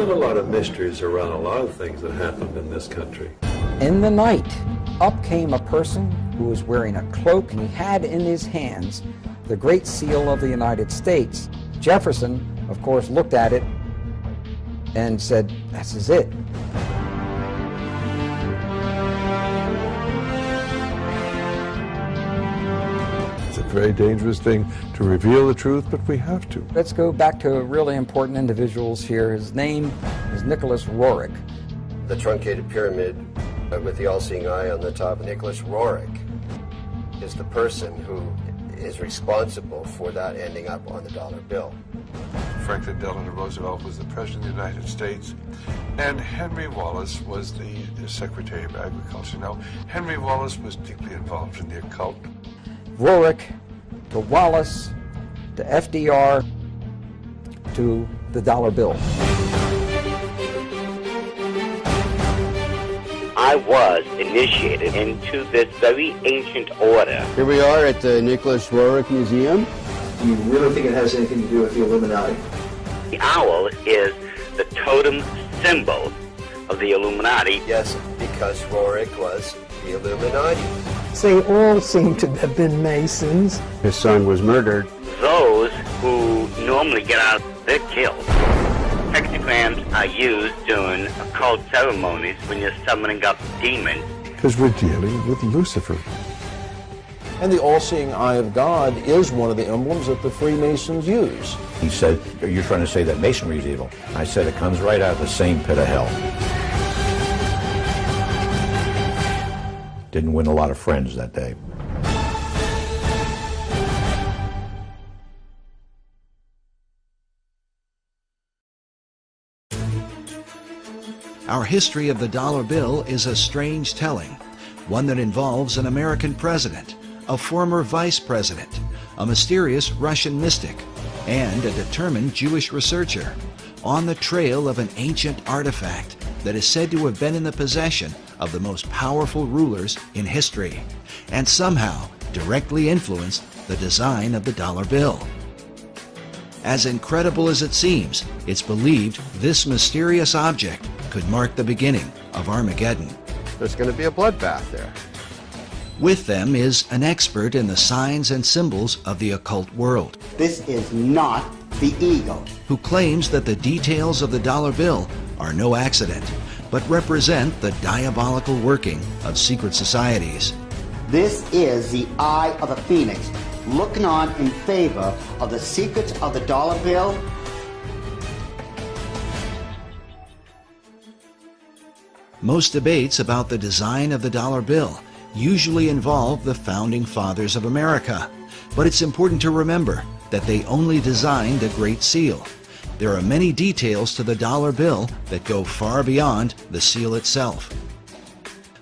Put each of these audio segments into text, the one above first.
still a lot of mysteries around a lot of things that happened in this country. In the night, up came a person who was wearing a cloak, and he had in his hands the Great Seal of the United States. Jefferson, of course, looked at it and said, "This is it." It's a very dangerous thing to reveal the truth, but we have to. Let's go back to really important individuals here. His name is Nicholas Roerich. The truncated pyramid with the all-seeing eye on the top. Nicholas Roerich is the person who is responsible for that ending up on the dollar bill. Franklin Delano Roosevelt was the President of the United States, and Henry Wallace was the Secretary of Agriculture. Now, Henry Wallace was deeply involved in the occult. Roerich to Wallace to FDR to the dollar bill. I was initiated into this very ancient order. Here we are at the Nicholas Roerich Museum. Do you really think it has anything to do with the Illuminati? The owl is the totem symbol of the Illuminati. Yes, because Roerich was the Illuminati. They all seem to have been Masons. His son was murdered. Those who normally get out, they're killed. Hexagrams are used during occult ceremonies when you're summoning up demons. Because we're dealing with Lucifer. And the all-seeing eye of God is one of the emblems that the Freemasons use. He said, "You're trying to say that Masonry is evil." I said, "It comes right out of the same pit of hell." Didn't win a lot of friends that day. Our history of the dollar bill is a strange telling, one that involves an American president, a former vice president, a mysterious Russian mystic, and a determined Jewish researcher on the trail of an ancient artifact that is said to have been in the possession of the most powerful rulers in history and somehow directly influenced the design of the dollar bill. As incredible as it seems, it's believed this mysterious object could mark the beginning of Armageddon. There's going to be a bloodbath there. With them is an expert in the signs and symbols of the occult world. This is not the eagle. Who claims that the details of the dollar bill are no accident, but represent the diabolical working of secret societies. This is the eye of a phoenix, looking on in favor of the secrets of the dollar bill. Most debates about the design of the dollar bill usually involve the founding fathers of America, but it's important to remember that they only designed the Great Seal. There are many details to the dollar bill that go far beyond the seal itself.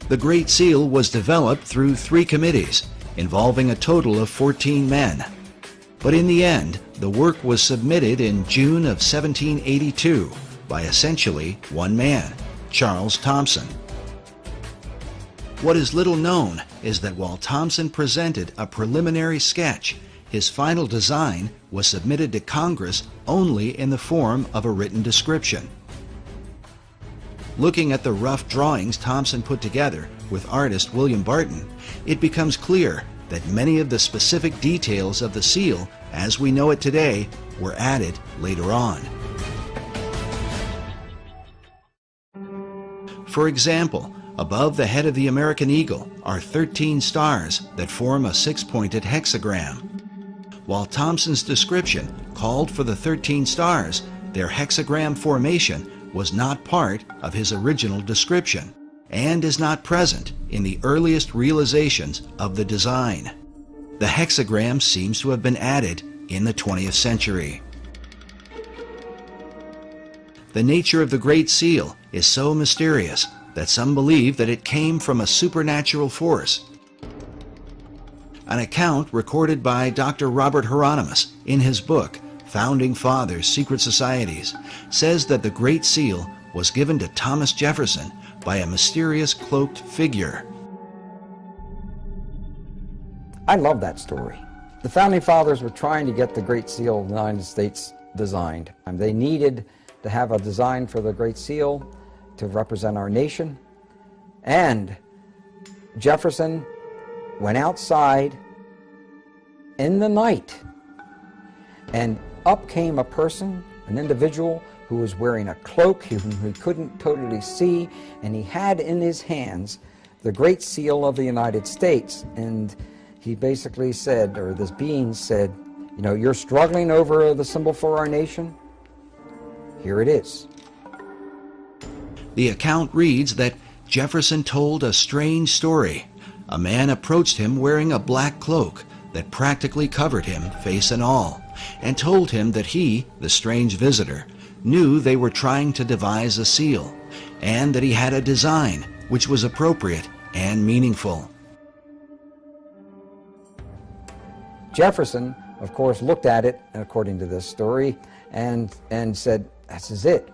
The Great Seal was developed through 3 committees involving a total of 14 men. But in the end, the work was submitted in June of 1782 by essentially one man, Charles Thomson. What is little known is that while Thomson presented a preliminary sketch, his final design was submitted to Congress only in the form of a written description. Looking at the rough drawings Thomson put together with artist William Barton, it becomes clear that many of the specific details of the seal, as we know it today, were added later on. For example, above the head of the American eagle are 13 stars that form a 6-pointed hexagram. While Thomson's description called for the 13 stars, their hexagram formation was not part of his original description and is not present in the earliest realizations of the design. The hexagram seems to have been added in the 20th century. The nature of the Great Seal is so mysterious that some believe that it came from a supernatural force. An account recorded by Dr. Robert Hieronymus in his book, Founding Fathers, Secret Societies, says that the Great Seal was given to Thomas Jefferson by a mysterious cloaked figure. I love that story. The Founding Fathers were trying to get the Great Seal of the United States designed. They needed to have a design for the Great Seal to represent our nation. And Jefferson went outside in the night, and up came a person, an individual who was wearing a cloak whom he couldn't totally see, and he had in his hands the Great Seal of the United States. And he basically said, or this being said, you know, you're struggling over the symbol for our nation? Here it is. The account reads that Jefferson told a strange story. A man approached him wearing a black cloak that practically covered him, face and all, and told him that he, the strange visitor, knew they were trying to devise a seal, and that he had a design which was appropriate and meaningful. Jefferson, of course, looked at it, according to this story, and said, this is it.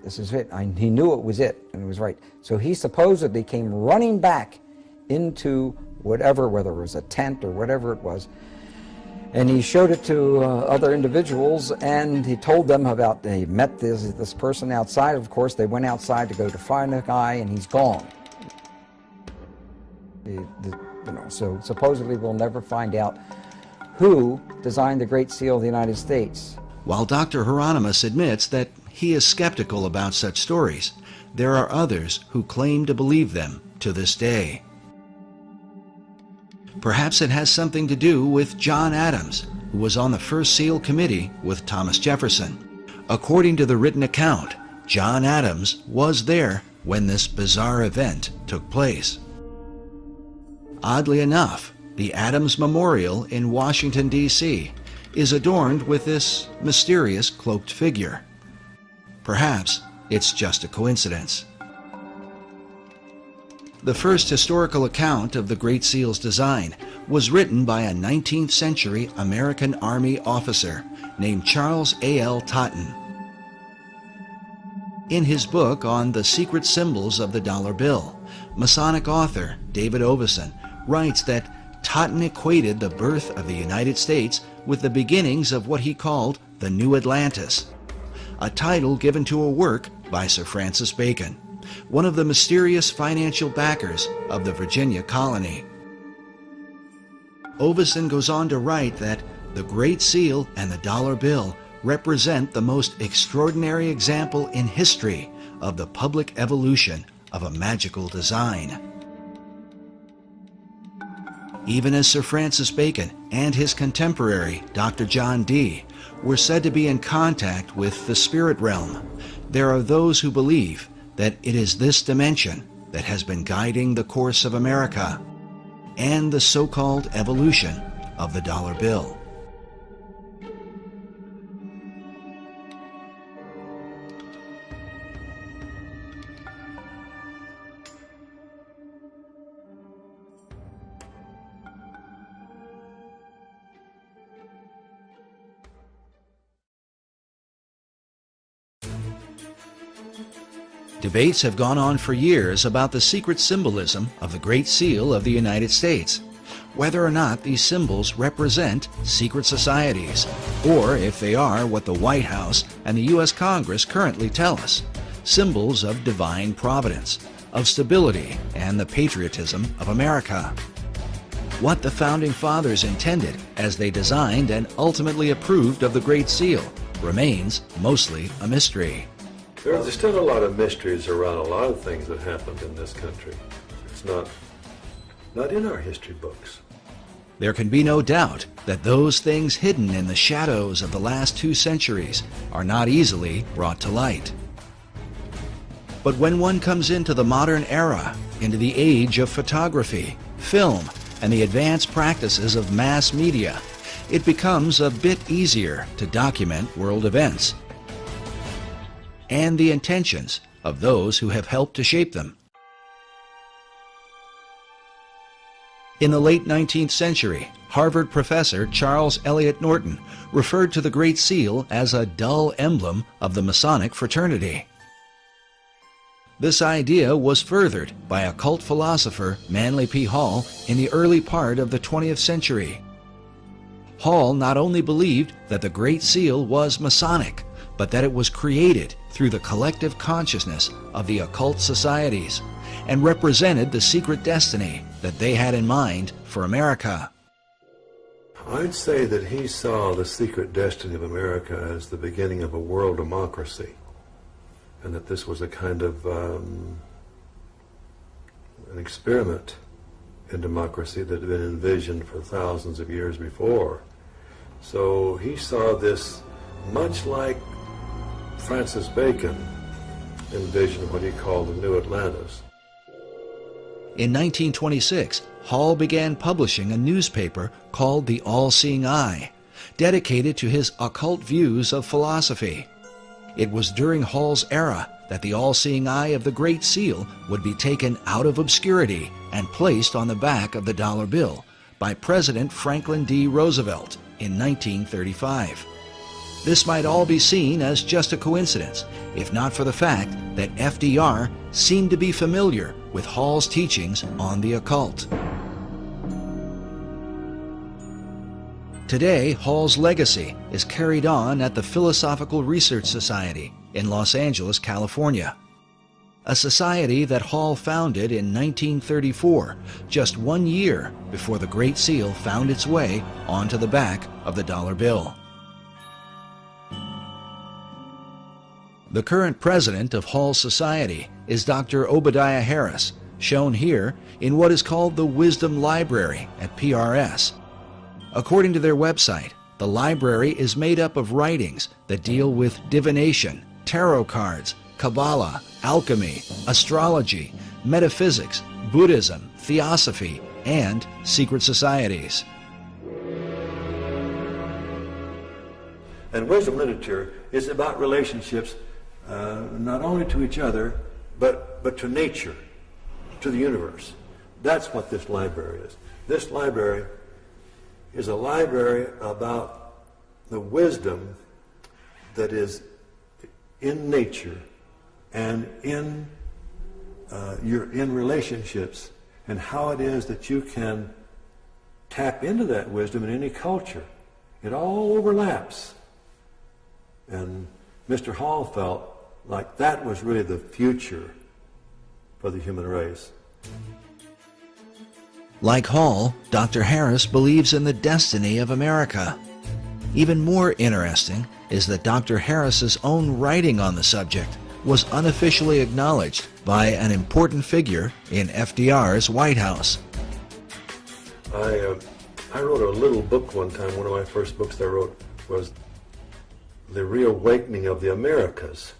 This is it. He knew it was it, and it was right. So he supposedly came running back into whatever, whether it was a tent or whatever it was, and he showed it to other individuals, and he told them about, he met this person outside. Of course, they went outside to go to find the guy, and he's gone. So supposedly we'll never find out who designed the Great Seal of the United States. While Dr. Hieronymus admits that he is skeptical about such stories, there are others who claim to believe them to this day. Perhaps it has something to do with John Adams, who was on the first seal committee with Thomas Jefferson. According to the written account, John Adams was there when this bizarre event took place. Oddly enough, the Adams Memorial in Washington, D.C. is adorned with this mysterious cloaked figure. Perhaps it's just a coincidence. The first historical account of the Great Seal's design was written by a 19th century American Army officer named Charles A.L. Totten. In his book on the secret symbols of the dollar bill, Masonic author David Oveson writes that Totten equated the birth of the United States with the beginnings of what he called the New Atlantis, a title given to a work by Sir Francis Bacon, one of the mysterious financial backers of the Virginia colony. Oveson goes on to write that the Great Seal and the dollar bill represent the most extraordinary example in history of the public evolution of a magical design. Even as Sir Francis Bacon and his contemporary, Dr. John Dee, were said to be in contact with the spirit realm, there are those who believe that it is this dimension that has been guiding the course of America and the so-called evolution of the dollar bill. Debates have gone on for years about the secret symbolism of the Great Seal of the United States, whether or not these symbols represent secret societies, or if they are what the White House and the U.S. Congress currently tell us, symbols of divine providence, of stability, and the patriotism of America. What the Founding Fathers intended as they designed and ultimately approved of the Great Seal remains mostly a mystery. There's still a lot of mysteries around a lot of things that happened in this country. It's not in our history books. There can be no doubt that those things hidden in the shadows of the last 2 centuries are not easily brought to light. But when one comes into the modern era, into the age of photography, film, and the advanced practices of mass media, it becomes a bit easier to document world events and the intentions of those who have helped to shape them. In the late 19th century, Harvard professor Charles Eliot Norton referred to the Great Seal as a dull emblem of the Masonic fraternity. This idea was furthered by occult philosopher Manly P. Hall in the early part of the 20th century. Hall not only believed that the Great Seal was Masonic, but that it was created through the collective consciousness of the occult societies and represented the secret destiny that they had in mind for America. I'd say that he saw the secret destiny of America as the beginning of a world democracy, and that this was a kind of an experiment in democracy that had been envisioned for thousands of years before. So he saw this much like Francis Bacon envisioned what he called the New Atlantis. In 1926, Hall began publishing a newspaper called The All-Seeing Eye, dedicated to his occult views of philosophy. It was during Hall's era that the All-Seeing Eye of the Great Seal would be taken out of obscurity and placed on the back of the dollar bill by President Franklin D. Roosevelt in 1935. This might all be seen as just a coincidence, if not for the fact that FDR seemed to be familiar with Hall's teachings on the occult. Today, Hall's legacy is carried on at the Philosophical Research Society in Los Angeles, California, a society that Hall founded in 1934, just 1 year before the Great Seal found its way onto the back of the dollar bill. The current president of Hall Society is Dr. Obadiah Harris, shown here in what is called the Wisdom Library at PRS. According to their website, the library is made up of writings that deal with divination, tarot cards, Kabbalah, alchemy, astrology, metaphysics, Buddhism, theosophy, and secret societies. And wisdom literature is about relationships not only to each other, but to nature, to the universe. That's what this library is. This library is a library about the wisdom that is in nature and in relationships, and how it is that you can tap into that wisdom in any culture. It all overlaps. And Mr. Hall felt like that was really the future for the human race. Like Hall, Dr. Harris believes in the destiny of America. Even more interesting is that Dr. Harris's own writing on the subject was unofficially acknowledged by an important figure in FDR's White House. I wrote a little book one time. One of my first books I wrote was The Reawakening of the Americas.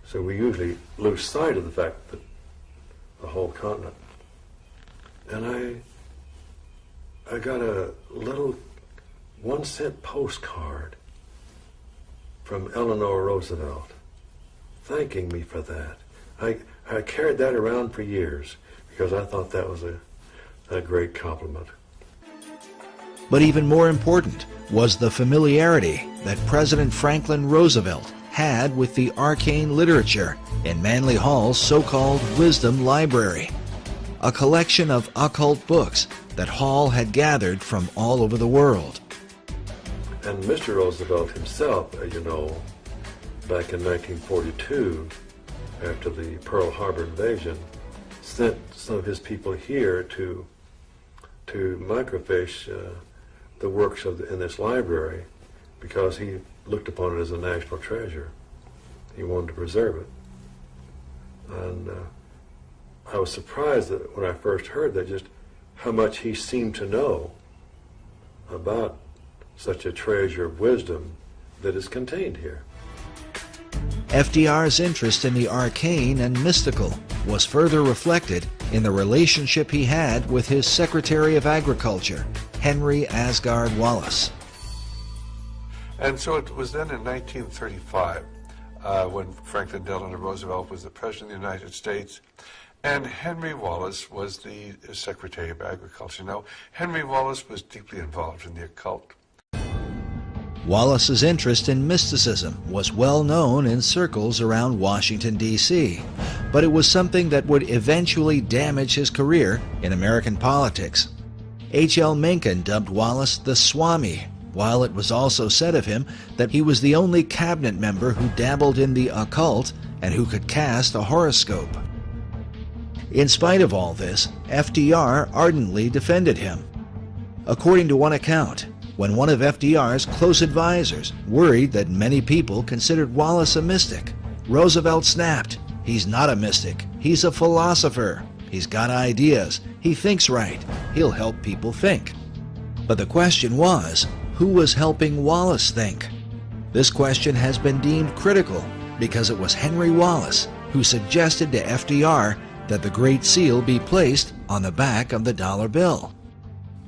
So we usually lose sight of the fact that the whole continent. And I got a little 1-cent postcard from Eleanor Roosevelt thanking me for that. I carried that around for years because I thought that was a great compliment. But even more important was the familiarity that President Franklin Roosevelt had with the arcane literature in Manly Hall's so-called Wisdom Library, a collection of occult books that Hall had gathered from all over the world. And Mr. Roosevelt himself, as you know, back in 1942, after the Pearl Harbor invasion, sent some of his people here to microfiche the works in this library because he looked upon it as a national treasure. He wanted to preserve it. And I was surprised that when I first heard that, just how much he seemed to know about such a treasure of wisdom that is contained here. FDR's interest in the arcane and mystical was further reflected in the relationship he had with his Secretary of Agriculture, Henry Asgard Wallace. And so it was then in 1935 when Franklin Delano Roosevelt was the President of the United States, and Henry Wallace was the Secretary of Agriculture. Now, Henry Wallace was deeply involved in the occult. Wallace's interest in mysticism was well known in circles around Washington, D.C., but it was something that would eventually damage his career in American politics. H.L. Mencken dubbed Wallace the Swami, while it was also said of him that he was the only cabinet member who dabbled in the occult and who could cast a horoscope. In spite of all this, FDR ardently defended him. According to one account, when one of FDR's close advisors worried that many people considered Wallace a mystic, Roosevelt snapped, "He's not a mystic, he's a philosopher. He's got ideas, he thinks right, he'll help people think." But the question was, who was helping Wallace think? This question has been deemed critical because it was Henry Wallace who suggested to FDR that the Great Seal be placed on the back of the dollar bill.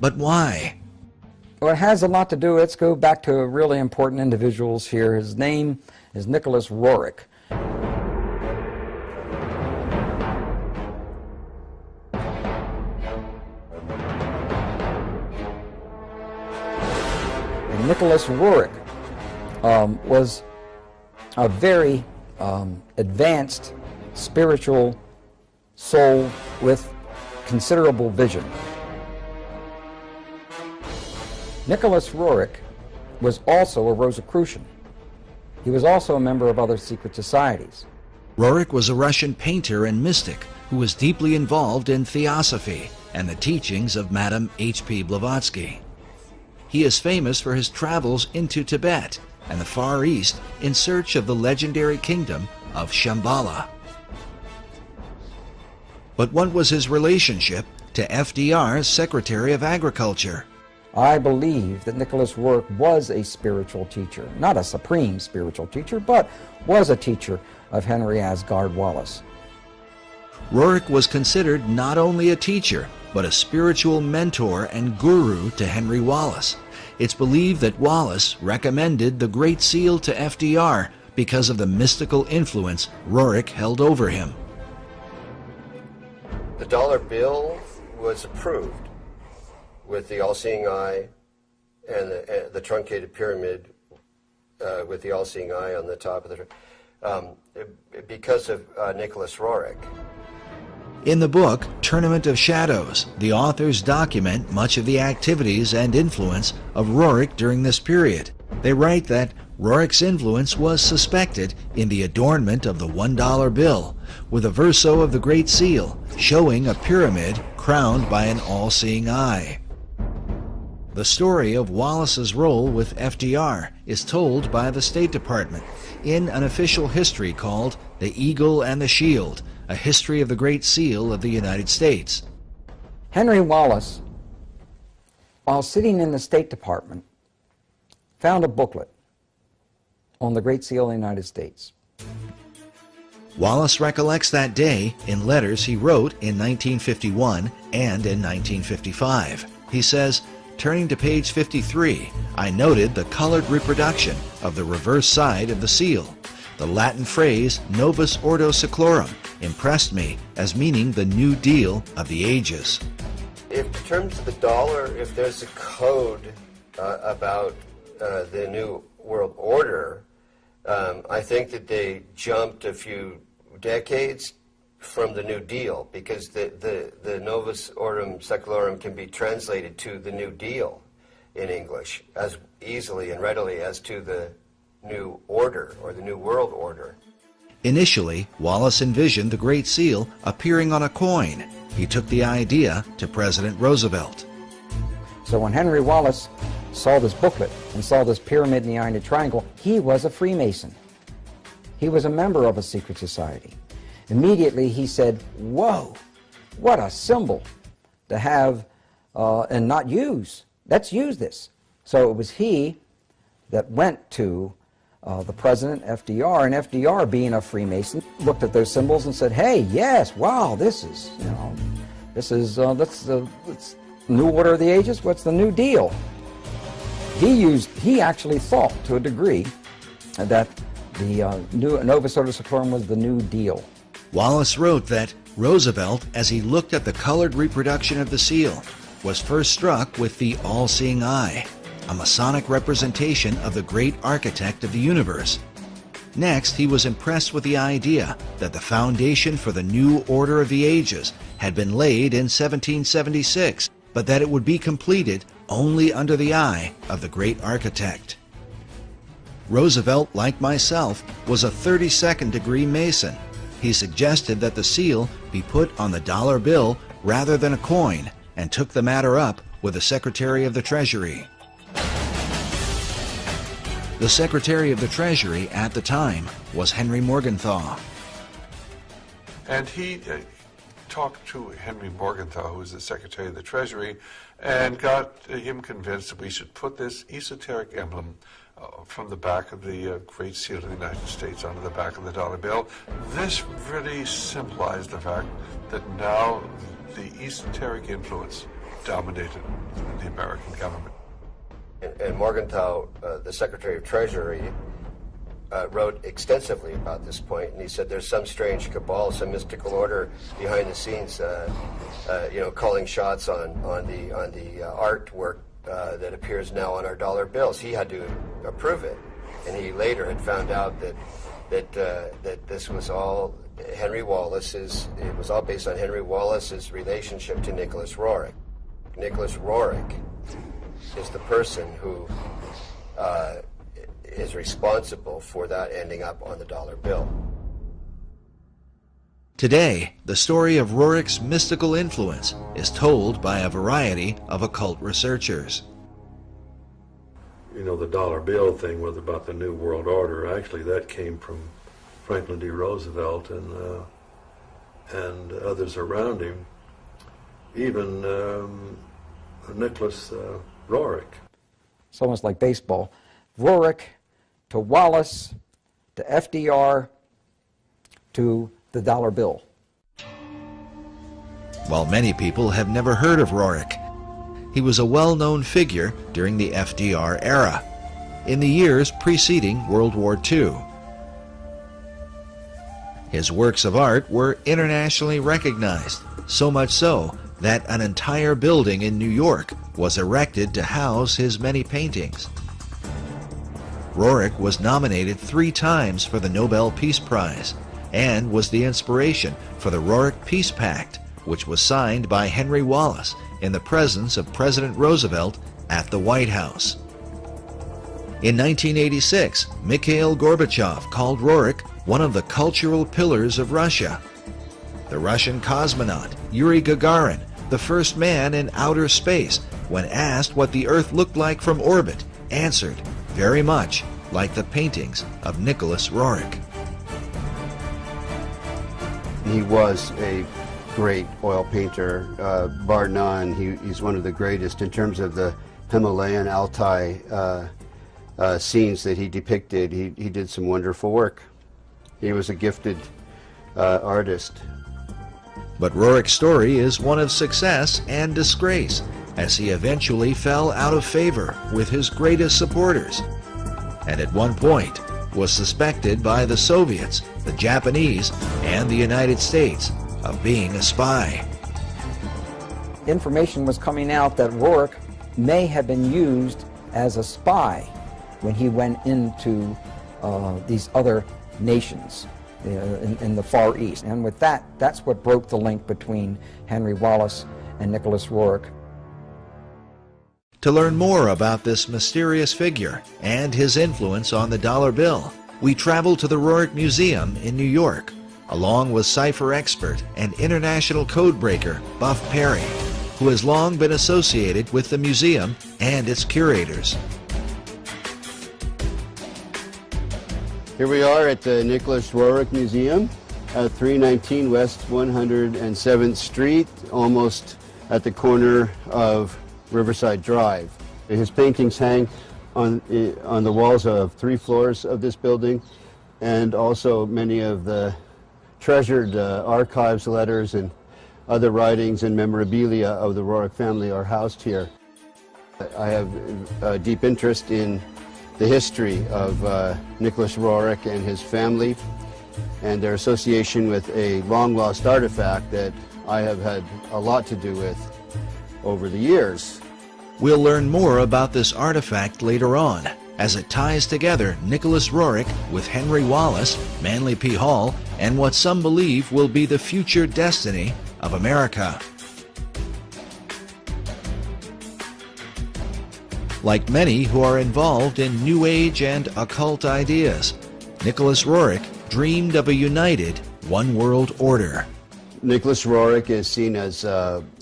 But why? Well, it has a lot to do. Let's go back to really important individuals here. His name is Nicholas Roerich. And Nicholas Roerich was a very advanced spiritual soul with considerable vision. Nicholas Roerich was also a Rosicrucian. He was also a member of other secret societies. Roerich was a Russian painter and mystic who was deeply involved in theosophy and the teachings of Madame H.P. Blavatsky. He is famous for his travels into Tibet and the Far East in search of the legendary kingdom of Shambhala. But what was his relationship to FDR's Secretary of Agriculture? I believe that Nicholas Roerich was a spiritual teacher, not a supreme spiritual teacher, but was a teacher of Henry Asgard Wallace. Roerich was considered not only a teacher, but a spiritual mentor and guru to Henry Wallace. It's believed that Wallace recommended the Great Seal to FDR because of the mystical influence Roerich held over him. The dollar bill was approved with the all-seeing eye and the truncated pyramid with the all-seeing eye on the top of the because of Nicholas Roerich. In the book Tournament of Shadows, the authors document much of the activities and influence of Roerich during this period. They write that Roerich's influence was suspected in the adornment of the $1 bill, with a verso of the Great Seal showing a pyramid crowned by an all-seeing eye. The story of Wallace's role with FDR is told by the State Department in an official history called The Eagle and the Shield, a history of the Great Seal of the United States. Henry Wallace, while sitting in the State Department, found a booklet on the Great Seal of the United States. Wallace recollects that day in letters he wrote in 1951 and in 1955. He says, turning to page 53, I noted the colored reproduction of the reverse side of the seal. The Latin phrase Novus Ordo Seclorum impressed me as meaning the New Deal of the ages. In terms of the dollar, if there's a code about the New World Order, I think that they jumped a few decades from the New Deal, because the Novus Ordo Seclorum can be translated to the New Deal in English as easily and readily as to the New Order or the New World Order. Initially, Wallace envisioned the Great Seal appearing on a coin. He took the idea to President Roosevelt. So when Henry Wallace saw this booklet and saw this pyramid in the eye and the triangle, he was a Freemason. He was a member of a secret society. Immediately he said, whoa, what a symbol to have and not use. Let's use this. So it was he that went to the President, FDR, and FDR, being a Freemason, looked at those symbols and said, hey, yes, wow, this is, that's New Order of the Ages, what's the New Deal? He actually thought, to a degree, that the Novus Ordo Seclorum was the New Deal. Wallace wrote that Roosevelt, as he looked at the colored reproduction of the seal, was first struck with the all-seeing eye, a Masonic representation of the great architect of the universe. Next, he was impressed with the idea that the foundation for the New Order of the Ages had been laid in 1776, but that it would be completed only under the eye of the great architect. Roosevelt, like myself, was a 32nd degree Mason. He suggested that the seal be put on the dollar bill rather than a coin, and took the matter up with the Secretary of the Treasury. The Secretary of the Treasury at the time was Henry Morgenthau. And he talked to Henry Morgenthau, who was the Secretary of the Treasury, and got him convinced that we should put this esoteric emblem from the back of the Great Seal of the United States onto the back of the dollar bill. This really symbolized the fact that now the esoteric influence dominated the American government. And Morgenthau, the Secretary of Treasury, wrote extensively about this point, and he said there's some strange cabal, some mystical order behind the scenes, calling shots on the artwork that appears now on our dollar bills. He had to approve it, and he later had found out that this was all Henry Wallace's. It was all based on Henry Wallace's relationship to Nicholas Roerich. Nicholas Roerich is the person who is responsible for that ending up on the dollar bill. Today, the story of Roerich's mystical influence is told by a variety of occult researchers. You know, the dollar bill thing was about the New World Order. Actually, that came from Franklin D. Roosevelt and others around him, even Nicholas Roerich. It's almost like baseball. Roerich to Wallace to FDR to the dollar bill. While many people have never heard of Roerich, he was a well-known figure during the FDR era, in the years preceding World War II. His works of art were internationally recognized, so much so that an entire building in New York was erected to house his many paintings. Roerich was nominated 3 times for the Nobel Peace Prize and was the inspiration for the Roerich Peace Pact, which was signed by Henry Wallace in the presence of President Roosevelt at the White House. In 1986, Mikhail Gorbachev called Roerich one of the cultural pillars of Russia. The Russian cosmonaut Yuri Gagarin, the first man in outer space, when asked what the Earth looked like from orbit, answered, very much like the paintings of Nicholas Roerich. He was a great oil painter, bar none. He's one of the greatest in terms of the Himalayan Altai scenes that he depicted. He did some wonderful work. He was a gifted artist. But Roerich's story is one of success and disgrace, as he eventually fell out of favor with his greatest supporters, and at one point was suspected by the Soviets, the Japanese, and the United States of being a spy. Information was coming out that Roerich may have been used as a spy when he went into these other nations in the Far East. And with that, that's what broke the link between Henry Wallace and Nicholas Roerich. To learn more about this mysterious figure and his influence on the dollar bill, we traveled to the Roerich Museum in New York, along with cipher expert and international codebreaker Buff Perry, who has long been associated with the museum and its curators. Here we are at the Nicholas Roerich Museum at 319 West 107th Street, almost at the corner of Riverside Drive. His paintings hang on the walls of 3 floors of this building, and also many of the treasured archives, letters, and other writings and memorabilia of the Roerich family are housed here. I have a deep interest in the history of Nicholas Roerich and his family and their association with a long-lost artifact that I have had a lot to do with over the years. We'll learn more about this artifact later on, as it ties together Nicholas Roerich with Henry Wallace, Manly P. Hall, and what some believe will be the future destiny of America. Like many who are involved in New Age and occult ideas, Nicholas Roerich dreamed of a united one world order. Nicholas Roerich is seen as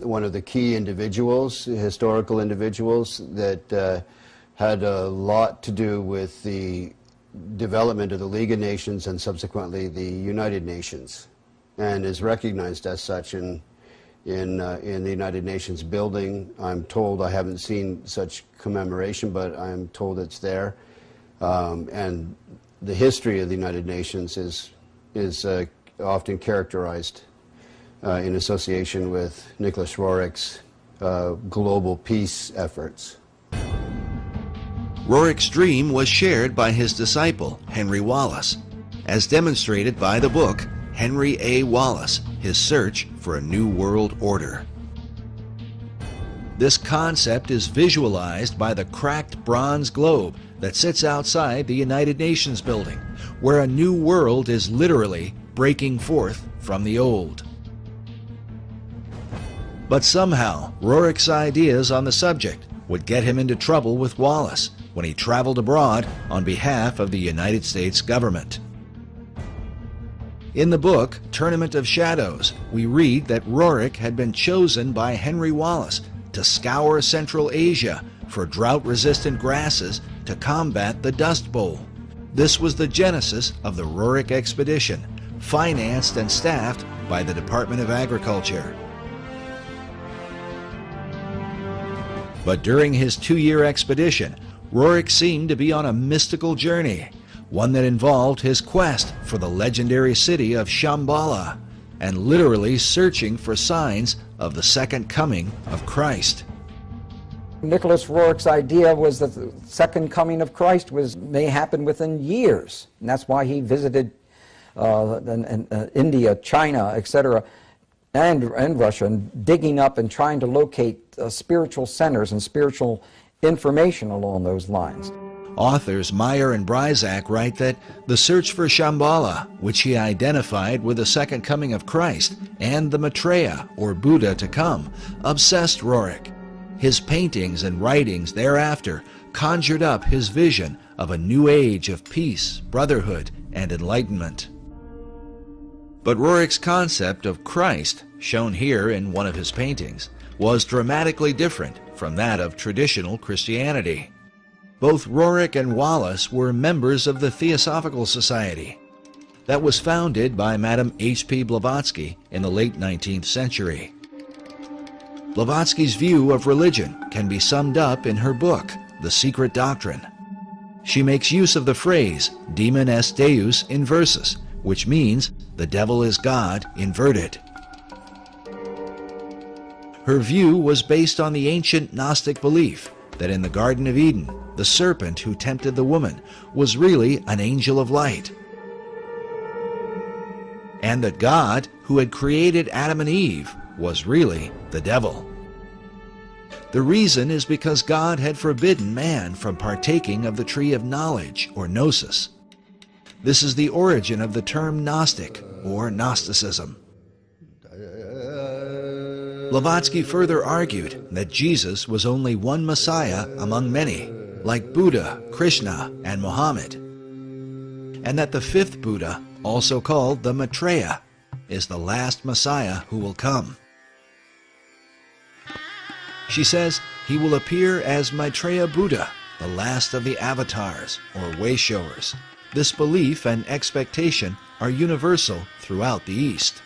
one of the key individuals, historical individuals, that had a lot to do with the development of the League of Nations and subsequently the United Nations, and is recognized as such in the United Nations building. I'm told, I haven't seen such commemoration, but I'm told it's there. And the history of the United Nations is often characterized in association with Nicholas Roerich's global peace efforts. Roerich's dream was shared by his disciple, Henry Wallace, as demonstrated by the book Henry A. Wallace, His Search for a New World Order. This concept is visualized by the cracked bronze globe that sits outside the United Nations building, where a new world is literally breaking forth from the old. But somehow, Roerich's ideas on the subject would get him into trouble with Wallace when he traveled abroad on behalf of the United States government. In the book, Tournament of Shadows, we read that Roerich had been chosen by Henry Wallace to scour Central Asia for drought-resistant grasses to combat the Dust Bowl. This was the genesis of the Roerich expedition, financed and staffed by the Department of Agriculture. But during his 2-year expedition, Roerich seemed to be on a mystical journey, one that involved his quest for the legendary city of Shambhala, and literally searching for signs of the second coming of Christ. Nicholas Roerich's idea was that the second coming of Christ may happen within years, and that's why he visited India, China, etc., and Russia, and digging up and trying to locate spiritual centers and spiritual information along those lines. Authors Meyer and Bryzak write that the search for Shambhala, which he identified with the second coming of Christ, and the Maitreya, or Buddha to come, obsessed Roerich. His paintings and writings thereafter conjured up his vision of a new age of peace, brotherhood, and enlightenment. But Roerich's concept of Christ, shown here in one of his paintings, was dramatically different from that of traditional Christianity. Both Roerich and Wallace were members of the Theosophical Society that was founded by Madame H.P. Blavatsky in the late 19th century. Blavatsky's view of religion can be summed up in her book, The Secret Doctrine. She makes use of the phrase, Demon est Deus inversus, which means the devil is God inverted. Her view was based on the ancient Gnostic belief that in the Garden of Eden, the serpent who tempted the woman was really an angel of light, and that God, who had created Adam and Eve, was really the devil. The reason is because God had forbidden man from partaking of the tree of knowledge, or gnosis. This is the origin of the term Gnostic, or Gnosticism. Blavatsky further argued that Jesus was only one Messiah among many, like Buddha, Krishna, and Muhammad, and that the fifth Buddha, also called the Maitreya, is the last Messiah who will come. She says he will appear as Maitreya Buddha, the last of the avatars, or way-showers. This belief and expectation are universal throughout the East.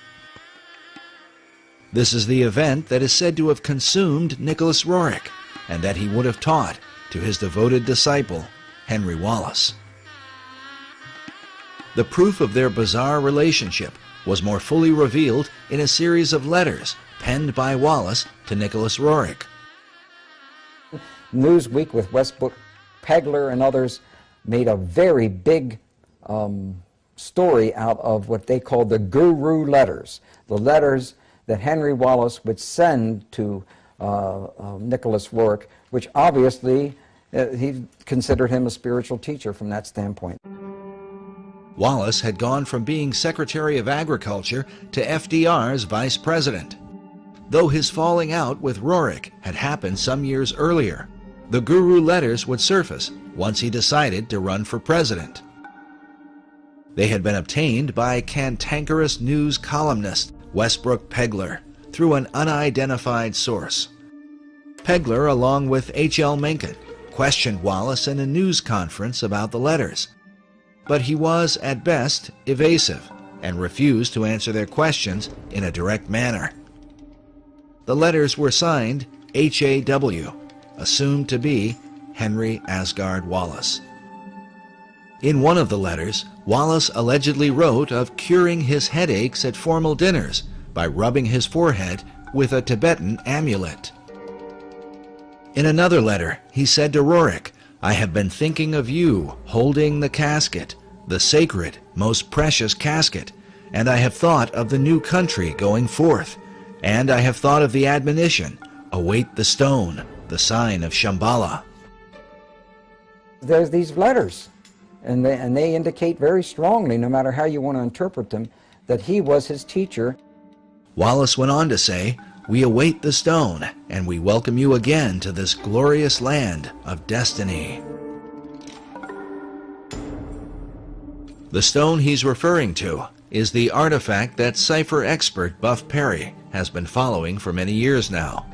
This is the event that is said to have consumed Nicholas Roerich, and that he would have taught to his devoted disciple, Henry Wallace. The proof of their bizarre relationship was more fully revealed in a series of letters penned by Wallace to Nicholas Roerich. Newsweek with Westbrook Pegler and others made a very big story out of what they called the Guru letters, the letters that Henry Wallace would send to Nicholas Roerich, which obviously he considered him a spiritual teacher from that standpoint. Wallace had gone from being Secretary of Agriculture to FDR's Vice President. Though his falling out with Roerich had happened some years earlier, the Guru letters would surface once he decided to run for president. They had been obtained by cantankerous news columnist Westbrook Pegler through an unidentified source. Pegler, along with H.L. Mencken, questioned Wallace in a news conference about the letters, but he was, at best, evasive and refused to answer their questions in a direct manner. The letters were signed H.A.W., assumed to be Henry Asgard Wallace. In one of the letters, Wallace allegedly wrote of curing his headaches at formal dinners by rubbing his forehead with a Tibetan amulet. In another letter, he said to Roerich, "I have been thinking of you holding the casket, the sacred, most precious casket, and I have thought of the new country going forth, and I have thought of the admonition, await the stone, the sign of Shambhala." There's these letters, and they indicate very strongly, no matter how you want to interpret them, that he was his teacher. Wallace went on to say, "We await the stone, and we welcome you again to this glorious land of destiny." The stone he's referring to is the artifact that cipher expert Buff Perry has been following for many years now.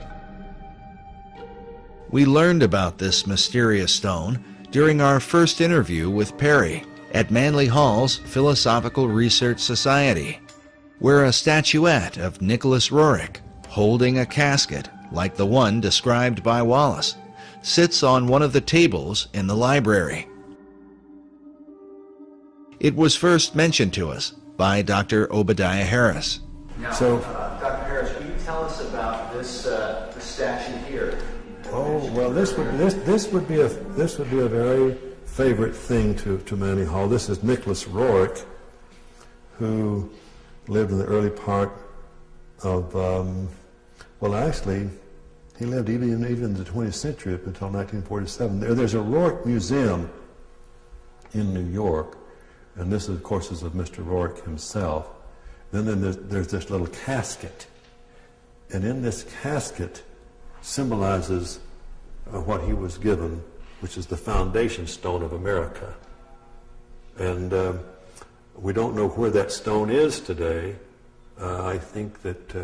We learned about this mysterious stone during our first interview with Perry at Manly Hall's Philosophical Research Society, where a statuette of Nicholas Roerich, holding a casket like the one described by Wallace, sits on one of the tables in the library. It was first mentioned to us by Dr. Obadiah Harris. Now, Dr. Harris, can you tell us about this statue here? Oh well, this would be a very favorite thing to Manly Hall. This is Nicholas Roerich, who lived in the early part of well, actually, he lived even in the 20th century up until 1947. There's a Roerich Museum in New York, and this, of course, is of Mr. Roerich himself. Then there's this little casket, and in this casket symbolizes what he was given, which is the foundation stone of America. And we don't know where that stone is today. I think that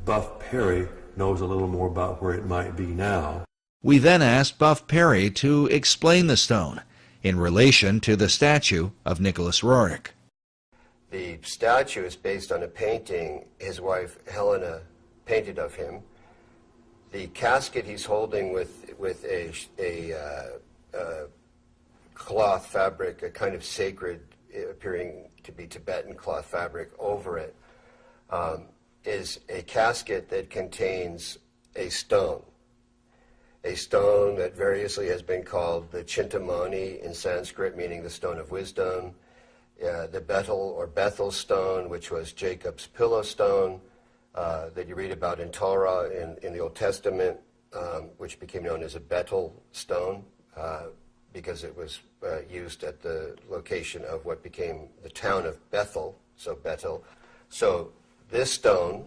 Buff Perry knows a little more about where it might be now. We then asked Buff Perry to explain the stone in relation to the statue of Nicholas Roerich. The statue is based on a painting his wife Helena painted of him. The casket he's holding with a cloth fabric, a kind of sacred, appearing to be Tibetan cloth fabric over it, is a casket that contains a stone that variously has been called the Chintamani in Sanskrit, meaning the stone of wisdom, the Bethel or Bethel stone, which was Jacob's pillow stone, that you read about in Torah in the Old Testament, which became known as a Bethel stone, because it was used at the location of what became the town of Bethel, so Bethel. So this stone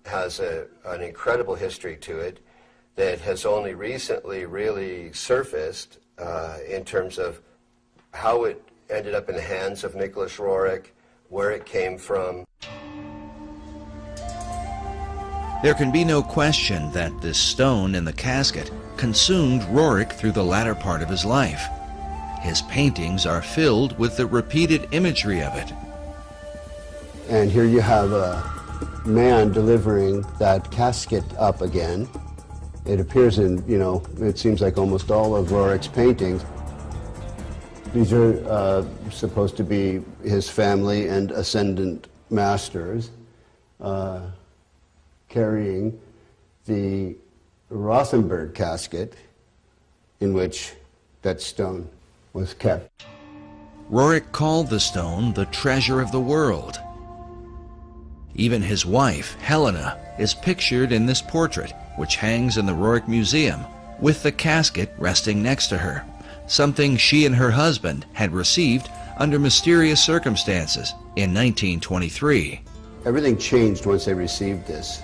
has an incredible history to it that has only recently really surfaced in terms of how it ended up in the hands of Nicholas Roerich, where it came from. There can be no question that this stone in the casket consumed Roerich through the latter part of his life. His paintings are filled with the repeated imagery of it. And here you have a man delivering that casket up again. It appears in, it seems like almost all of Roerich's paintings. These are supposed to be his family and ascendant masters carrying the Rothenberg casket in which that stone was kept. Roerich called the stone the treasure of the world. Even his wife, Helena, is pictured in this portrait, which hangs in the Roerich Museum, with the casket resting next to her, something she and her husband had received under mysterious circumstances in 1923. Everything changed once they received this.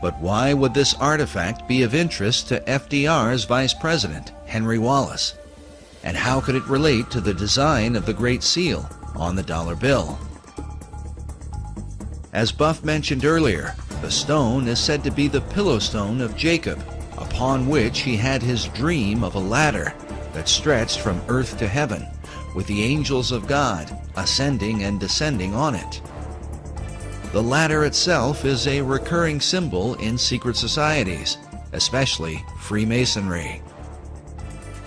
But why would this artifact be of interest to FDR's Vice President, Henry Wallace? And how could it relate to the design of the Great Seal on the dollar bill? As Buff mentioned earlier, the stone is said to be the pillow stone of Jacob, upon which he had his dream of a ladder that stretched from earth to heaven, with the angels of God ascending and descending on it. The ladder itself is a recurring symbol in secret societies, especially Freemasonry.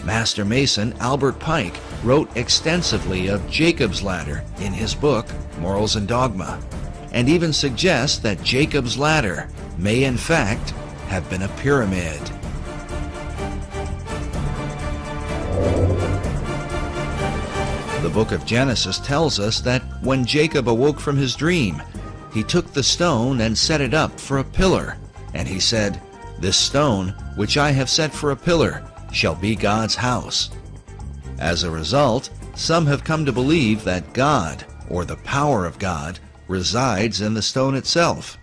Master Mason Albert Pike wrote extensively of Jacob's ladder in his book, Morals and Dogma, and even suggests that Jacob's ladder may in fact have been a pyramid. The book of Genesis tells us that when Jacob awoke from his dream, he took the stone and set it up for a pillar, and he said, "This stone, which I have set for a pillar, shall be God's house." As a result, some have come to believe that God, or the power of God, resides in the stone itself.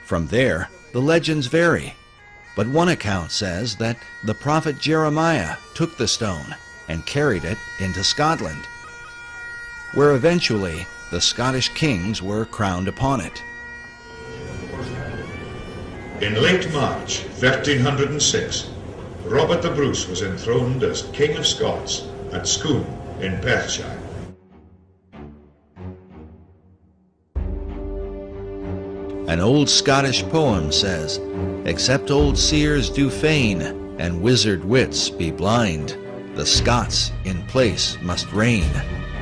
From there, the legends vary, but one account says that the prophet Jeremiah took the stone and carried it into Scotland, where eventually the Scottish kings were crowned upon it. In late March 1306, Robert the Bruce was enthroned as King of Scots at Scone in Perthshire. An old Scottish poem says, "Except old seers do feign, and wizard wits be blind, the Scots in place must reign,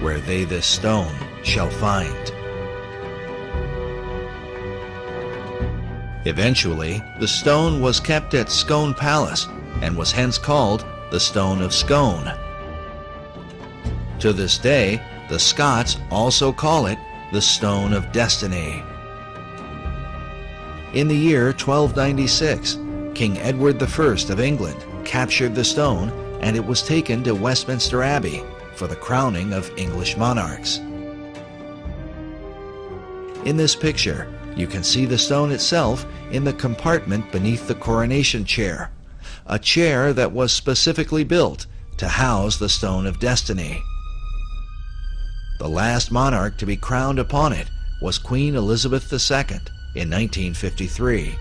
where they this stone shall find." Eventually, the stone was kept at Scone Palace and was hence called the Stone of Scone. To this day, the Scots also call it the Stone of Destiny. In the year 1296, King Edward I of England captured the stone, and it was taken to Westminster Abbey for the crowning of English monarchs. In this picture, you can see the stone itself in the compartment beneath the coronation chair, a chair that was specifically built to house the Stone of Destiny. The last monarch to be crowned upon it was Queen Elizabeth II in 1953.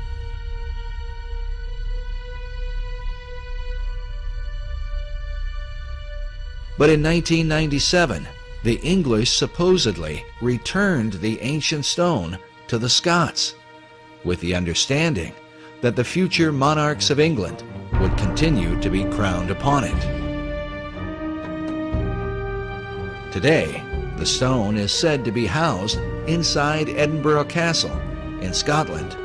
But in 1997, the English supposedly returned the ancient stone to the Scots, with the understanding that the future monarchs of England would continue to be crowned upon it. Today, the stone is said to be housed inside Edinburgh Castle in Scotland.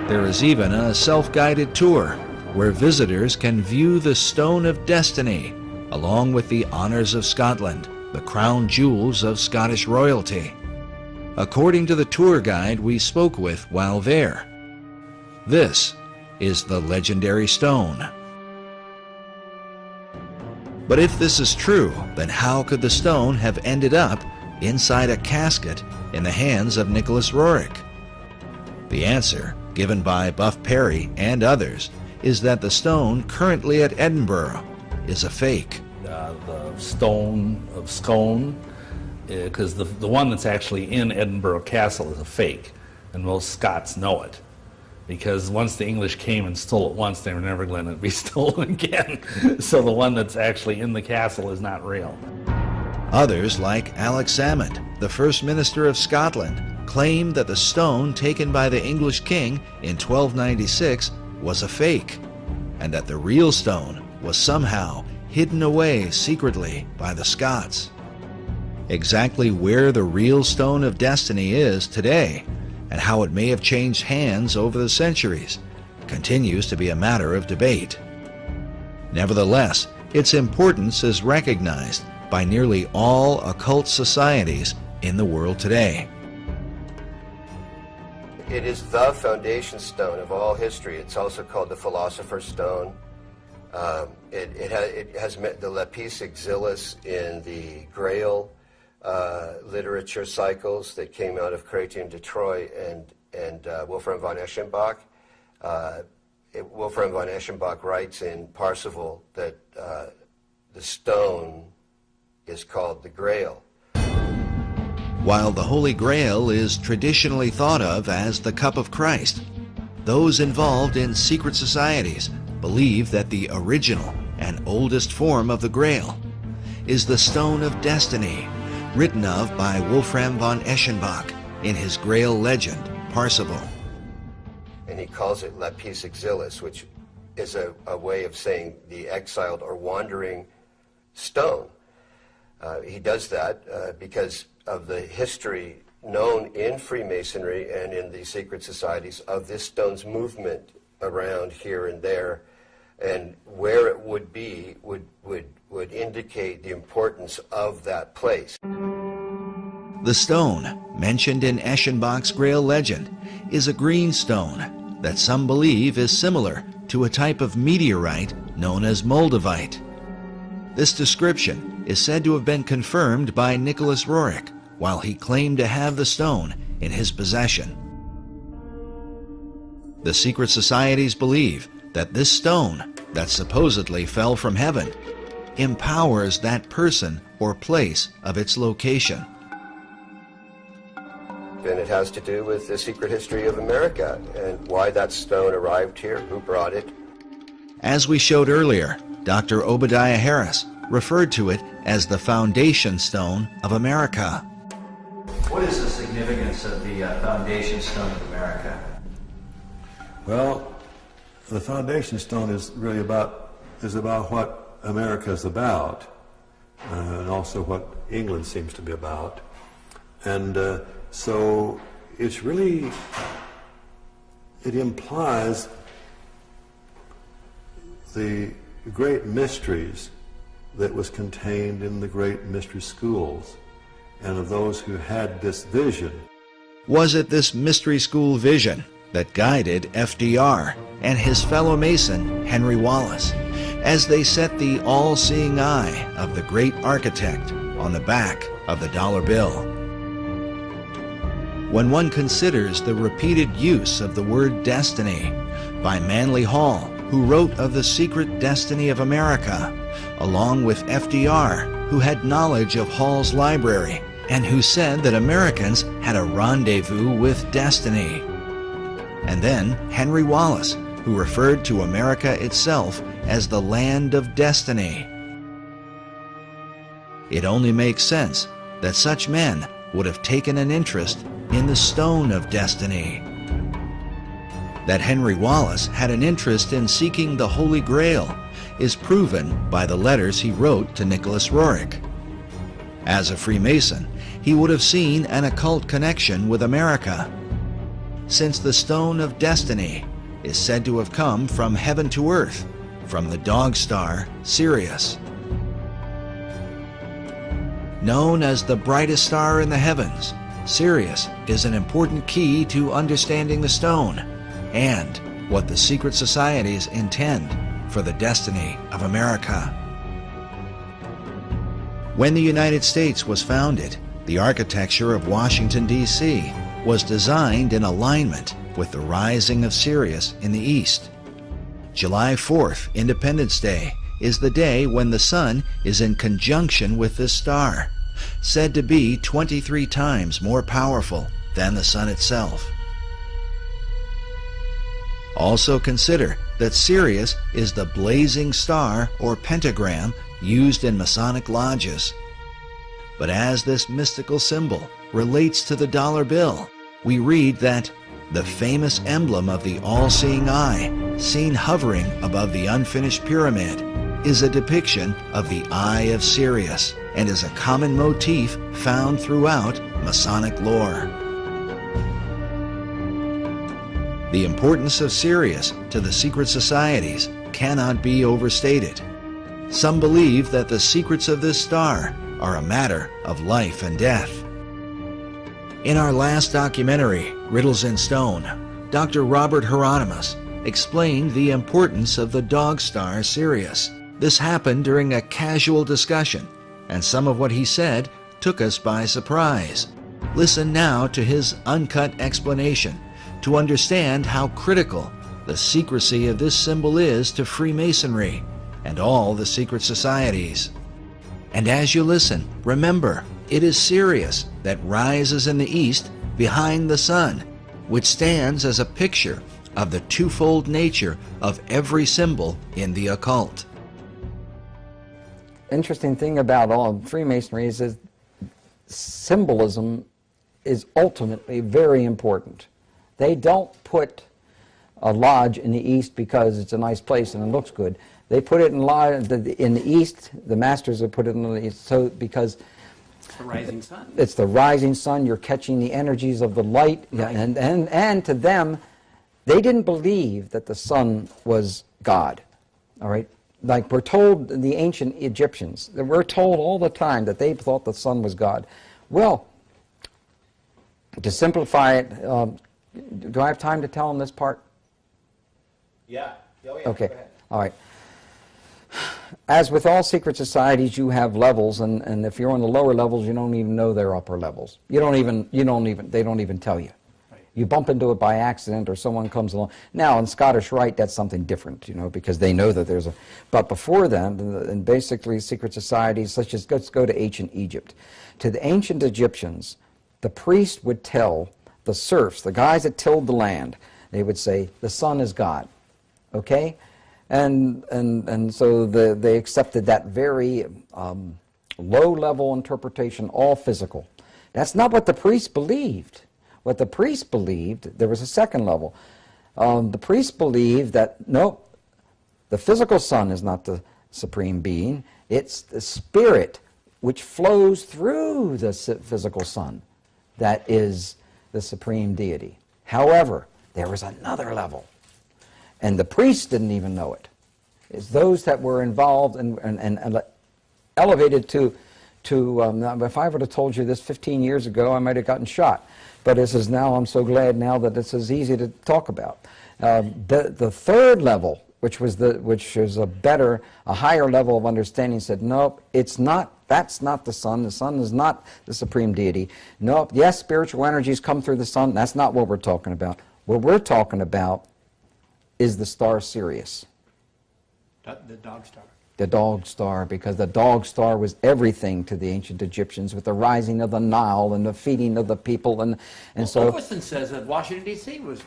There is even a self-guided tour where visitors can view the Stone of Destiny along with the Honours of Scotland, the crown jewels of Scottish royalty. According to the tour guide we spoke with while there, this is the legendary stone. But if this is true, then how could the stone have ended up inside a casket in the hands of Nicholas Roerich? The answer, given by Buff Perry and others, is that the stone currently at Edinburgh is a fake. The stone of Scone, because the one that's actually in Edinburgh Castle is a fake, and most Scots know it. Because once the English came and stole it once, they were never going to be stolen again. So the one that's actually in the castle is not real. Others, like Alex Salmond, the First Minister of Scotland, claim that the stone taken by the English king in 1296 was a fake, and that the real stone was somehow hidden away secretly by the Scots. Exactly where the real Stone of Destiny is today, and how it may have changed hands over the centuries, continues to be a matter of debate. Nevertheless, its importance is recognized by nearly all occult societies in the world today. It is the foundation stone of all history. It's also called the Philosopher's Stone. It has the lapis exilis in the Grail literature cycles that came out of Chrétien de Troyes and Wolfram von Eschenbach. Wolfram von Eschenbach writes in Parsifal that the stone is called the Grail. While the Holy Grail is traditionally thought of as the cup of Christ, those involved in secret societies believe that the original and oldest form of the Grail is the Stone of Destiny, written of by Wolfram von Eschenbach in his Grail legend, Parsifal. And he calls it lapis exilis, which is a way of saying the exiled or wandering stone. He does that because of the history known in Freemasonry and in the secret societies of this stone's movement around here and there, and where it would be would indicate the importance of that place. The stone, mentioned in Eschenbach's Grail legend, is a green stone that some believe is similar to a type of meteorite known as moldavite. This description is said to have been confirmed by Nicholas Roerich while he claimed to have the stone in his possession. The secret societies believe that this stone, that supposedly fell from heaven, empowers that person or place of its location. And it has to do with the secret history of America and why that stone arrived here, who brought it. As we showed earlier, Dr. Obadiah Harris referred to it as the foundation stone of America. What is the significance of the foundation stone of America? Well, the foundation stone is really about what America is about, and also what England seems to be about. And so it's really, it implies the great mysteries that was contained in the great mystery schools and of those who had this vision. Was it this mystery school vision that guided FDR and his fellow Mason, Henry Wallace, as they set the all-seeing eye of the great architect on the back of the dollar bill? When one considers the repeated use of the word destiny by Manly Hall, who wrote of the secret destiny of America, along with FDR, who had knowledge of Hall's library and who said that Americans had a rendezvous with destiny, and then Henry Wallace, who referred to America itself as the land of destiny, it only makes sense that such men would have taken an interest in the Stone of Destiny. That Henry Wallace had an interest in seeking the Holy Grail is proven by the letters he wrote to Nicholas Roerich. As a Freemason, he would have seen an occult connection with America, since the Stone of Destiny is said to have come from heaven to earth, from the dog star Sirius. Known as the brightest star in the heavens, Sirius is an important key to understanding the stone and what the secret societies intend for the destiny of America. When the United States was founded, the architecture of Washington, D.C. was designed in alignment with the rising of Sirius in the east. July 4th, Independence Day, is the day when the sun is in conjunction with this star, said to be 23 times more powerful than the sun itself. Also consider that Sirius is the blazing star or pentagram used in Masonic lodges. But as this mystical symbol relates to the dollar bill, we read that the famous emblem of the all-seeing eye, seen hovering above the unfinished pyramid, is a depiction of the Eye of Sirius and is a common motif found throughout Masonic lore. The importance of Sirius to the secret societies cannot be overstated. Some believe that the secrets of this star are a matter of life and death. In our last documentary, Riddles in Stone, Dr. Robert Hieronymus explained the importance of the dog star Sirius. This happened during a casual discussion, and some of what he said took us by surprise. Listen now to his uncut explanation to understand how critical the secrecy of this symbol is to Freemasonry and all the secret societies. And as you listen, remember, it is Sirius that rises in the east behind the sun, which stands as a picture of the twofold nature of every symbol in the occult. Interesting thing about all of Freemasonry is that symbolism is ultimately very important. They don't put a lodge in the east because it's a nice place and it looks good. They put it in the east. The masters have put it in the east, so because it's the rising sun. It's the rising sun. You're catching the energies of the light, right. and to them, they didn't believe that the sun was God. All right. Like we're told, the ancient Egyptians, we're told all the time that they thought the sun was God. Well, to simplify it, do I have time to tell them this part? Yeah. Oh, yeah. Okay. All right. As with all secret societies, you have levels, and if you're on the lower levels, you don't even know they're upper levels. They don't even tell you. You bump into it by accident, or someone comes along. Now, in Scottish Rite, that's something different, because they know that there's a... But before then, and basically secret societies, such as, let's go to ancient Egypt. To the ancient Egyptians, the priest would tell the serfs, the guys that tilled the land, they would say, the sun is God, okay? And so they accepted that very low-level interpretation, all physical. That's not what the priests believed. What the priests believed, there was a second level. The priests believed that, no, the physical sun is not the supreme being. It's the spirit which flows through the physical sun that is the supreme deity. However, there was another level, and the priests didn't even know it. It's those that were involved and elevated to if I would have told you this 15 years ago, I might have gotten shot. But this is now, I'm so glad now that this is easy to talk about. The third level, which is a higher level of understanding, said, nope, it's not, that's not the sun. The sun is not the supreme deity. Nope, yes, spiritual energies come through the sun. That's not what we're talking about. What we're talking about is the star Sirius. The dog star. The dog star, because the dog star was everything to the ancient Egyptians, with the rising of the Nile and the feeding of the people, and so. Augustine says that Washington D.C. was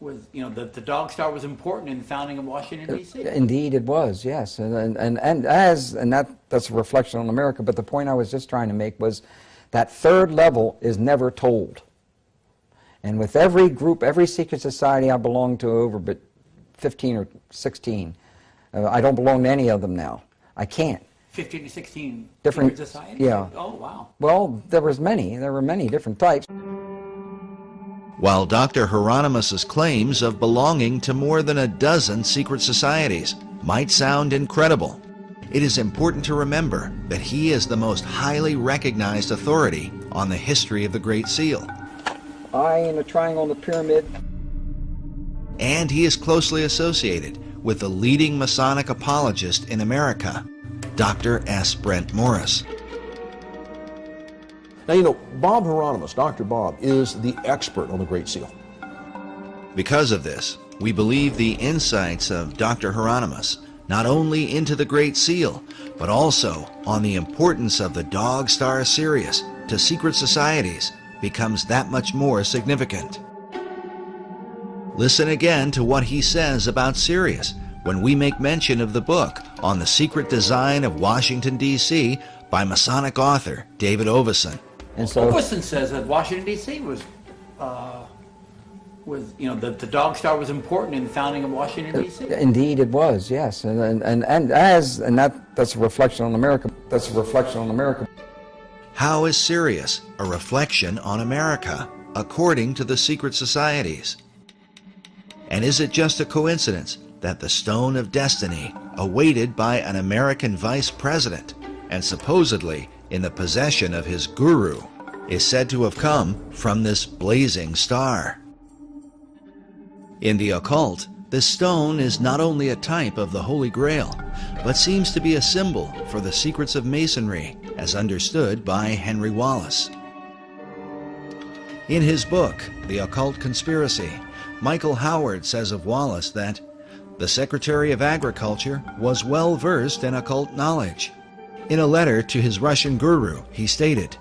the dog star was important in the founding of Washington D.C. Indeed, it was, yes, and that's a reflection on America. But the point I was just trying to make was that third level is never told, and with every group, every secret society I belong to, over but 15 or 16. I don't belong to any of them now. I can't. 15 to 16 different societies? Yeah. Oh, wow. Well, there were many different types. While Dr. Hieronymus's claims of belonging to more than a dozen secret societies might sound incredible, it is important to remember that he is the most highly recognized authority on the history of the Great Seal. Eye in a triangle in the pyramid. And he is closely associated with the leading Masonic apologist in America, Dr. S. Brent Morris. Now, Bob Hieronymus, Dr. Bob, is the expert on the Great Seal. Because of this, we believe the insights of Dr. Hieronymus not only into the Great Seal, but also on the importance of the dog star Sirius to secret societies becomes that much more significant. Listen again to what he says about Sirius when we make mention of the book on the secret design of Washington, D.C. by Masonic author David Oveson. And so Oveson says that Washington, D.C. was the dog star was important in the founding of Washington, D.C. Indeed, it was, yes, and that's a reflection on America. That's a reflection on America. How is Sirius a reflection on America, according to the secret societies? And is it just a coincidence that the Stone of Destiny, awaited by an American vice president and supposedly in the possession of his guru, is said to have come from this blazing star? In the occult, this stone is not only a type of the Holy Grail, but seems to be a symbol for the secrets of Masonry as understood by Henry Wallace. In his book, The Occult Conspiracy, Michael Howard says of Wallace that the Secretary of Agriculture was well versed in occult knowledge. In a letter to his Russian guru, he stated,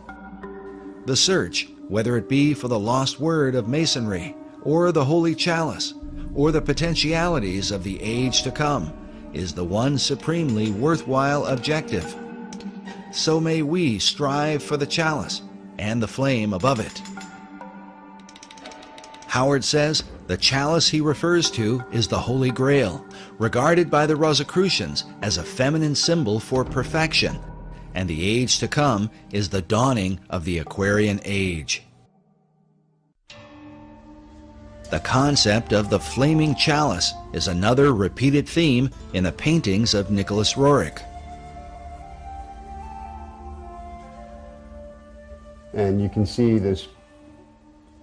"The search, whether it be for the lost word of Masonry, or the Holy Chalice, or the potentialities of the age to come, is the one supremely worthwhile objective. So may we strive for the chalice and the flame above it." Howard says the chalice he refers to is the Holy Grail, regarded by the Rosicrucians as a feminine symbol for perfection, and the age to come is the dawning of the Aquarian Age. The concept of the flaming chalice is another repeated theme in the paintings of Nicholas Roerich. And you can see this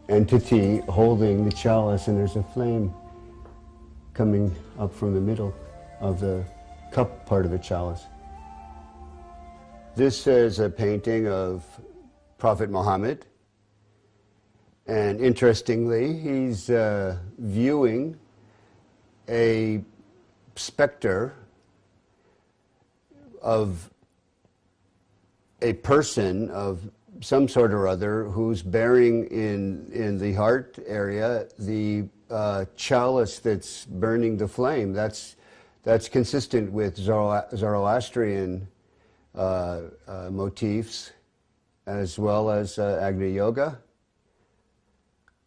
entity holding the chalice, and there's a flame coming up from the middle of the cup part of the chalice. This is a painting of Prophet Muhammad, and interestingly, he's viewing a specter of a person of some sort or other who's bearing in the heart area the chalice that's burning the flame. That's consistent with Zoroastrian motifs as well as Agni Yoga.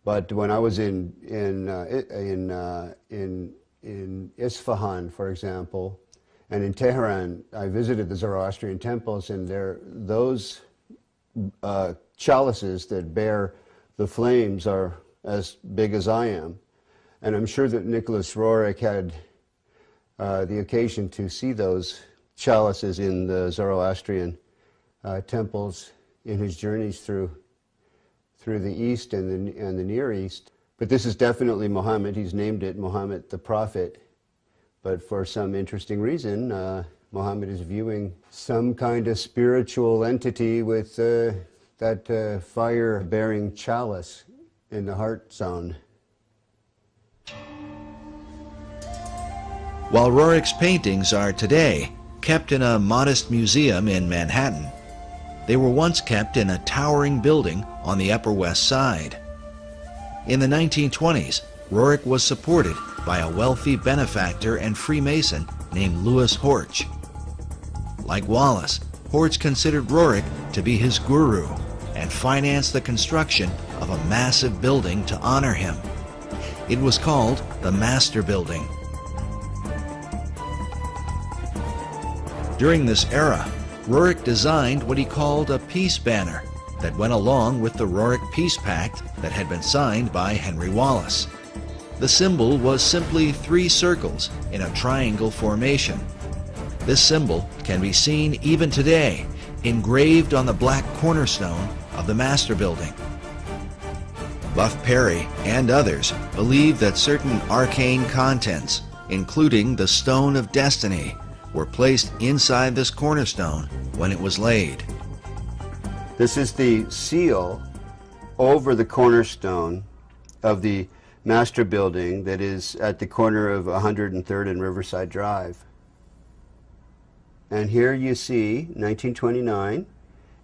But when I was in Isfahan, for example, and in Tehran, I visited the Zoroastrian temples, and those chalices that bear the flames are as big as I am. And I'm sure that Nicholas Roerich had the occasion to see those chalices in the Zoroastrian temples in his journeys through the East and the Near East. But this is definitely Muhammad. He's named it Muhammad the Prophet. But for some interesting reason, Muhammad is viewing some kind of spiritual entity with that fire-bearing chalice in the heart zone. While Roerich's paintings are today kept in a modest museum in Manhattan, they were once kept in a towering building on the Upper West Side. In the 1920s, Roerich was supported by a wealthy benefactor and Freemason named Louis Horch. Like Wallace, Horch considered Roerich to be his guru and financed the construction of a massive building to honor him. It was called the Master Building. During this era, Roerich designed what he called a peace banner that went along with the Roerich Peace Pact that had been signed by Henry Wallace. The symbol was simply 3 circles in a triangle formation. This symbol can be seen even today, engraved on the black cornerstone of the Master Building. Buff Perry and others believe that certain arcane contents, including the Stone of Destiny, were placed inside this cornerstone when it was laid. This is the seal over the cornerstone of the Master Building that is at the corner of 103rd and Riverside Drive. And here you see 1929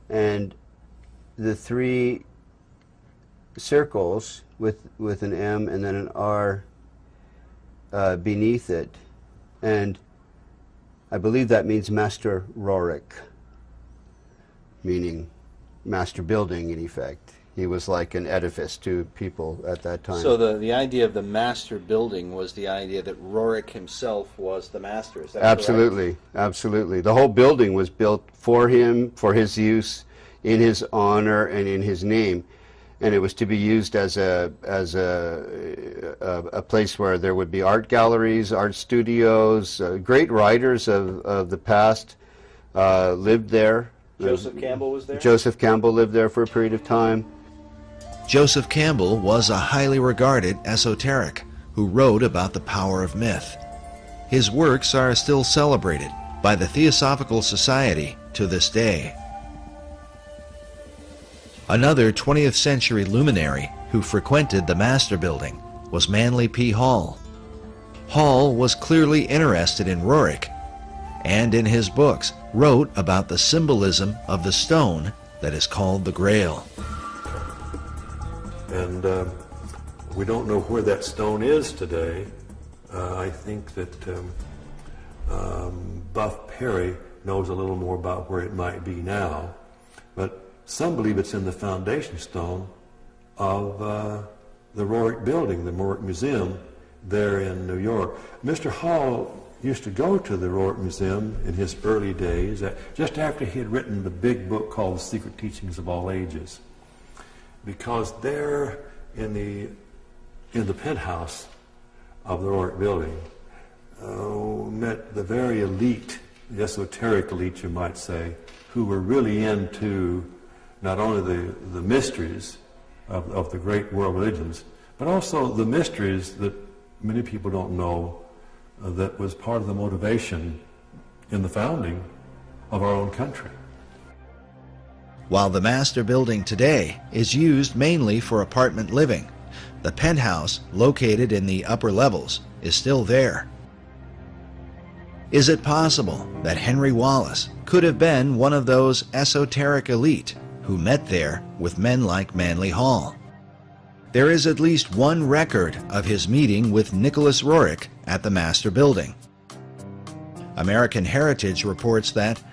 and the 3 circles with an M and then an R beneath it. And I believe that means Master Roerich, meaning master building in effect. He was like an edifice to people at that time. So the idea of the Master Building was the idea that Roerich himself was the master, is that Absolutely, correct? Absolutely. The whole building was built for him, for his use, in his honor and in his name. And it was to be used as a place where there would be art galleries, art studios. Great writers of the past lived there. Joseph Campbell was there? Joseph Campbell lived there for a period of time. Joseph Campbell was a highly regarded esoteric who wrote about the power of myth. His works are still celebrated by the Theosophical Society to this day. Another 20th century luminary who frequented the Master Building was Manly P. Hall. Hall was clearly interested in Roerich, and in his books wrote about the symbolism of the stone that is called the Grail. And we don't know where that stone is today. I think that Buff Perry knows a little more about where it might be now, but some believe it's in the foundation stone of the Roerich Building, the Roerich Museum, there in New York. Mr. Hall used to go to the Roerich Museum in his early days, just after he had written the big book called The Secret Teachings of All Ages, because there in the penthouse of the Roerich Building met the very elite, the esoteric elite, you might say, who were really into not only the mysteries of the great world religions, but also the mysteries that many people don't know that was part of the motivation in the founding of our own country. While the Master Building today is used mainly for apartment living, the penthouse, located in the upper levels, is still there. Is it possible that Henry Wallace could have been one of those esoteric elite who met there with men like Manly Hall? There is at least one record of his meeting with Nicholas Roerich at the Master Building. American Heritage reports that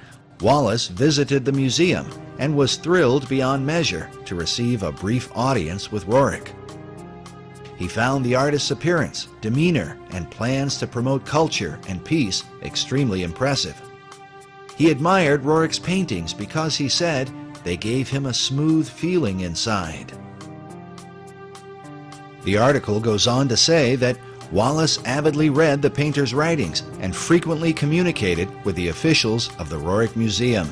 Wallace visited the museum and was thrilled beyond measure to receive a brief audience with Roerich. He found the artist's appearance, demeanor, and plans to promote culture and peace extremely impressive. He admired Roerich's paintings because he said they gave him a smooth feeling inside. The article goes on to say that Wallace avidly read the painter's writings and frequently communicated with the officials of the Roerich Museum.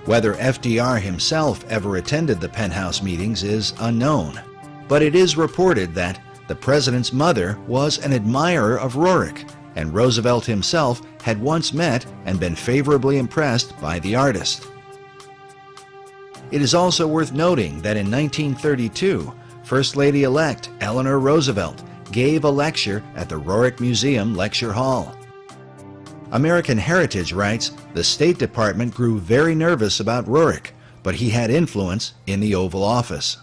Whether FDR himself ever attended the penthouse meetings is unknown, but it is reported that the president's mother was an admirer of Roerich, and Roosevelt himself had once met and been favorably impressed by the artist. It is also worth noting that in 1932, First Lady-elect Eleanor Roosevelt gave a lecture at the Roerich Museum Lecture Hall. American Heritage writes, the State Department grew very nervous about Roerich, but he had influence in the Oval Office.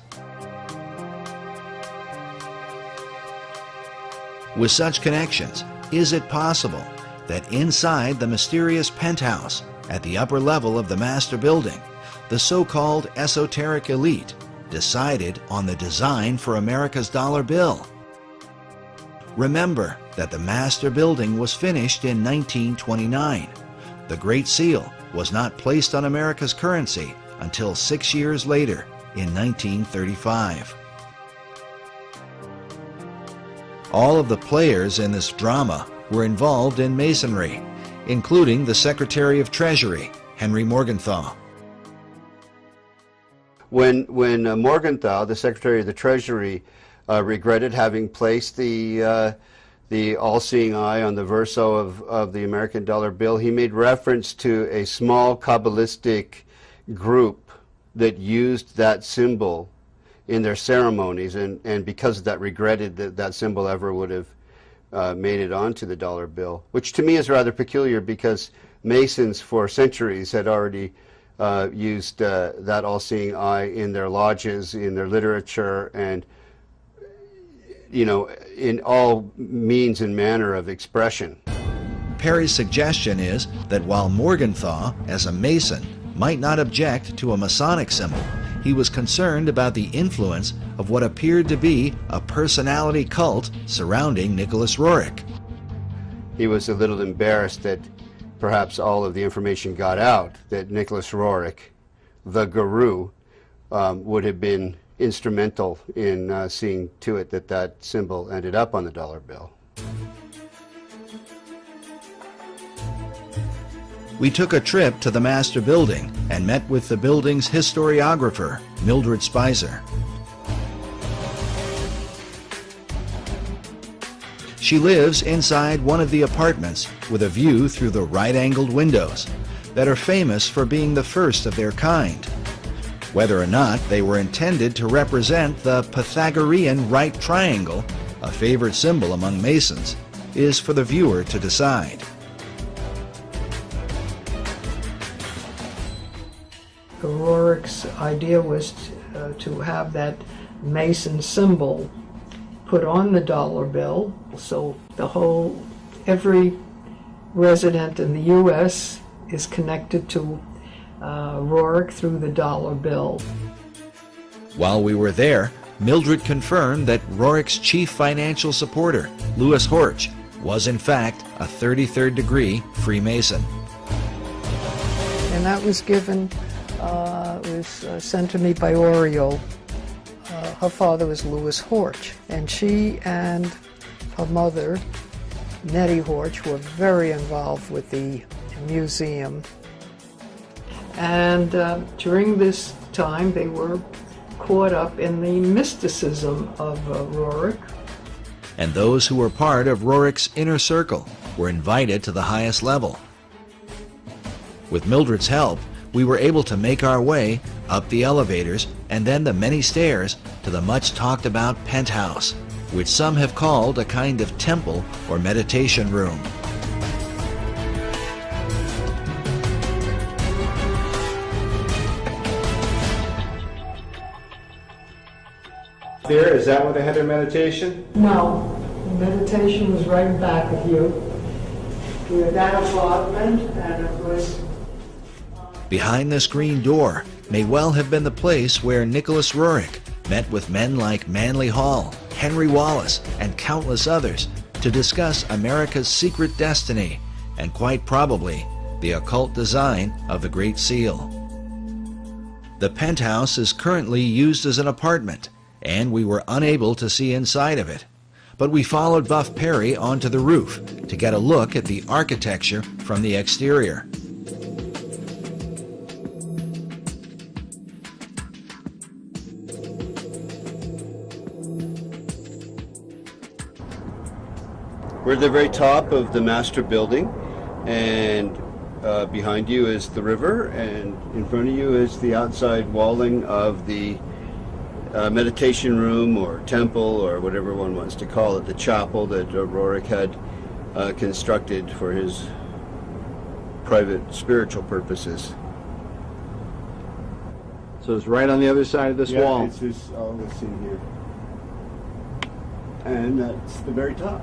With such connections, is it possible that inside the mysterious penthouse at the upper level of the Master Building, the so-called esoteric elite decided on the design for America's dollar bill? Remember that the Master Building was finished in 1929. The Great Seal was not placed on America's currency until 6 years later, in 1935. All of the players in this drama were involved in Masonry, including the Secretary of Treasury, Henry Morgenthau. When Morgenthau, the Secretary of the Treasury, regretted having placed the all-seeing eye on the verso of the American dollar bill, he made reference to a small Kabbalistic group that used that symbol in their ceremonies, and because of that regretted that that symbol ever would have made it onto the dollar bill, which to me is rather peculiar because Masons for centuries had already used that all-seeing eye in their lodges, in their literature, and in all means and manner of expression. Perry's suggestion is that while Morgenthau, as a Mason, might not object to a Masonic symbol, he was concerned about the influence of what appeared to be a personality cult surrounding Nicholas Roerich. He was a little embarrassed that perhaps all of the information got out that Nicholas Roerich, the guru, would have been instrumental in seeing to it that that symbol ended up on the dollar bill. We took a trip to the Master Building and met with the building's historiographer, Mildred Spicer. She lives inside one of the apartments with a view through the right-angled windows that are famous for being the first of their kind. Whether or not they were intended to represent the Pythagorean right triangle, a favorite symbol among Masons, is for the viewer to decide. Rorick's idea was to have that Mason symbol put on the dollar bill, so every resident in the U.S. is connected to Rorick through the dollar bill. While we were there, Mildred confirmed that Rorick's chief financial supporter, Louis Horch, was in fact a 33rd degree Freemason. And that was given, sent to me by Oriole. Her father was Louis Horch, and she and her mother, Nettie Horch, were very involved with the museum. And during this time, they were caught up in the mysticism of Rorick. And those who were part of Rorick's inner circle were invited to the highest level. With Mildred's help, we were able to make our way up the elevators and then the many stairs to the much talked about penthouse, which some have called a kind of temple or meditation room. There, is that where they had their meditation? No, the meditation was right back of you. We had that apartment, and it was... Behind this green door may well have been the place where Nicholas Roerich met with men like Manly Hall, Henry Wallace, and countless others to discuss America's secret destiny and quite probably the occult design of the Great Seal. The penthouse is currently used as an apartment, and we were unable to see inside of it. But we followed Buff Perry onto the roof to get a look at the architecture from the exterior. We're at the very top of the master building, and behind you is the river, and in front of you is the outside walling of the meditation room or temple or whatever one wants to call it, the chapel that Roerich had constructed for his private spiritual purposes. So it's right on the other side of this wall. It's this, let's see here. And that's the very top.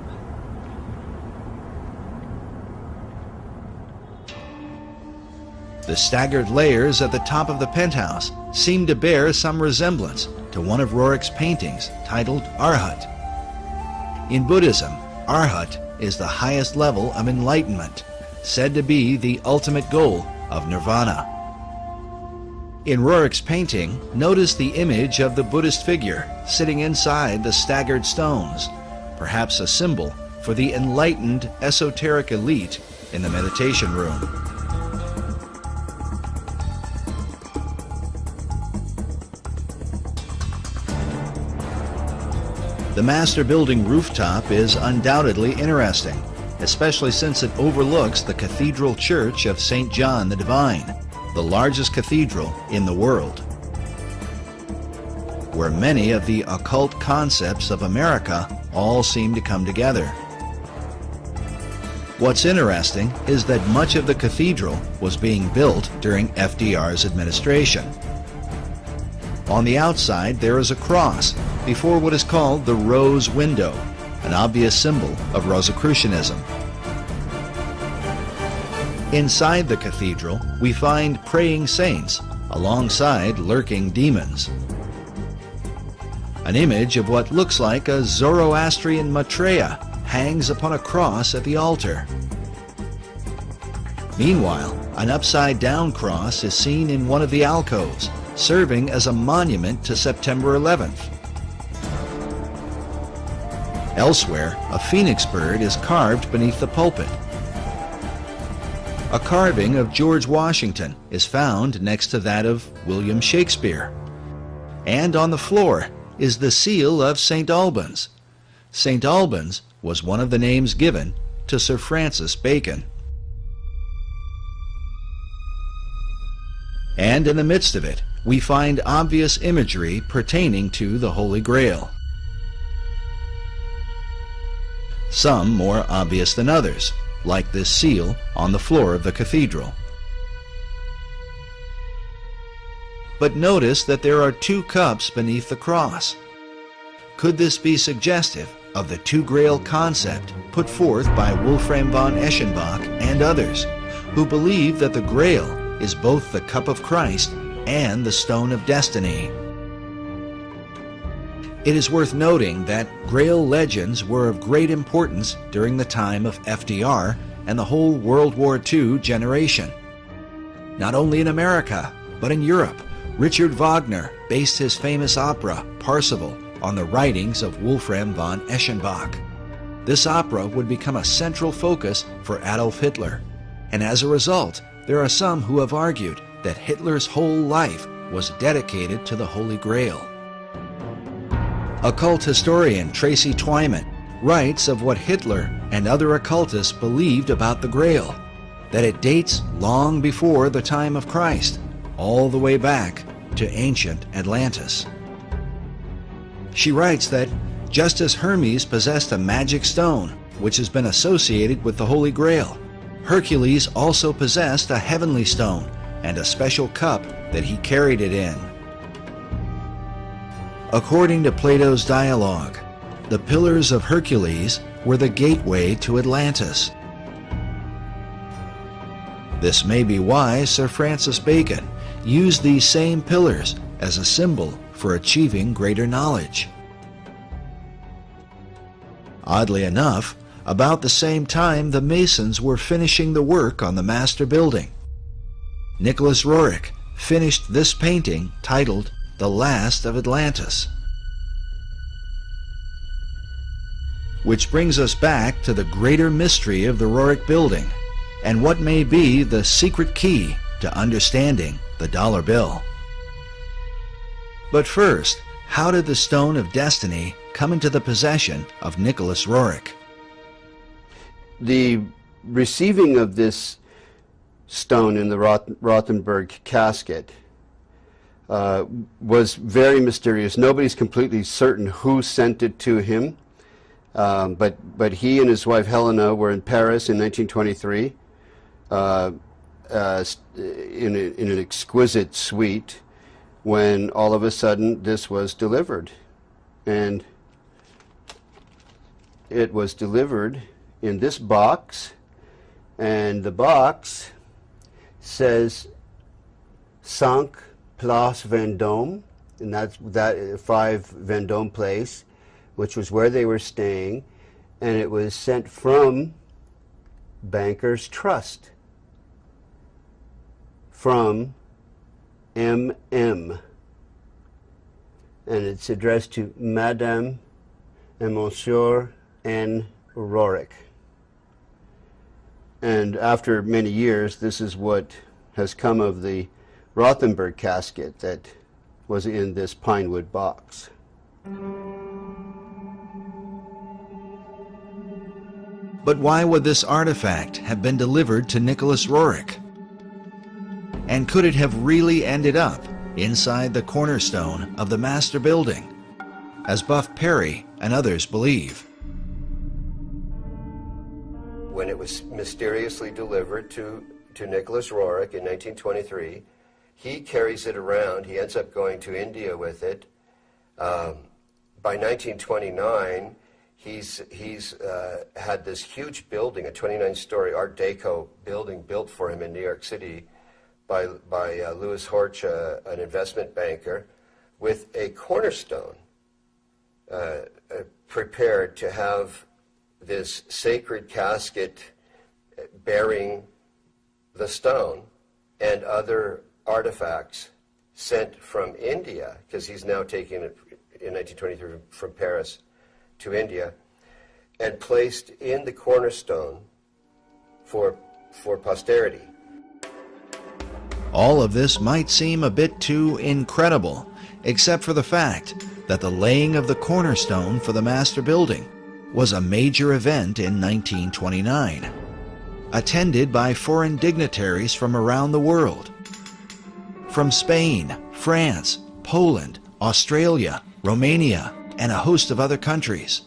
The staggered layers at the top of the penthouse seem to bear some resemblance to one of Roerich's paintings titled Arhat. In Buddhism, Arhat is the highest level of enlightenment, said to be the ultimate goal of nirvana. In Roerich's painting, notice the image of the Buddhist figure sitting inside the staggered stones, perhaps a symbol for the enlightened esoteric elite in the meditation room. The master building rooftop is undoubtedly interesting, especially since it overlooks the Cathedral Church of St. John the Divine, the largest cathedral in the world, where many of the occult concepts of America all seem to come together. What's interesting is that much of the cathedral was being built during FDR's administration. On the outside, there is a cross before what is called the Rose Window, an obvious symbol of Rosicrucianism. Inside the cathedral, we find praying saints alongside lurking demons. An image of what looks like a Zoroastrian Maitreya hangs upon a cross at the altar. Meanwhile, an upside-down cross is seen in one of the alcoves, serving as a monument to September 11th. Elsewhere, a phoenix bird is carved beneath the pulpit. A carving of George Washington is found next to that of William Shakespeare. And on the floor is the seal of St. Albans. St. Albans was one of the names given to Sir Francis Bacon. And in the midst of it, we find obvious imagery pertaining to the Holy Grail. Some more obvious than others, like this seal on the floor of the cathedral. But notice that there are two cups beneath the cross. Could this be suggestive of the two grail concept put forth by Wolfram von Eschenbach and others, who believe that the grail is both the cup of Christ and the stone of destiny? It is worth noting that Grail legends were of great importance during the time of FDR and the whole World War II generation. Not only in America, but in Europe, Richard Wagner based his famous opera, Parsifal, on the writings of Wolfram von Eschenbach. This opera would become a central focus for Adolf Hitler, and as a result, there are some who have argued that Hitler's whole life was dedicated to the Holy Grail. Occult historian Tracy Twyman writes of what Hitler and other occultists believed about the Grail, that it dates long before the time of Christ, all the way back to ancient Atlantis. She writes that just as Hermes possessed a magic stone, which has been associated with the Holy Grail, Hercules also possessed a heavenly stone and a special cup that he carried it in. According to Plato's dialogue, the Pillars of Hercules were the gateway to Atlantis. This may be why Sir Francis Bacon used these same pillars as a symbol for achieving greater knowledge. Oddly enough, about the same time the Masons were finishing the work on the master building, Nicholas Roerich finished this painting titled The Last of Atlantis. Which brings us back to the greater mystery of the Roerich building and what may be the secret key to understanding the dollar bill. But first, how did the Stone of Destiny come into the possession of Nicholas Roerich? The receiving of this stone in the Rothenburg casket was very mysterious. Nobody's completely certain who sent it to him, but he and his wife Helena were in Paris in 1923 in an exquisite suite when all of a sudden this was delivered. And it was delivered in this box, and the box says 5 Place Vendôme, and that's 5 Vendôme Place, which was where they were staying, and it was sent from Bankers Trust, from M.M., and it's addressed to Madame and Monsieur N. Roerich. And after many years, this is what has come of the Rothenburg casket that was in this pinewood box. But why would this artifact have been delivered to Nicholas Roerich? And could it have really ended up inside the cornerstone of the master building, as Buff Perry and others believe? When it was mysteriously delivered to Nicholas Roerich in 1923, he carries it around. He ends up going to India with it. By 1929, he's had this huge building, a 29-story Art Deco building built for him in New York City by Louis Horch, an investment banker, with a cornerstone prepared to have this sacred casket bearing the stone and other artifacts sent from India, because he's now taking it in 1923 from Paris to India, and placed in the cornerstone for posterity. All of this might seem a bit too incredible, except for the fact that the laying of the cornerstone for the master building was a major event in 1929, attended by foreign dignitaries from around the world. From Spain, France, Poland, Australia, Romania, and a host of other countries.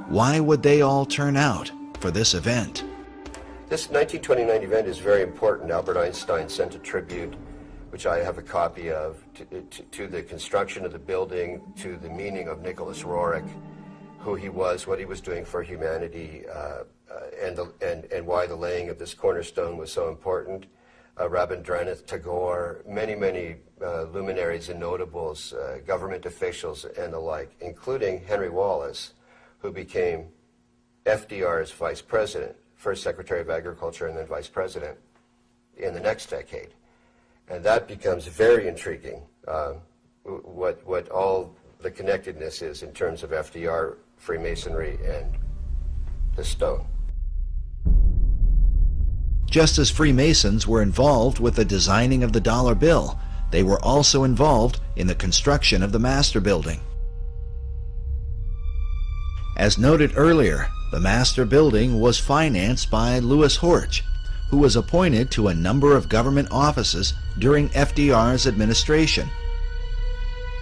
Why would they all turn out for this event? This 1929 event is very important. Albert Einstein sent a tribute, which I have a copy of, to the construction of the building, to the meaning of Nicholas Roerich, who he was, what he was doing for humanity, and why the laying of this cornerstone was so important. Rabindranath Tagore, many luminaries and notables, government officials and the like, including Henry Wallace, who became FDR's vice president, first Secretary of Agriculture and then vice president in the next decade. And that becomes very intriguing, what all the connectedness is in terms of FDR, Freemasonry, and the stone. Just as Freemasons were involved with the designing of the dollar bill, they were also involved in the construction of the Master Building. As noted earlier, the Master Building was financed by Louis Horch, who was appointed to a number of government offices during FDR's administration.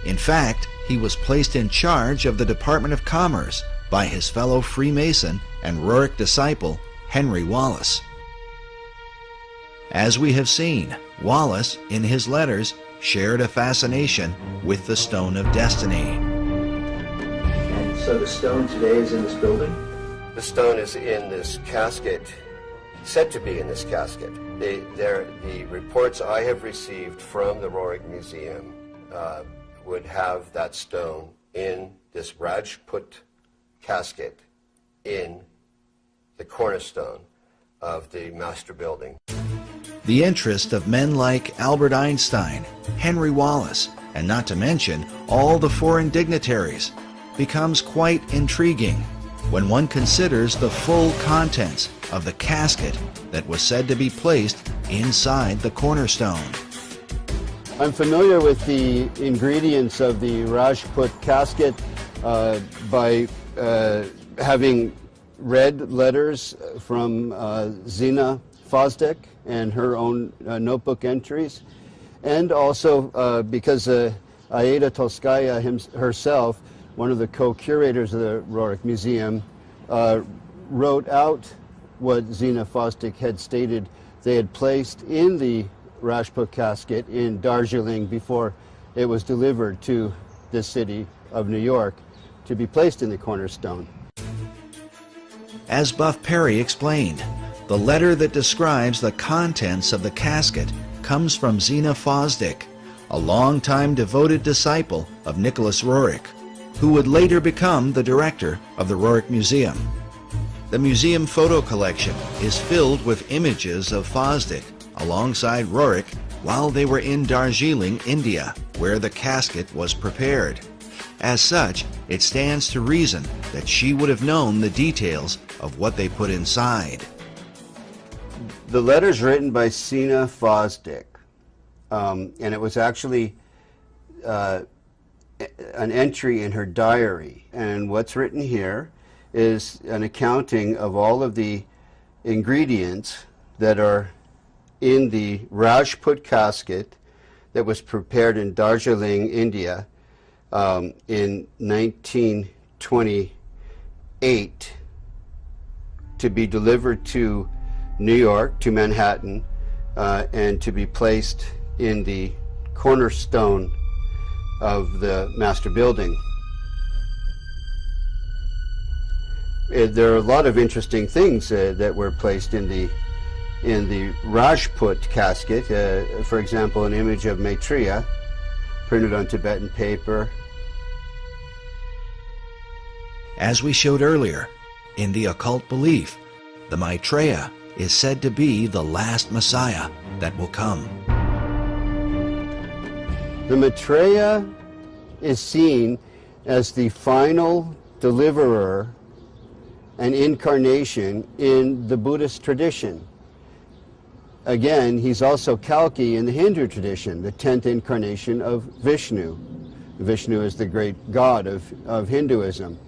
In fact, he was placed in charge of the Department of Commerce by his fellow Freemason and Roerich disciple, Henry Wallace. As we have seen, Wallace, in his letters, shared a fascination with the Stone of Destiny. And so the stone today is in this building? The stone is in this casket, said to be in this casket. The reports I have received from the Roerich Museum would have that stone in this Rajput casket in the cornerstone of the Master Building. The interest of men like Albert Einstein, Henry Wallace, and not to mention all the foreign dignitaries becomes quite intriguing when one considers the full contents of the casket that was said to be placed inside the cornerstone. I'm familiar with the ingredients of the Rajput casket by having read letters from Zina Fosdick and her own notebook entries, and also because Aida Tolskaya herself, one of the co-curators of the Roerich Museum, wrote out what Zina Fosdick had stated they had placed in the Rajput casket in Darjeeling before it was delivered to the city of New York to be placed in the cornerstone. As Buff Perry explained, the letter that describes the contents of the casket comes from Zina Fosdick, a longtime devoted disciple of Nicholas Roerich, who would later become the director of the Roerich Museum. The museum photo collection is filled with images of Fosdick alongside Roerich while they were in Darjeeling, India, where the casket was prepared. As such, it stands to reason that she would have known the details of what they put inside. The letter's written by Zina Fosdick, and it was actually an entry in her diary. And what's written here is an accounting of all of the ingredients that are in the Rajput casket that was prepared in Darjeeling, India, in 1928 to be delivered to New York, to Manhattan, and to be placed in the cornerstone of the Master Building. There are a lot of interesting things that were placed in the Rajput casket. For example, an image of Maitreya printed on Tibetan paper. As we showed earlier, in the occult belief, the Maitreya is said to be the last Messiah that will come. The Maitreya is seen as the final deliverer and incarnation in the Buddhist tradition. Again, he's also Kalki in the Hindu tradition, the 10th incarnation of Vishnu. Vishnu is the great god of Hinduism.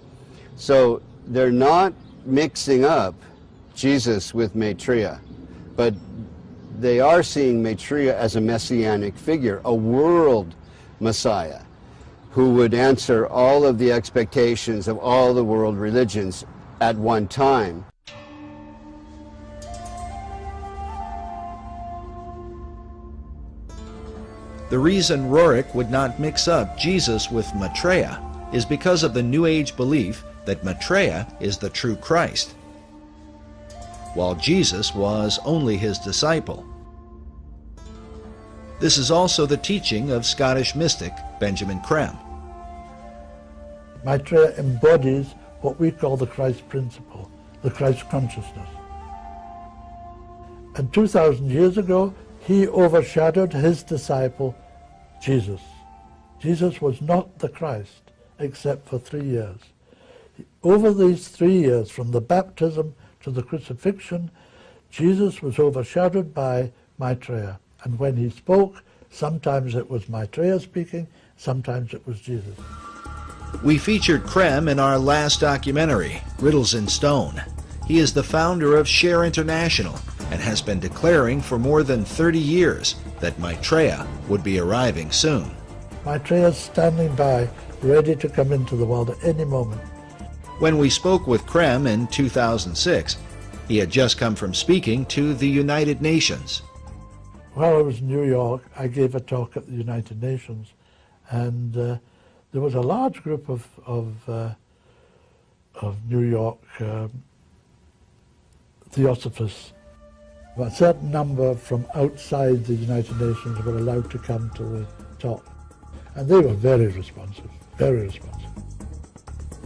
So they're not mixing up Jesus with Maitreya, but they are seeing Maitreya as a messianic figure, a world Messiah, who would answer all of the expectations of all the world religions at one time. The reason Roerich would not mix up Jesus with Maitreya is because of the New Age belief that Maitreya is the true Christ, while Jesus was only his disciple. This is also the teaching of Scottish mystic Benjamin Creme. Maitreya embodies what we call the Christ principle, the Christ consciousness. And 2,000 years ago, he overshadowed his disciple, Jesus. Jesus was not the Christ, except for 3 years. Over these 3 years, from the baptism to the crucifixion, Jesus was overshadowed by Maitreya. And when he spoke, sometimes it was Maitreya speaking, sometimes it was Jesus. We featured Creme in our last documentary, Riddles in Stone. He is the founder of Share International and has been declaring for more than 30 years that Maitreya would be arriving soon. Maitreya's standing by, ready to come into the world at any moment. When we spoke with Creme in 2006, he had just come from speaking to the United Nations. While I was in New York, I gave a talk at the United Nations, and there was a large group of New York theosophists. A certain number from outside the United Nations were allowed to come to the talk, and they were very responsive, very responsive.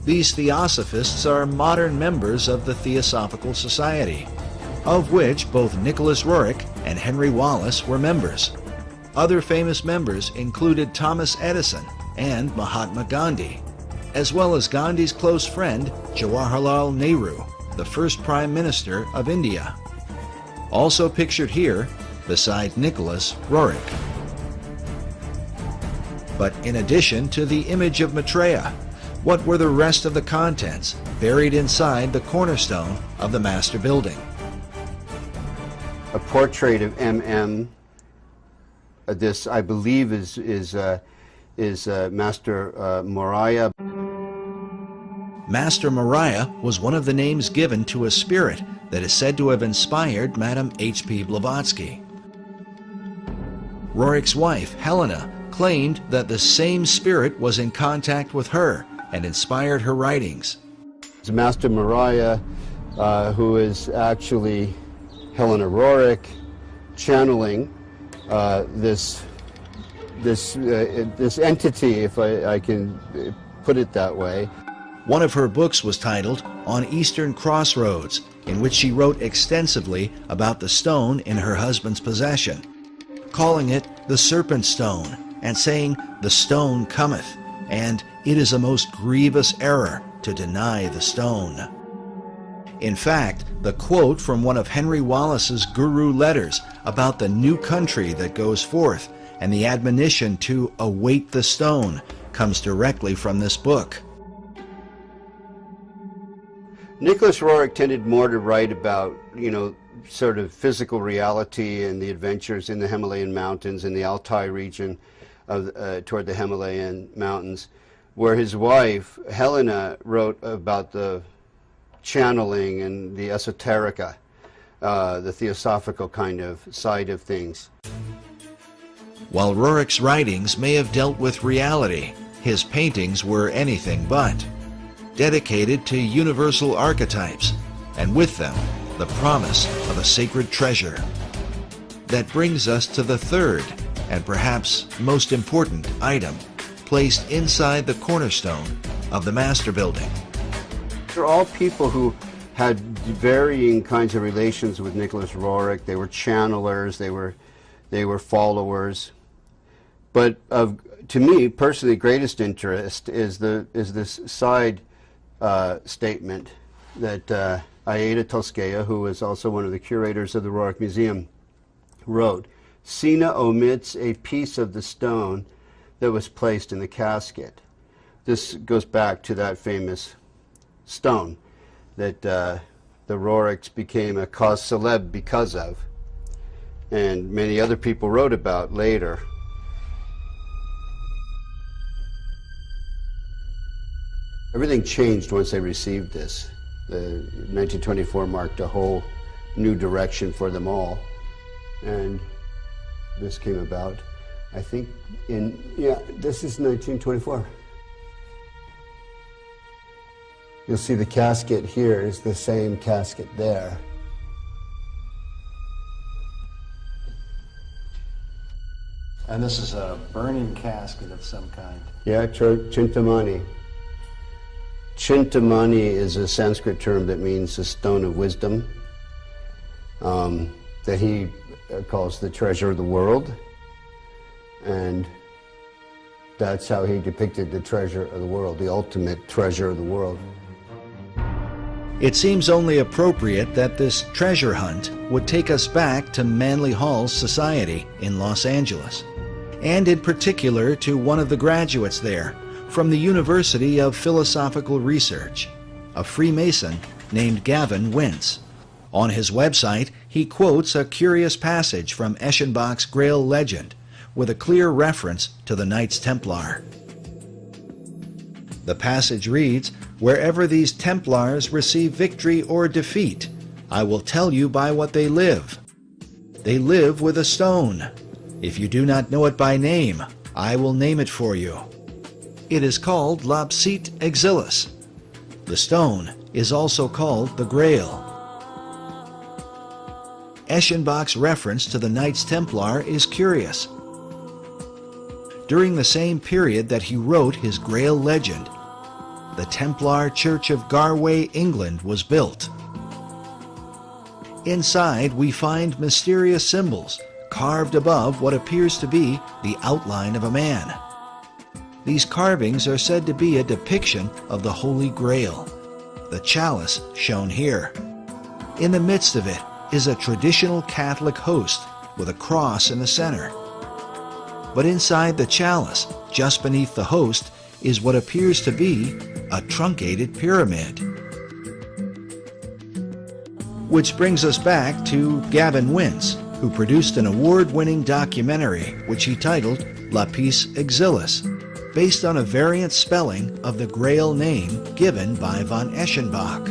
These theosophists are modern members of the Theosophical Society, of which both Nicholas Roerich and Henry Wallace were members. Other famous members included Thomas Edison and Mahatma Gandhi, as well as Gandhi's close friend Jawaharlal Nehru, the first Prime Minister of India. Also pictured here, beside Nicholas Roerich. But in addition to the image of Maitreya, what were the rest of the contents buried inside the cornerstone of the master building? A portrait of M.M. This, I believe, is Master Moriah. Master Moriah was one of the names given to a spirit that is said to have inspired Madame H.P. Blavatsky. Roerich's wife, Helena, claimed that the same spirit was in contact with her and inspired her writings. It's Master Moriah, who is actually Helena Roerich, channeling this entity, if I can put it that way. One of her books was titled On Eastern Crossroads, in which she wrote extensively about the stone in her husband's possession, calling it the Serpent Stone, and saying, "The stone cometh," and "It is a most grievous error to deny the stone." In fact, the quote from one of Henry Wallace's Guru letters about the new country that goes forth and the admonition to await the stone comes directly from this book. Nicholas Roerich tended more to write about, sort of physical reality and the adventures in the Himalayan mountains, in the Altai region toward the Himalayan mountains, where his wife, Helena, wrote about the channeling and the esoterica, the theosophical kind of side of things. While Roerich's writings may have dealt with reality, his paintings were anything but. Dedicated to universal archetypes, and with them, the promise of a sacred treasure. That brings us to the third, and perhaps most important item, placed inside the cornerstone of the master building. They're all people who had varying kinds of relations with Nicholas Roerich. They were channelers, they were followers. But to me, personally, greatest interest is this side statement that Aida Tolskaya, who is also one of the curators of the Roerich Museum, wrote. Sina omits a piece of the stone that was placed in the casket. This goes back to that famous stone that the Roricks became a cause célèbre because of, and many other people wrote about later. Everything changed once they received this. The 1924 marked a whole new direction for them all, and this came about, I think, this is 1924. You'll see the casket here is the same casket there. And this is a burning casket of some kind. Yeah, Chintamani. Chintamani is a Sanskrit term that means the stone of wisdom, that he calls the treasure of the world. And that's how he depicted the treasure of the world, the ultimate treasure of the world. It seems only appropriate that this treasure hunt would take us back to Manly Hall's society in Los Angeles, and in particular to one of the graduates there from the University of Philosophical Research, a Freemason named Gavin Wentz. On his website, he quotes a curious passage from Eschenbach's Grail legend with a clear reference to the Knights Templar. The passage reads, "Wherever these Templars receive victory or defeat, I will tell you by what they live. They live with a stone. If you do not know it by name, I will name it for you. It is called Lapsit Exilis. The stone is also called the Grail." Eschenbach's reference to the Knights Templar is curious. During the same period that he wrote his Grail legend, the Templar Church of Garway, England was built. Inside, we find mysterious symbols carved above what appears to be the outline of a man. These carvings are said to be a depiction of the Holy Grail, the chalice shown here. In the midst of it is a traditional Catholic host with a cross in the center. But inside the chalice, just beneath the host, is what appears to be a truncated pyramid. Which brings us back to Gavin Wentz, who produced an award-winning documentary which he titled Lapis Exilis, based on a variant spelling of the Grail name given by von Eschenbach.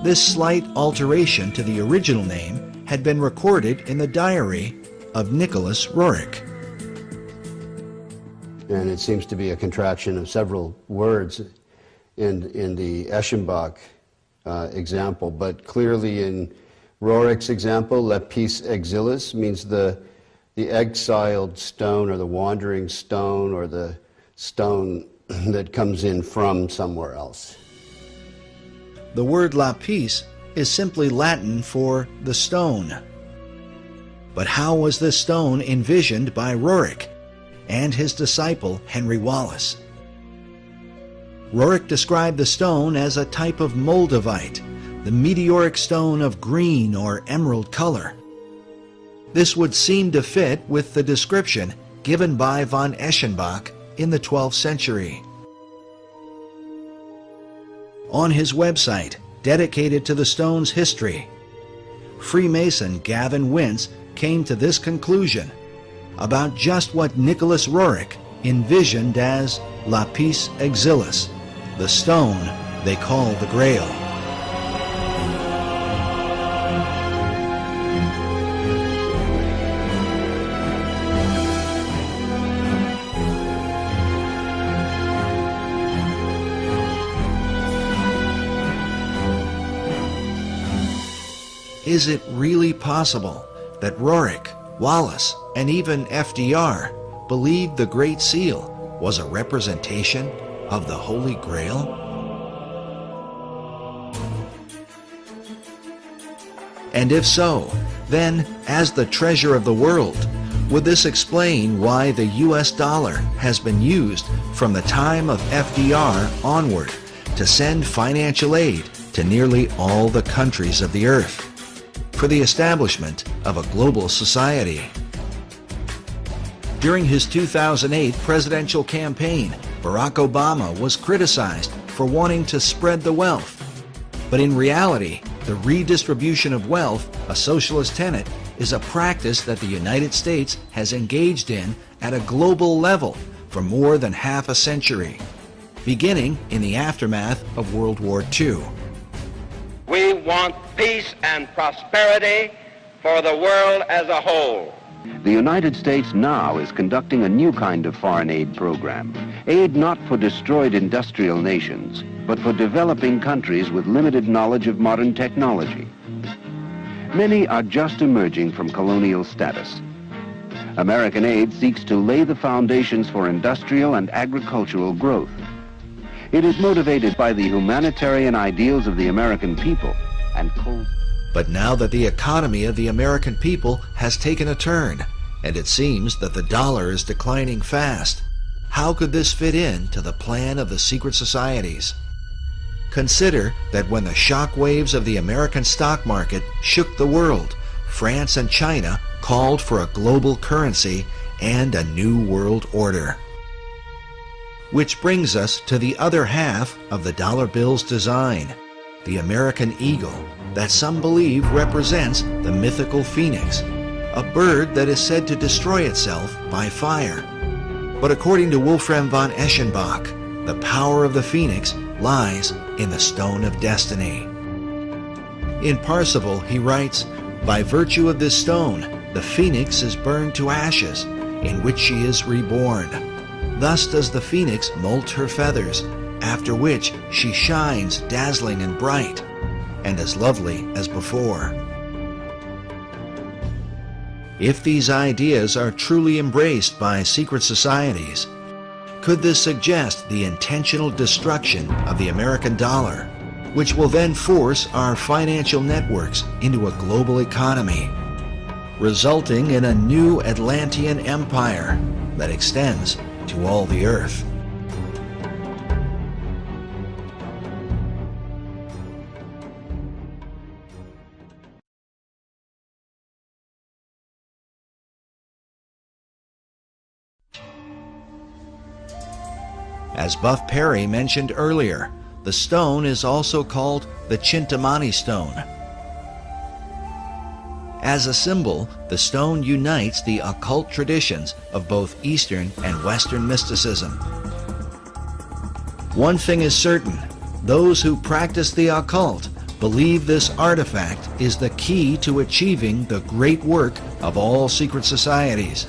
This slight alteration to the original name had been recorded in the diary of Nicholas Roerich. And it seems to be a contraction of several words in the Eschenbach example, but clearly in Roerich's example, Lapis Exilis means the exiled stone, or the wandering stone, or the stone that comes in from somewhere else. The word lapis is simply Latin for the stone. But how was this stone envisioned by Roerich and his disciple Henry Wallace? Roerich described the stone as a type of moldavite, the meteoric stone of green or emerald color. This would seem to fit with the description given by von Eschenbach in the 12th century. On his website, dedicated to the stone's history, Freemason Gavin Wentz came to this conclusion about just what Nicholas Roerich envisioned as Lapis Exilis, the stone they call the Grail. Is it really possible that Roerich, Wallace, and even FDR believed the Great Seal was a representation of the Holy Grail? And if so, then, as the treasure of the world, would this explain why the US dollar has been used from the time of FDR onward to send financial aid to nearly all the countries of the earth, for the establishment of a global society? During his 2008 presidential campaign, Barack Obama was criticized for wanting to spread the wealth. But in reality, the redistribution of wealth, a socialist tenet, is a practice that the United States has engaged in at a global level for more than half a century, beginning in the aftermath of World War II. We want peace and prosperity for the world as a whole. The United States now is conducting a new kind of foreign aid program. Aid not for destroyed industrial nations, but for developing countries with limited knowledge of modern technology. Many are just emerging from colonial status. American aid seeks to lay the foundations for industrial and agricultural growth. It is motivated by the humanitarian ideals of the American people and cold. But now that the economy of the American people has taken a turn, and it seems that the dollar is declining fast, how could this fit in to the plan of the secret societies? Consider that when the shock waves of the American stock market shook the world, France and China called for a global currency and a new world order. Which brings us to the other half of the dollar bill's design, the American eagle, that some believe represents the mythical phoenix, a bird that is said to destroy itself by fire. But according to Wolfram von Eschenbach, the power of the phoenix lies in the stone of destiny. In Parsifal, he writes, "By virtue of this stone, the phoenix is burned to ashes, in which she is reborn. Thus does the phoenix molt her feathers, after which she shines dazzling and bright, and as lovely as before." If these ideas are truly embraced by secret societies, could this suggest the intentional destruction of the American dollar, which will then force our financial networks into a global economy, resulting in a new Atlantean empire that extends to all the earth? As Buff Perry mentioned earlier, the stone is also called the Chintamani stone. As a symbol, the stone unites the occult traditions of both Eastern and Western mysticism. One thing is certain, those who practice the occult believe this artifact is the key to achieving the great work of all secret societies.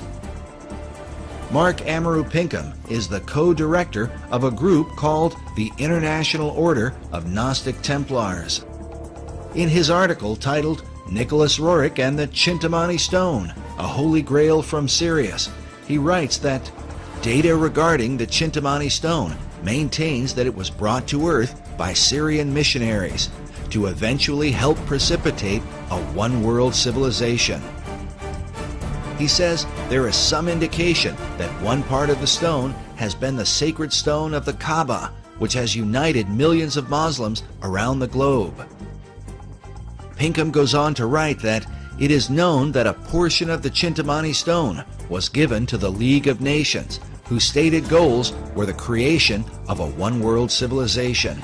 Mark Amaru Pinkham is the co-director of a group called the International Order of Gnostic Templars. In his article titled Nicholas Roerich and the Chintamani Stone, a Holy Grail from Sirius, he writes that data regarding the Chintamani Stone maintains that it was brought to Earth by Syrian missionaries to eventually help precipitate a one-world civilization. He says there is some indication that one part of the stone has been the sacred stone of the Kaaba, which has united millions of Muslims around the globe. Pinkham goes on to write that it is known that a portion of the Chintamani stone was given to the League of Nations, whose stated goals were the creation of a one-world civilization.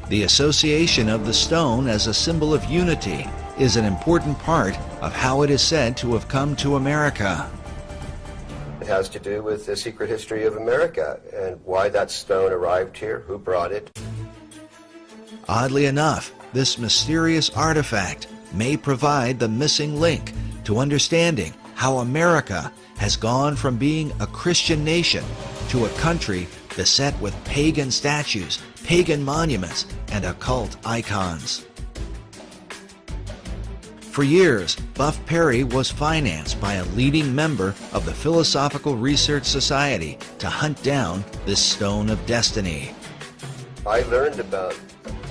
The association of the stone as a symbol of unity is an important part of how it is said to have come to America. It has to do with the secret history of America and why that stone arrived here, who brought it. Oddly enough, this mysterious artifact may provide the missing link to understanding how America has gone from being a Christian nation to a country beset with pagan statues, pagan monuments, and occult icons. For years, Buff Perry was financed by a leading member of the Philosophical Research Society to hunt down this stone of destiny. I learned about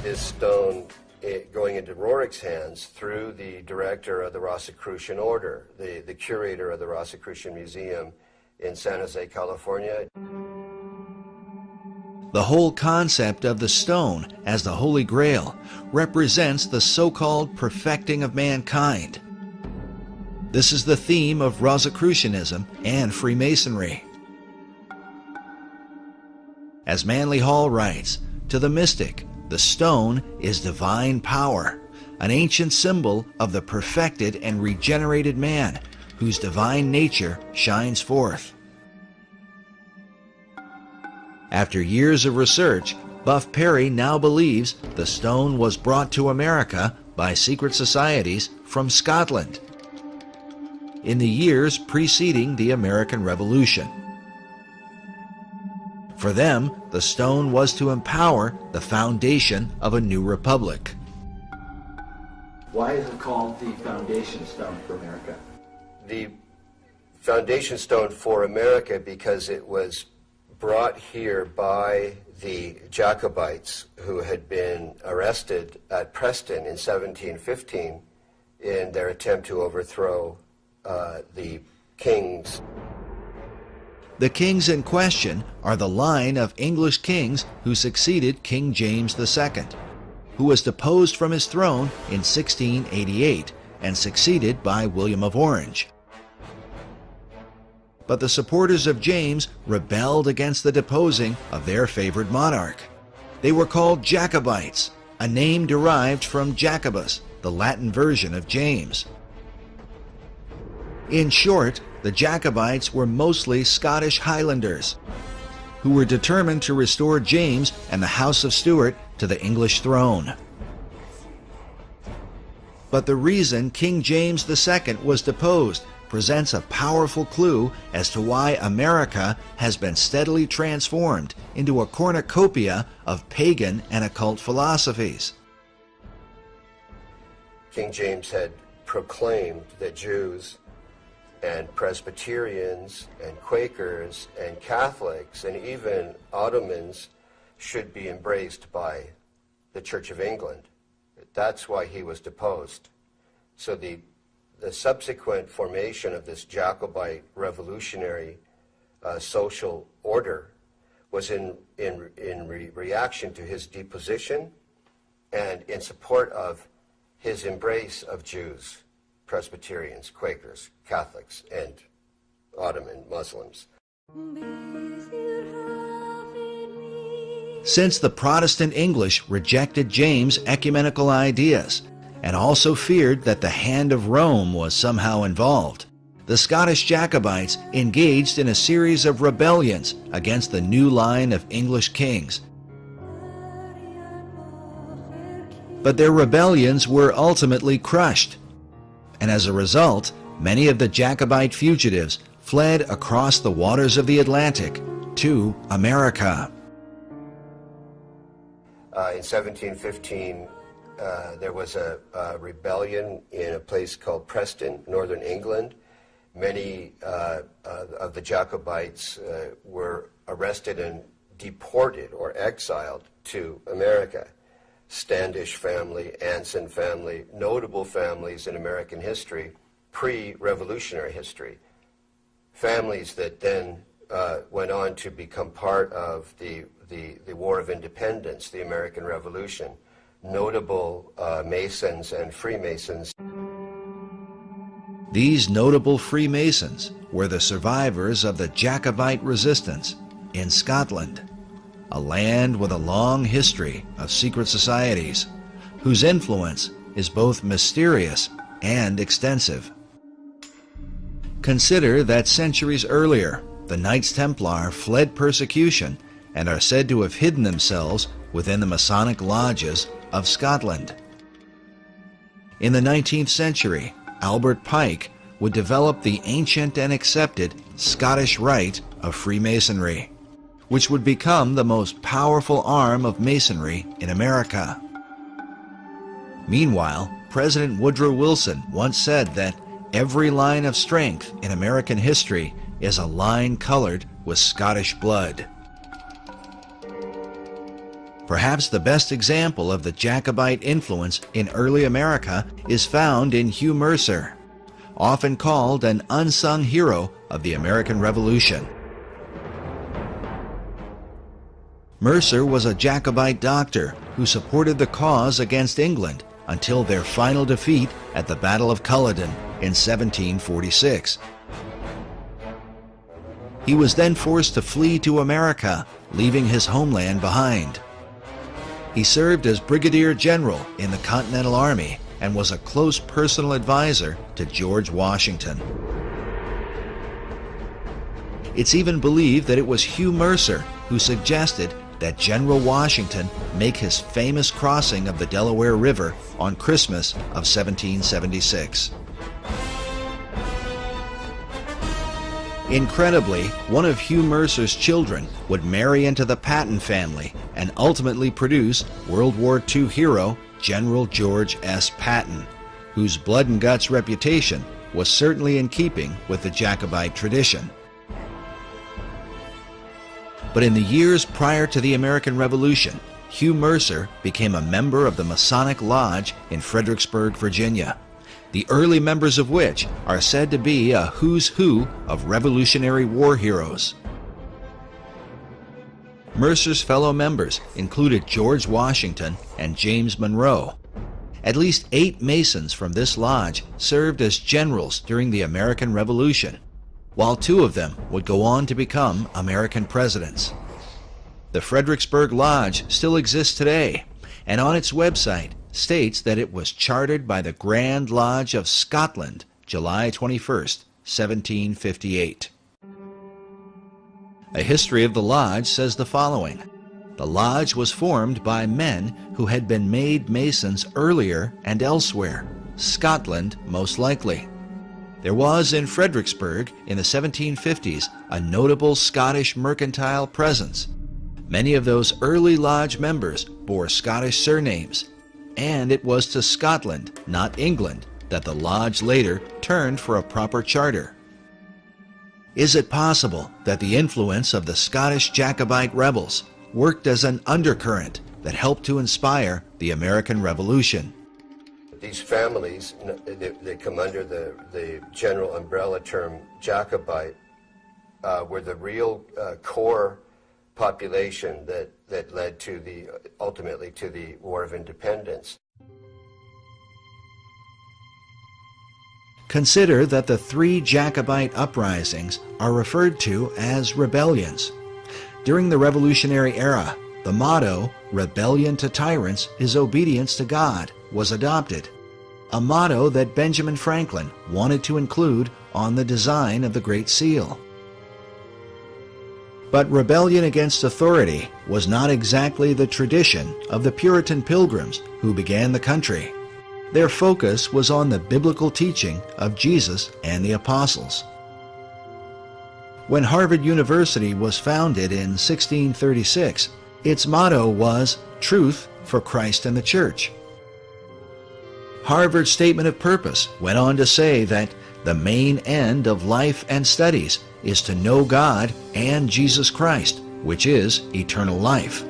this stone going into Roerich's hands through the director of the Rosicrucian Order, the curator of the Rosicrucian Museum in San Jose, California. The whole concept of the stone as the Holy Grail represents the so-called perfecting of mankind. This is the theme of Rosicrucianism and Freemasonry. As Manly Hall writes, to the mystic, the stone is divine power, an ancient symbol of the perfected and regenerated man, whose divine nature shines forth. After years of research, Buff Perry now believes the stone was brought to America by secret societies from Scotland in the years preceding the American Revolution. For them, the stone was to empower the foundation of a new republic. Why is it called the foundation stone for America? The foundation stone for America because it was brought here by the Jacobites who had been arrested at Preston in 1715 in their attempt to overthrow the kings. The kings in question are the line of English kings who succeeded King James II, who was deposed from his throne in 1688 and succeeded by William of Orange. But the supporters of James rebelled against the deposing of their favored monarch. They were called Jacobites, a name derived from Jacobus, the Latin version of James. In short, the Jacobites were mostly Scottish Highlanders who were determined to restore James and the House of Stuart to the English throne. But the reason King James II was deposed presents a powerful clue as to why America has been steadily transformed into a cornucopia of pagan and occult philosophies. King James had proclaimed that Jews and Presbyterians and Quakers and Catholics and even Ottomans should be embraced by the Church of England. That's why he was deposed. So the subsequent formation of this Jacobite revolutionary social order was in reaction to his deposition and in support of his embrace of Jews, Presbyterians, Quakers, Catholics, and Ottoman Muslims. Since the Protestant English rejected James' ecumenical ideas and also feared that the hand of Rome was somehow involved, the Scottish Jacobites engaged in a series of rebellions against the new line of English kings. But their rebellions were ultimately crushed, and as a result, many of the Jacobite fugitives fled across the waters of the Atlantic to America. In 1715, there was a rebellion in a place called Preston, northern England. Many of the Jacobites were arrested and deported or exiled to America. Standish family, Anson family, notable families in American history, pre-revolutionary history. Families that then went on to become part of the War of Independence, the American Revolution. Notable Masons and Freemasons. These notable Freemasons were the survivors of the Jacobite resistance in Scotland, a land with a long history of secret societies, whose influence is both mysterious and extensive. Consider that centuries earlier, the Knights Templar fled persecution and are said to have hidden themselves within the Masonic lodges of Scotland. In the 19th century, Albert Pike would develop the ancient and accepted Scottish Rite of Freemasonry, which would become the most powerful arm of Masonry in America. Meanwhile, President Woodrow Wilson once said that every line of strength in American history is a line colored with Scottish blood. Perhaps the best example of the Jacobite influence in early America is found in Hugh Mercer, often called an unsung hero of the American Revolution. Mercer was a Jacobite doctor who supported the cause against England until their final defeat at the Battle of Culloden in 1746. He was then forced to flee to America, leaving his homeland behind. He served as brigadier general in the Continental Army and was a close personal advisor to George Washington. It's even believed that it was Hugh Mercer who suggested that General Washington make his famous crossing of the Delaware River on Christmas of 1776. Incredibly, one of Hugh Mercer's children would marry into the Patton family and ultimately produce World War II hero General George S. Patton, whose blood and guts reputation was certainly in keeping with the Jacobite tradition. But in the years prior to the American Revolution, Hugh Mercer became a member of the Masonic Lodge in Fredericksburg, Virginia, the early members of which are said to be a who's who of Revolutionary War heroes. Mercer's fellow members included George Washington and James Monroe. At least 8 Masons from this lodge served as generals during the American Revolution, while 2 of them would go on to become American presidents. The Fredericksburg Lodge still exists today, and on its website states that it was chartered by the Grand Lodge of Scotland, July 21st, 1758. A history of the lodge says the following. The lodge was formed by men who had been made Masons earlier and elsewhere, Scotland most likely. There was in Fredericksburg in the 1750s a notable Scottish mercantile presence. Many of those early lodge members bore Scottish surnames, and it was to Scotland, not England, that the lodge later turned for a proper charter. Is it possible that the influence of the Scottish Jacobite rebels worked as an undercurrent that helped to inspire the American Revolution? These families, they come under the general umbrella term Jacobite, were the real core population that led to ultimately to the War of Independence. Consider that the 3 Jacobite uprisings are referred to as rebellions. During the Revolutionary era, the motto, "Rebellion to tyrants is obedience to God," was adopted, a motto that Benjamin Franklin wanted to include on the design of the Great Seal. But rebellion against authority was not exactly the tradition of the Puritan Pilgrims who began the country. Their focus was on the biblical teaching of Jesus and the apostles. When Harvard University was founded in 1636, its motto was "Truth for Christ and the Church." Harvard's statement of purpose went on to say that the main end of life and studies is to know God and Jesus Christ, which is eternal life.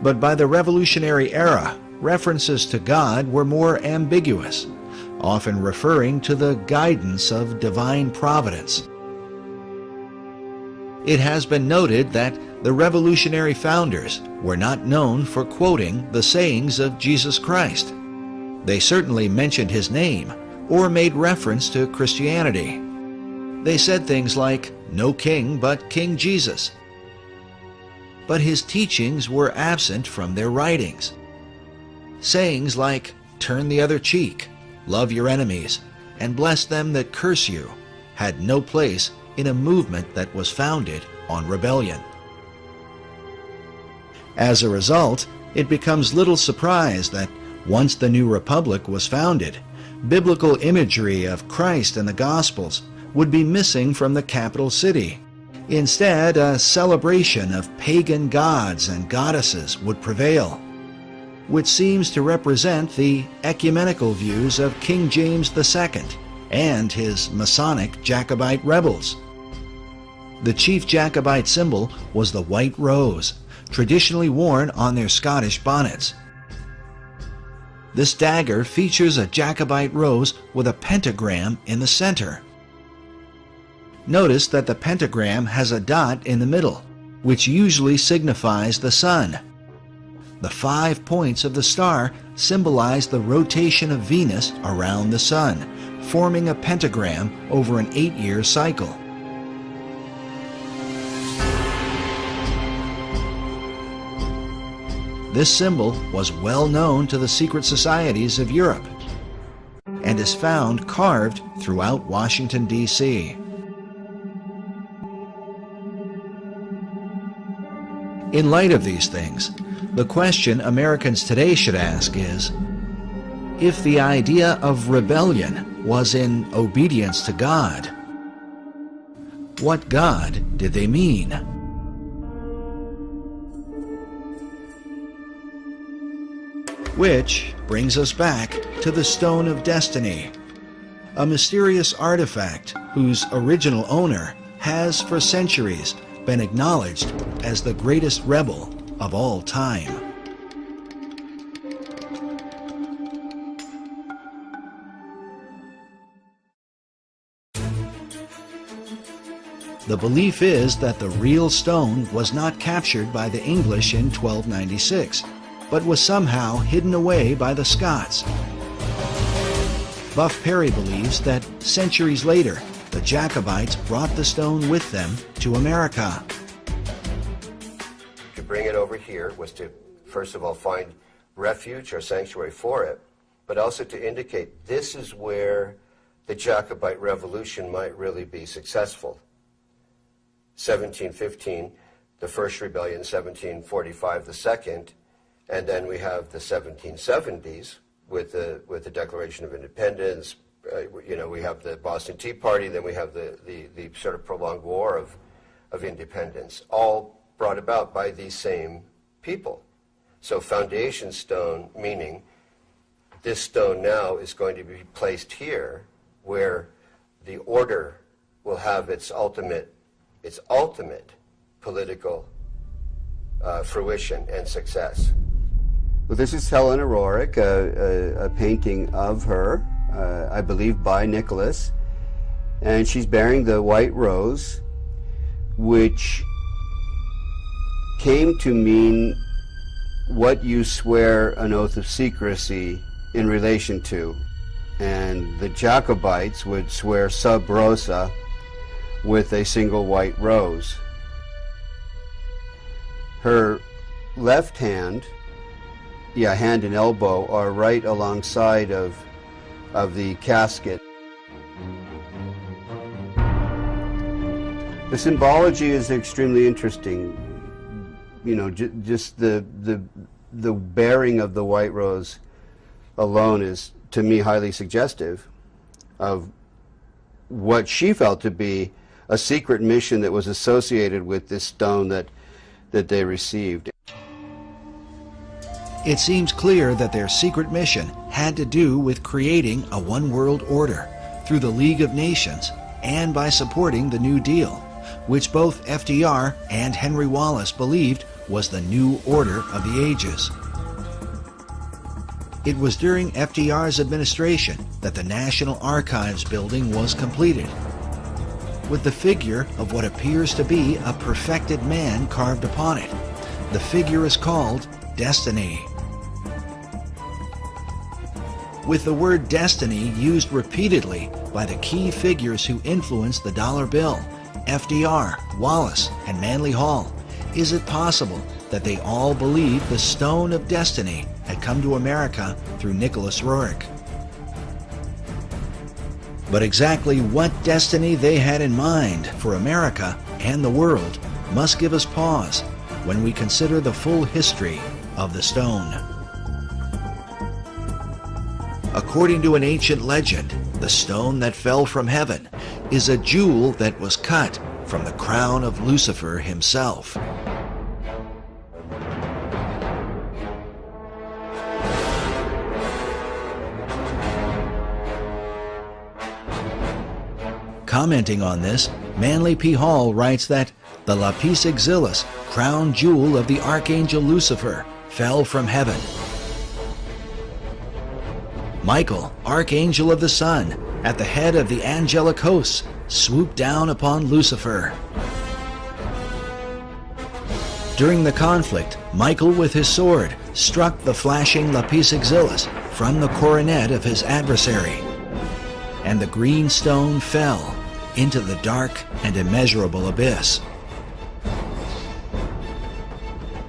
But by the Revolutionary era, references to God were more ambiguous, often referring to the guidance of divine providence. It has been noted that the revolutionary founders were not known for quoting the sayings of Jesus Christ. They certainly mentioned his name or made reference to Christianity. They said things like, "No king but King Jesus." But his teachings were absent from their writings. Sayings like, "Turn the other cheek," "Love your enemies," and "Bless them that curse you," had no place in a movement that was founded on rebellion. As a result, it becomes little surprise that once the new republic was founded, biblical imagery of Christ and the Gospels would be missing from the capital city. Instead, a celebration of pagan gods and goddesses would prevail, which seems to represent the ecumenical views of King James II and his Masonic Jacobite rebels. The chief Jacobite symbol was the white rose, traditionally worn on their Scottish bonnets. This dagger features a Jacobite rose with a pentagram in the center. Notice that the pentagram has a dot in the middle, which usually signifies the sun. The 5 points of the star symbolize the rotation of Venus around the sun, forming a pentagram over an 8-year cycle. This symbol was well known to the secret societies of Europe and is found carved throughout Washington, D.C. In light of these things, the question Americans today should ask is, if the idea of rebellion was in obedience to God, what God did they mean? Which brings us back to the Stone of Destiny, a mysterious artifact whose original owner has for centuries been acknowledged as the greatest rebel of all time. The belief is that the real stone was not captured by the English in 1296, but was somehow hidden away by the Scots. Buff Perry believes that centuries later, the Jacobites brought the stone with them to America. To bring it over here was to, first of all, find refuge or sanctuary for it, but also to indicate this is where the Jacobite revolution might really be successful. 1715, the first rebellion, 1745, the second, and then we have the 1770s with the Declaration of Independence. We have the Boston Tea Party, then we have the sort of prolonged war of independence, all brought about by these same people. So foundation stone, meaning this stone now is going to be placed here where the order will have its ultimate political fruition and success. Well, this is Helena Roerich, a painting of her, I believe by Nicholas, and she's bearing the white rose, which came to mean what you swear an oath of secrecy in relation to. And the Jacobites would swear sub rosa with a single white rose. Her left hand, hand and elbow, are right alongside of the casket. The symbology is extremely interesting. Just the bearing of the white rose alone is, to me, highly suggestive of what she felt to be a secret mission that was associated with this stone that they received. It seems clear that their secret mission had to do with creating a one-world order through the League of Nations and by supporting the New Deal, which both FDR and Henry Wallace believed was the new order of the ages. It was during FDR's administration that the National Archives building was completed, with the figure of what appears to be a perfected man carved upon it. The figure is called Destiny, with the word destiny used repeatedly by the key figures who influenced the dollar bill, FDR, Wallace, and Manly Hall. Is it possible that they all believed the Stone of Destiny had come to America through Nicholas Roerich? But exactly what destiny they had in mind for America and the world must give us pause when we consider the full history of the stone. According to an ancient legend, the stone that fell from heaven is a jewel that was cut from the crown of Lucifer himself. Commenting on this, Manly P. Hall writes that the lapis exilis, crown jewel of the archangel Lucifer, fell from heaven. Michael, archangel of the sun, at the head of the angelic hosts, swooped down upon Lucifer. During the conflict, Michael with his sword struck the flashing lapis exilis from the coronet of his adversary, and the green stone fell into the dark and immeasurable abyss.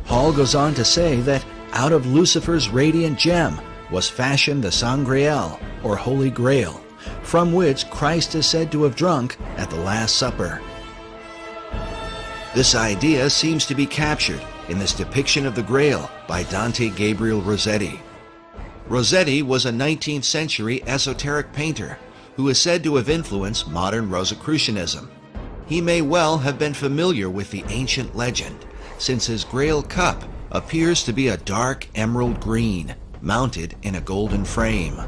Hall goes on to say that out of Lucifer's radiant gem was fashioned the Sangreal, or Holy Grail, from which Christ is said to have drunk at the Last Supper. This idea seems to be captured in this depiction of the Grail by Dante Gabriel Rossetti. Rossetti was a 19th century esoteric painter who is said to have influenced modern Rosicrucianism. He may well have been familiar with the ancient legend, since his Grail cup appears to be a dark emerald green, mounted in a golden frame.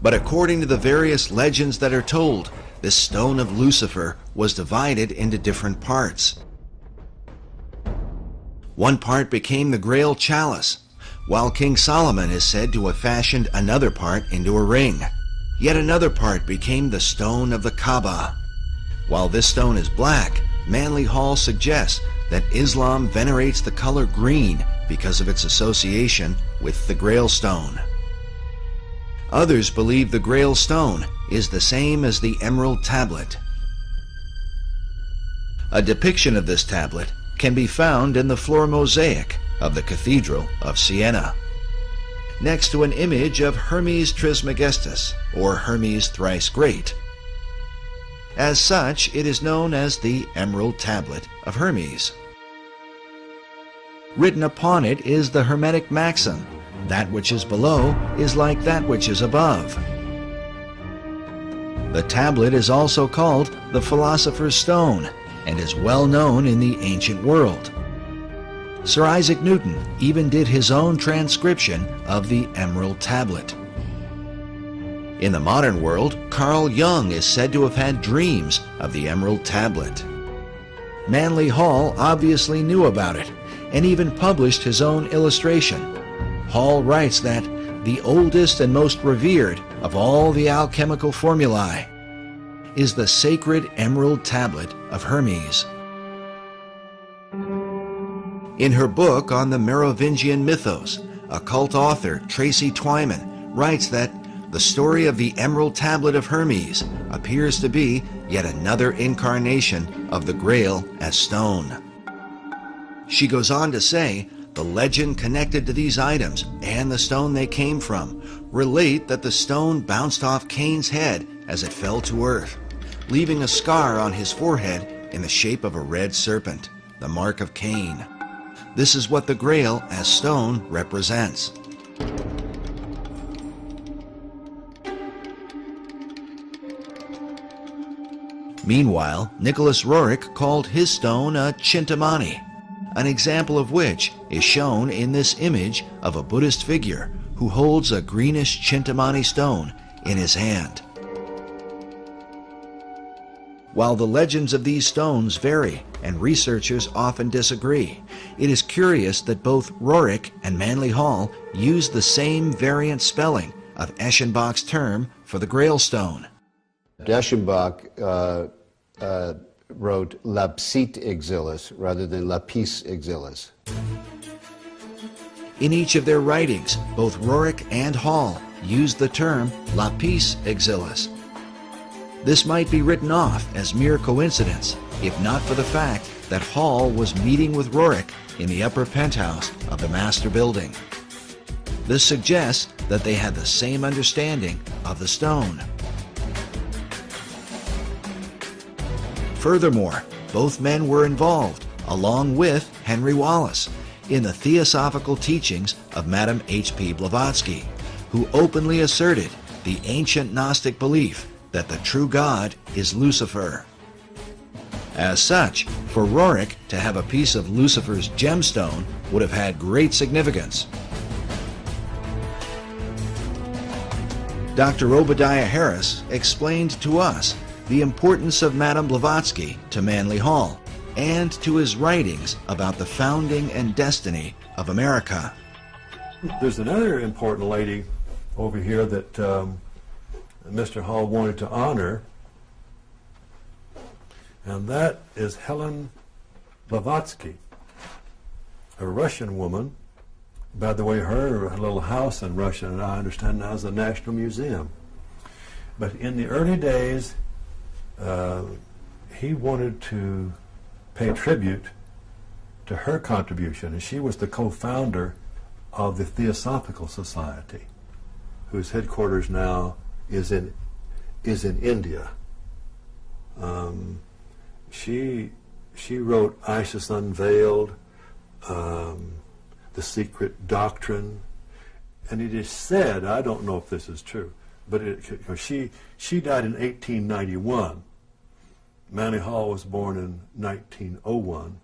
But according to the various legends that are told, this stone of Lucifer was divided into different parts. One part became the Grail chalice, while King Solomon is said to have fashioned another part into a ring. Yet another part became the stone of the Kaaba. While this stone is black, Manly Hall suggests that Islam venerates the color green because of its association with the Grail stone. Others believe the Grail stone is the same as the Emerald Tablet. A depiction of this tablet can be found in the floor mosaic of the Cathedral of Siena, next to an image of Hermes Trismegistus, or Hermes Thrice Great. As such, it is known as the Emerald Tablet of Hermes. Written upon it is the Hermetic maxim, "That which is below is like that which is above." The tablet is also called the Philosopher's Stone and is well known in the ancient world. Sir Isaac Newton even did his own transcription of the Emerald Tablet. In the modern world, Carl Jung is said to have had dreams of the Emerald Tablet. Manly Hall obviously knew about it and even published his own illustration. Hall writes that the oldest and most revered of all the alchemical formulae is the sacred Emerald Tablet of Hermes. In her book on the Merovingian mythos, occult author Tracy Twyman writes that the story of the Emerald Tablet of Hermes appears to be yet another incarnation of the Grail as stone. She goes on to say, the legend connected to these items and the stone they came from relate that the stone bounced off Cain's head as it fell to earth, leaving a scar on his forehead in the shape of a red serpent, the mark of Cain. This is what the Grail as stone represents. Meanwhile, Nicholas Roerich called his stone a Chintamani, an example of which is shown in this image of a Buddhist figure who holds a greenish Chintamani stone in his hand. While the legends of these stones vary and researchers often disagree, it is curious that both Roerich and Manly Hall use the same variant spelling of Eschenbach's term for the Grail stone. Eschenbach wrote lapsit exilis rather than lapis exilis. In each of their writings, both Roerich and Hall used the term lapis exilis. This might be written off as mere coincidence, if not for the fact that Hall was meeting with Roerich in the upper penthouse of the master building. This suggests that they had the same understanding of the stone. Furthermore, both men were involved, along with Henry Wallace, in the theosophical teachings of Madame H.P. Blavatsky, who openly asserted the ancient Gnostic belief that the true God is Lucifer. As such, for Roerich to have a piece of Lucifer's gemstone would have had great significance. Dr. Obadiah Harris explained to us the importance of Madame Blavatsky to Manly Hall and to his writings about the founding and destiny of America. There's another important lady over here that Mr. Hall wanted to honor, and that is Helen Blavatsky, a Russian woman. By the way, her little house in Russia, and I understand now, is the National Museum. But in the early days, he wanted to pay tribute to her contribution, and she was the co-founder of the Theosophical Society, whose headquarters now is in India. She wrote Isis Unveiled, The Secret Doctrine, and it is said, I don't know if this is true, but she died in 1891. Manly Hall was born in 1901,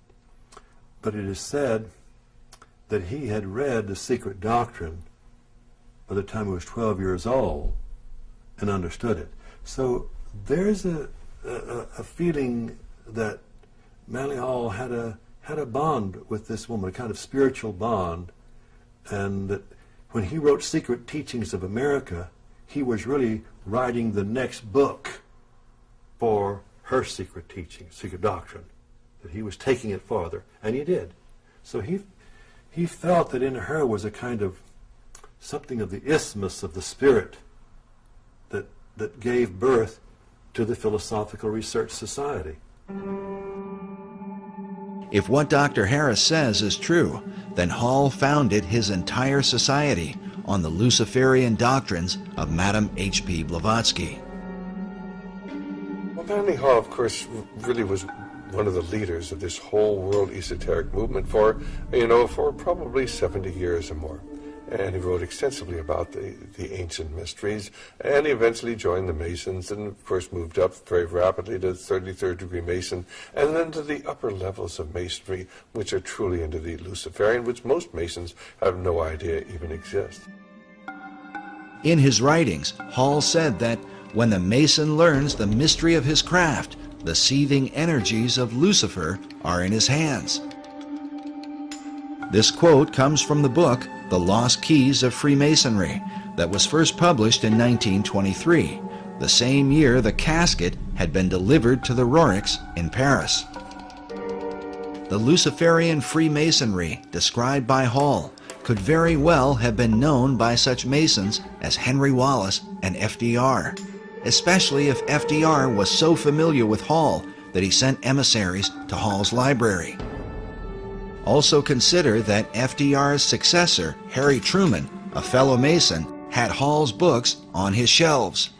but it is said that he had read The Secret Doctrine by the time he was 12 years old and understood it. So there's a feeling that Manly Hall had a bond with this woman, a kind of spiritual bond, and that when he wrote Secret Teachings of America, he was really writing the next book for her secret teaching, secret doctrine, that he was taking it farther, and he did. So he felt that in her was a kind of something of the isthmus of the spirit that gave birth to the Philosophical Research Society. If what Dr. Harris says is true, then Hall founded his entire society on the Luciferian doctrines of Madame H.P. Blavatsky. Well, Manly Hall, of course, really was one of the leaders of this whole world esoteric movement for probably 70 years or more. And he wrote extensively about the ancient mysteries, and he eventually joined the Masons and, of course, moved up very rapidly to 33rd degree Mason, and then to the upper levels of Masonry, which are truly into the Luciferian, which most Masons have no idea even exist. In his writings, Hall said that when the Mason learns the mystery of his craft, the seething energies of Lucifer are in his hands. This quote comes from the book The Lost Keys of Freemasonry that was first published in 1923, the same year the casket had been delivered to the Roriks in Paris. The Luciferian Freemasonry described by Hall could very well have been known by such Masons as Henry Wallace and FDR, especially if FDR was so familiar with Hall that he sent emissaries to Hall's library. Also consider that FDR's successor, Harry Truman, a fellow Mason, had Hall's books on his shelves.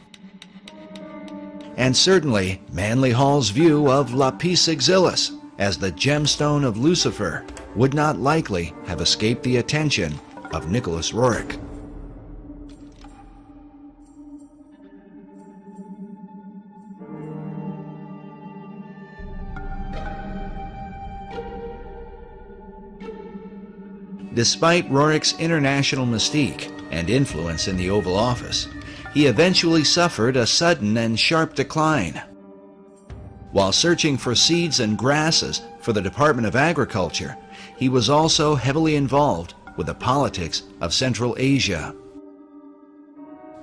And certainly, Manly Hall's view of Lapis Exilis as the gemstone of Lucifer would not likely have escaped the attention of Nicholas Roerich. Despite Roerich's international mystique and influence in the Oval Office, he eventually suffered a sudden and sharp decline. While searching for seeds and grasses for the Department of Agriculture, he was also heavily involved with the politics of Central Asia.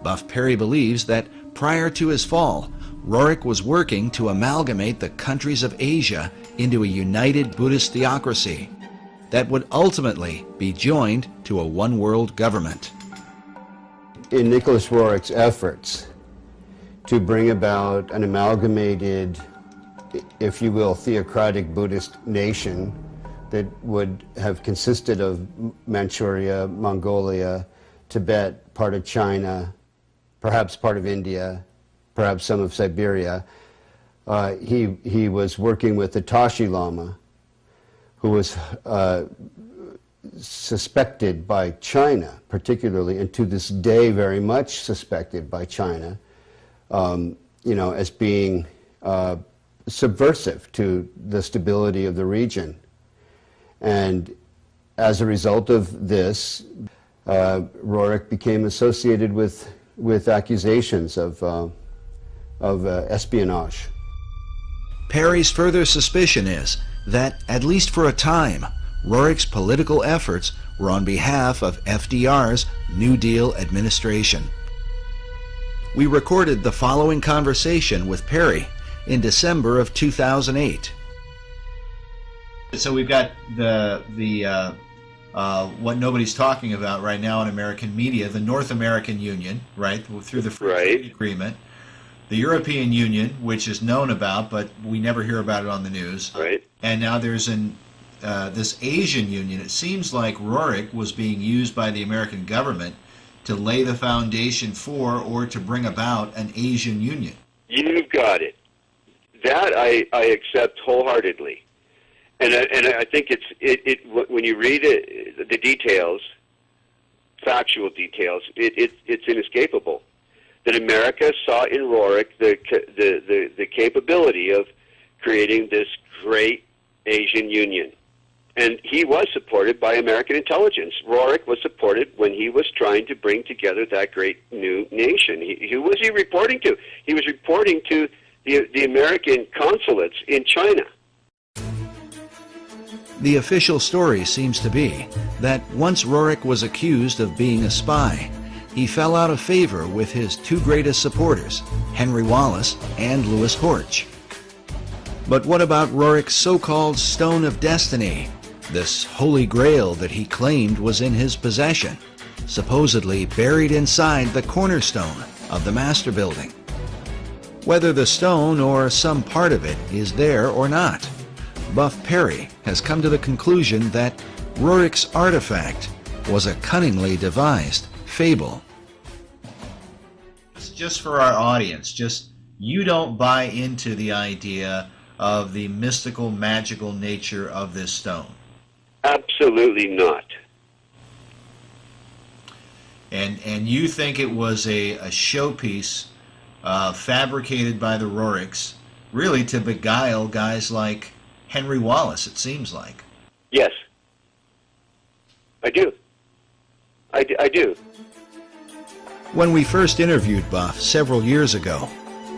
Buff Perry believes that prior to his fall, Roerich was working to amalgamate the countries of Asia into a united Buddhist theocracy that would ultimately be joined to a one-world government. In Nicholas Roerich's efforts to bring about an amalgamated, if you will, theocratic Buddhist nation that would have consisted of Manchuria, Mongolia, Tibet, part of China, perhaps part of India, perhaps some of Siberia, he was working with the Tashi Lama, who was suspected by China, particularly, and to this day very much suspected by China, as being subversive to the stability of the region. And as a result of this, Roerich became associated with accusations of espionage. Perry's further suspicion is that, at least for a time, Roerich's political efforts were on behalf of FDR's New Deal administration. We recorded the following conversation with Perry in December of 2008. So we've got the what nobody's talking about right now in American media, the North American Union, right, through the Free Trade Agreement. The European Union, which is known about, but we never hear about it on the news. Right. And now there's this Asian Union, it seems like Roerich was being used by the American government to lay the foundation for or to bring about an Asian Union. You've got it. That I accept wholeheartedly, and I think it when you read it, the details, factual details, it's inescapable that America saw in Roerich the capability of creating this great Asian Union. And he was supported by American intelligence. Roerich was supported when he was trying to bring together that great new nation. Who was he reporting to? He was reporting to the American consulates in China. The official story seems to be that once Roerich was accused of being a spy, he fell out of favor with his two greatest supporters, Henry Wallace and Louis Horch. But what about Roerich's so-called Stone of Destiny, this holy grail that he claimed was in his possession, supposedly buried inside the cornerstone of the Master Building? Whether the stone or some part of it is there or not, Buff Perry has come to the conclusion that Roerich's artifact was a cunningly devised fable. Just for our audience, you don't buy into the idea of the mystical, magical nature of this stone. Absolutely not. And you think it was a showpiece fabricated by the Roerichs, really to beguile guys like Henry Wallace, it seems like. Yes. I do. I do. When we first interviewed Buff several years ago,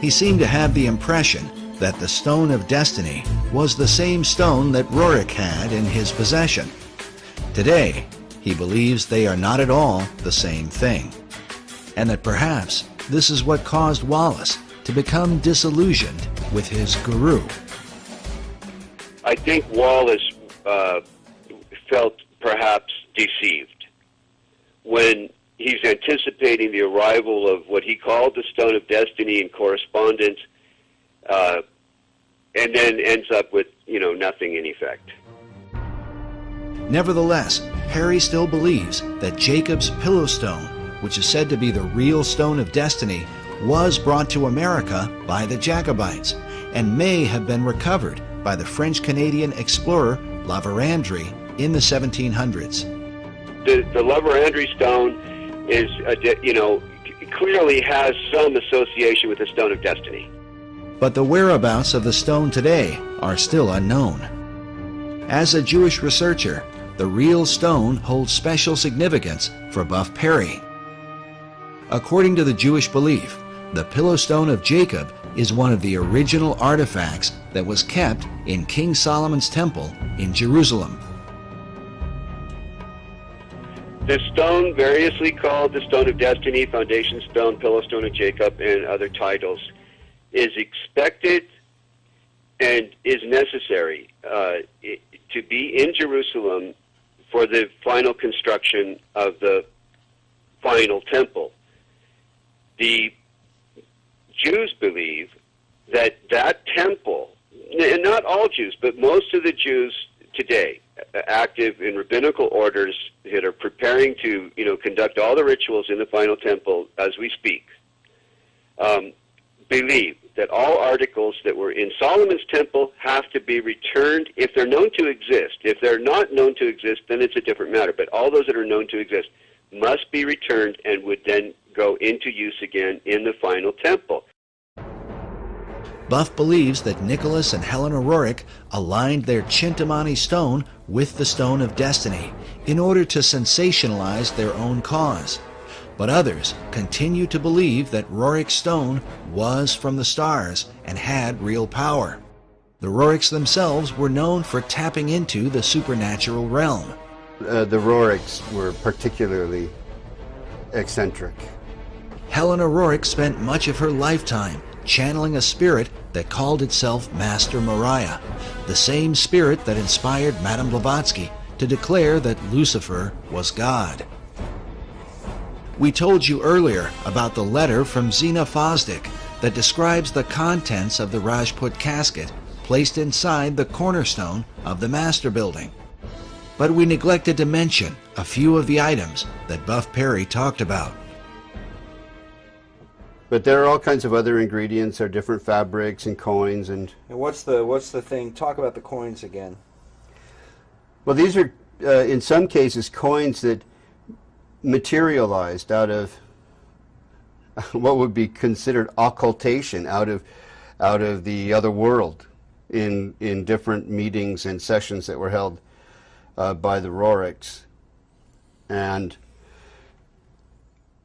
he seemed to have the impression that the Stone of Destiny was the same stone that Roerich had in his possession. Today, he believes they are not at all the same thing, and that perhaps this is what caused Wallace to become disillusioned with his guru. I think Wallace felt perhaps deceived when he's anticipating the arrival of what he called the Stone of Destiny in correspondence, and then ends up with, nothing in effect. Nevertheless, Perry still believes that Jacob's Pillow Stone, which is said to be the real Stone of Destiny, was brought to America by the Jacobites and may have been recovered by the French-Canadian explorer La Vérendrye in the 1700s. The La Vérendrye stone is, clearly has some association with the Stone of Destiny. But the whereabouts of the stone today are still unknown. As a Jewish researcher, the real stone holds special significance for Buff Perry. According to the Jewish belief, the Pillow Stone of Jacob is one of the original artifacts that was kept in King Solomon's temple in Jerusalem. The stone, variously called the Stone of Destiny, Foundation Stone, Pillow Stone of Jacob, and other titles, is expected and is necessary to be in Jerusalem for the final construction of the final temple. The Jews believe that that temple, and not all Jews, but most of the Jews today, active in rabbinical orders that are preparing to, conduct all the rituals in the final temple as we speak, believe that all articles that were in Solomon's temple have to be returned if they're known to exist. If they're not known to exist, then it's a different matter. But all those that are known to exist must be returned and would then go into use again in the final temple. Buff believes that Nicholas and Helena Roerich aligned their Chintamani stone with the Stone of Destiny in order to sensationalize their own cause. But others continue to believe that Roerich's stone was from the stars and had real power. The Roerichs themselves were known for tapping into the supernatural realm. The Roerichs were particularly eccentric. Helena Roerich spent much of her lifetime channeling a spirit that called itself Master Mariah, the same spirit that inspired Madame Blavatsky to declare that Lucifer was God. We told you earlier about the letter from Zena Fosdick that describes the contents of the Rajput casket placed inside the cornerstone of the master building. But we neglected to mention a few of the items that Buff Perry talked about. But there are all kinds of other ingredients. There are different fabrics and coins and. And what's the thing? Talk about the coins again. Well, these are in some cases coins that materialized out of what would be considered occultation, out of the other world, in different meetings and sessions that were held by the Roriks. And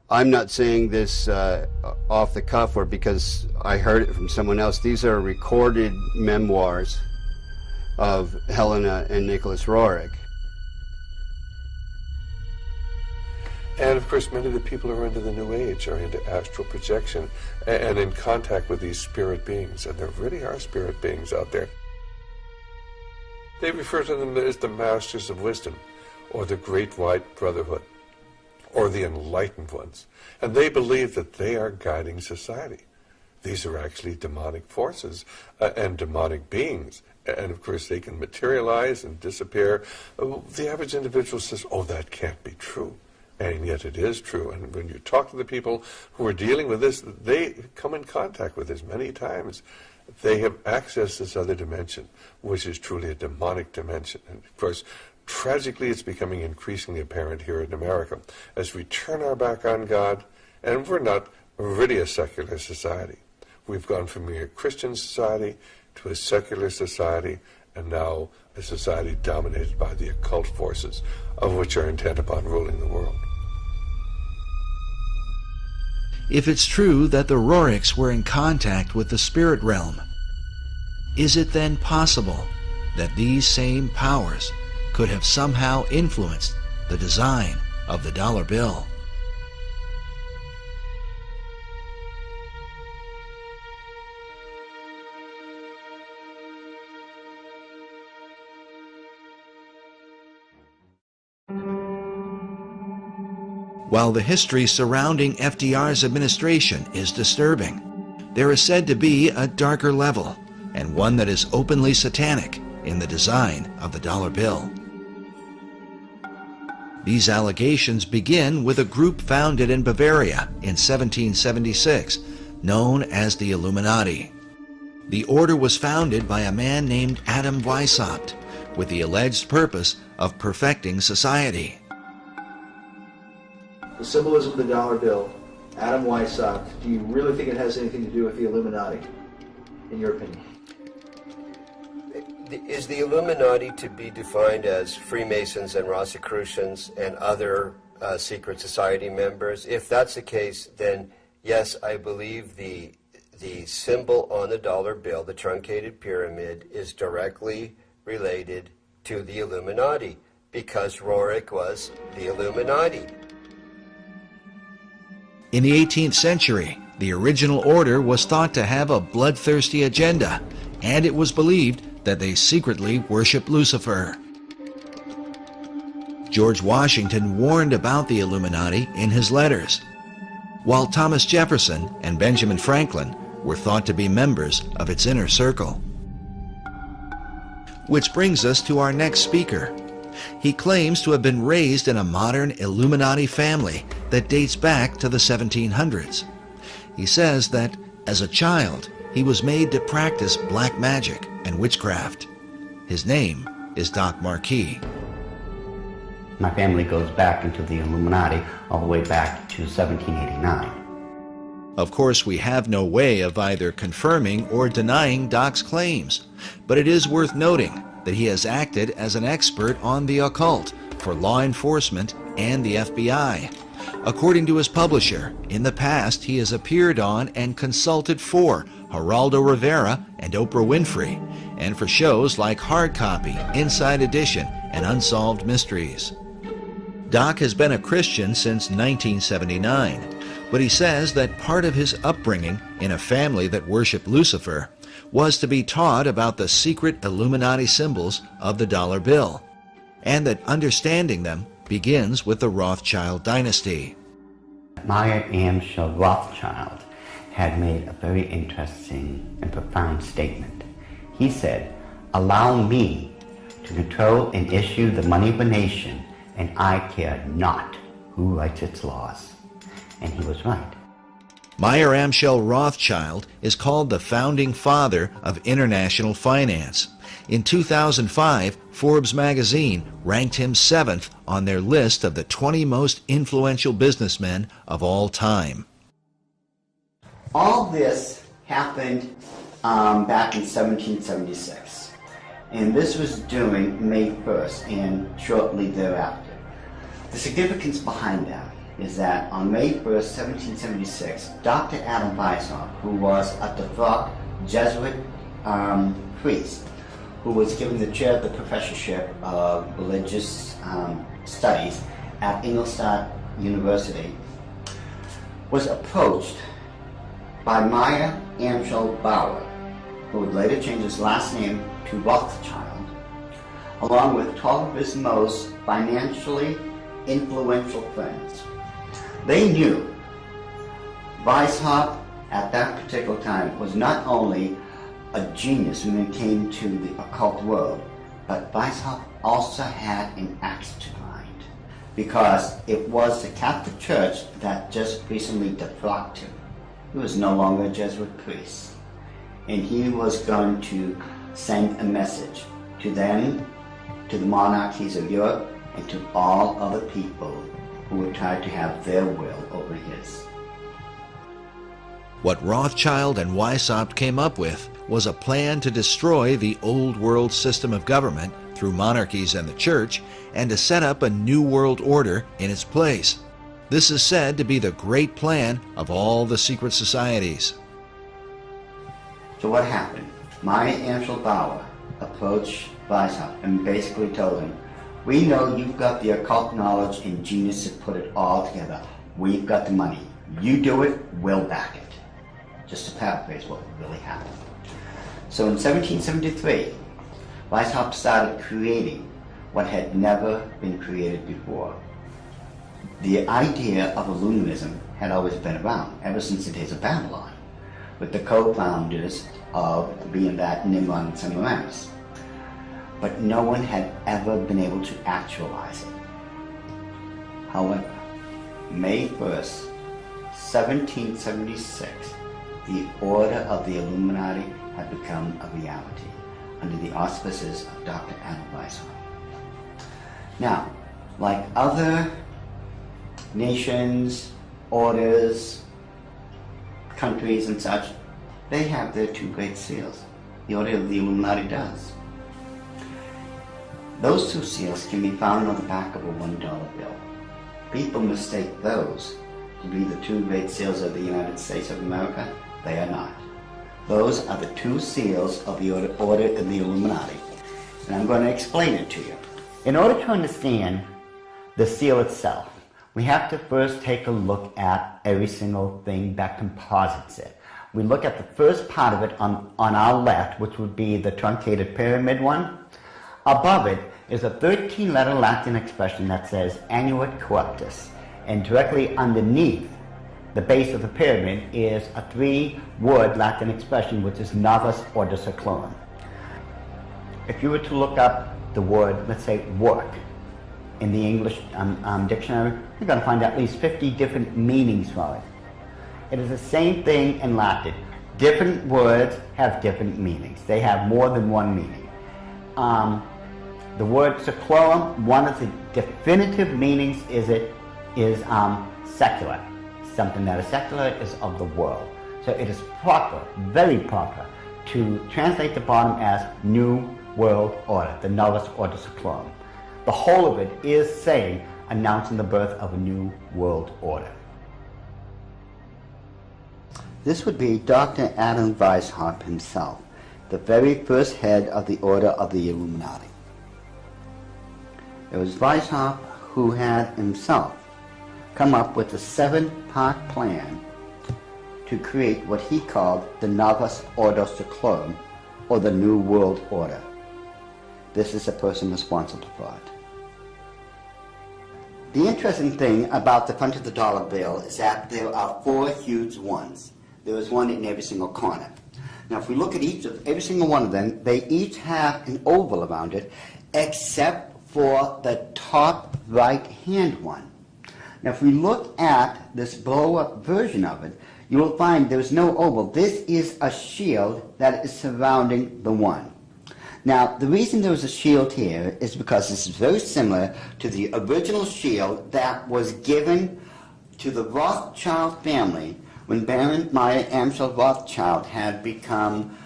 I'm not saying this off the cuff or because I heard it from someone else. These are recorded memoirs of Helena and Nicholas Roerich. And of course, many of the people who are into the New Age are into astral projection and in contact with these spirit beings. And there really are spirit beings out there. They refer to them as the Masters of Wisdom, or the Great White Brotherhood, or the Enlightened Ones. And they believe that they are guiding society. These are actually demonic forces and demonic beings. And of course, they can materialize and disappear. The average individual says, oh, that can't be true. And yet it is true. And when you talk to the people who are dealing with this, they come in contact with this many times. They have accessed this other dimension, which is truly a demonic dimension. And of course, tragically, it's becoming increasingly apparent here in America as we turn our back on God, and we're not really a secular society. We've gone from being a Christian society to a secular society, and now a society dominated by the occult forces, of which are intent upon ruling the world. If it's true that the Roriks were in contact with the spirit realm, is it then possible that these same powers could have somehow influenced the design of the dollar bill? While the history surrounding FDR's administration is disturbing, there is said to be a darker level, and one that is openly satanic, in the design of the dollar bill. These allegations begin with a group founded in Bavaria in 1776, known as the Illuminati. The order was founded by a man named Adam Weishaupt, with the alleged purpose of perfecting society. The symbolism of the dollar bill, Adam Weishaupt, do you really think it has anything to do with the Illuminati, in your opinion? Is the Illuminati to be defined as Freemasons and Rosicrucians and other secret society members? If that's the case, then yes, I believe the symbol on the dollar bill, the truncated pyramid, is directly related to the Illuminati, because Roerich was the Illuminati. In the 18th century, the original order was thought to have a bloodthirsty agenda, and it was believed that they secretly worshiped Lucifer. George Washington warned about the Illuminati in his letters, while Thomas Jefferson and Benjamin Franklin were thought to be members of its inner circle. Which brings us to our next speaker. He claims to have been raised in a modern Illuminati family that dates back to the 1700s. He says that, as a child, he was made to practice black magic and witchcraft. His name is Doc Marquis. My family goes back into the Illuminati all the way back to 1789. Of course, we have no way of either confirming or denying Doc's claims, but it is worth noting that he has acted as an expert on the occult for law enforcement and the FBI. According to his publisher, in the past he has appeared on and consulted for Geraldo Rivera and Oprah Winfrey, and for shows like Hard Copy, Inside Edition, and Unsolved Mysteries. Doc has been a Christian since 1979, but he says that part of his upbringing in a family that worshiped Lucifer was to be taught about the secret Illuminati symbols of the dollar bill, and that understanding them begins with the Rothschild dynasty. Meyer Amschel Rothschild had made a very interesting and profound statement. He said, "Allow me to control and issue the money of a nation, and I care not who writes its laws." And he was right. Mayer Amschel Rothschild is called the founding father of international finance. In 2005, Forbes magazine ranked him 7th on their list of the 20 most influential businessmen of all time. All this happened back in 1776, and this was during May 1st and shortly thereafter. The significance behind that is that on May 1st, 1776, Dr. Adam Weishaupt, who was a devout Jesuit priest, who was given the chair of the professorship of religious studies at Ingolstadt University, was approached by Mayer Amschel Bauer, who would later change his last name to Rothschild, along with 12 of his most financially influential friends. They knew Weishaupt at that particular time was not only a genius when it came to the occult world, but Weishaupt also had an axe to grind, because it was the Catholic Church that just recently defrocked him. He was no longer a Jesuit priest, and he was going to send a message to them, to the monarchies of Europe, and to all other people who would try to have their will over his. What Rothschild and Weishaupt came up with was a plan to destroy the old world system of government through monarchies and the church, and to set up a new world order in its place. This is said to be the great plan of all the secret societies. So what happened? Mayer Amschel Bauer approached Weishaupt and basically told him, "We know you've got the occult knowledge and genius to put it all together. We've got the money. You do it, we'll back it." Just to paraphrase what really happened. So in 1773, Weishaupt started creating what had never been created before. The idea of Illuminism had always been around, ever since the days of Babylon, with the co-founders of being that Nimrod and Semiramis. But no one had ever been able to actualize it. However, May 1st, 1776, the Order of the Illuminati had become a reality under the auspices of Dr. Adam Weishaupt. Now, like other nations, orders, countries and such, they have their two great seals. The Order of the Illuminati does. Those two seals can be found on the back of a $1 bill. People mistake those to be the two great seals of the United States of America. They are not. Those are the two seals of the Order of the Illuminati. And I'm going to explain it to you. In order to understand the seal itself, we have to first take a look at every single thing that composites it. We look at the first part of it on our left, which would be the truncated pyramid one. Above it is a 13-letter Latin expression that says Annuit Corruptus, and directly underneath the base of the pyramid is a 3-word Latin expression which is Novus Ordo Seclorum. If you were to look up the word, let's say, work, in the English dictionary, you're going to find at least 50 different meanings for it. It is the same thing in Latin. Different words have different meanings. They have more than one meaning. The word seclorum, one of the definitive meanings is secular. Something that is secular is of the world. So it is proper, very proper, to translate the bottom as New World Order, the Novus Ordo Seclorum. The whole of it is saying, announcing the birth of a new world order. This would be Dr. Adam Weishaupt himself, the very first head of the Order of the Illuminati. It was Weishaupt who had himself come up with a 7-part plan to create what he called the Novus Ordo Seclorum, or the New World Order. This is the person responsible for it. The interesting thing about the front of the dollar bill is that there are 4 huge ones. There is one in every single corner. Now, if we look at every single one of them, they each have an oval around it, except for the top right-hand one. Now, if we look at this blow-up version of it, you will find there's no oval. This is a shield that is surrounding the one. Now, the reason there was a shield here is because this is very similar to the original shield that was given to the Rothschild family when Baron Meyer Amschel Rothschild had become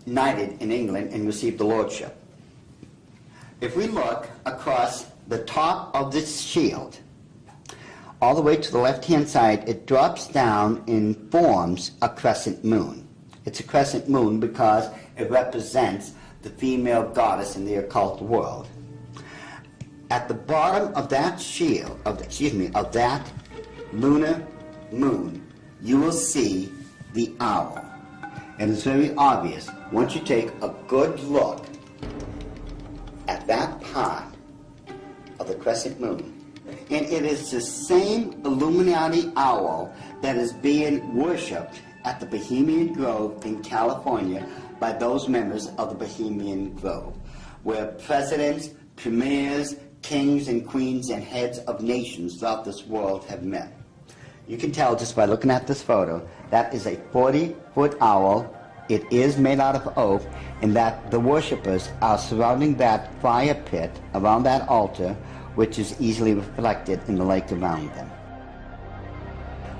knighted in England and received the lordship. If we look across the top of this shield, all the way to the left-hand side, it drops down and forms a crescent moon. It's a crescent moon because it represents the female goddess in the occult world. At the bottom of that shield, of that lunar moon, you will see the owl. And it's very obvious once you take a good look at that part of the crescent moon. And it is the same Illuminati owl that is being worshipped at the Bohemian Grove in California by those members of the Bohemian Grove, where presidents, premiers, kings and queens and heads of nations throughout this world have met. You can tell just by looking at this photo, that is a 40-foot owl. It is made out of oak, and that the worshippers are surrounding that fire pit around that altar, which is easily reflected in the lake around them.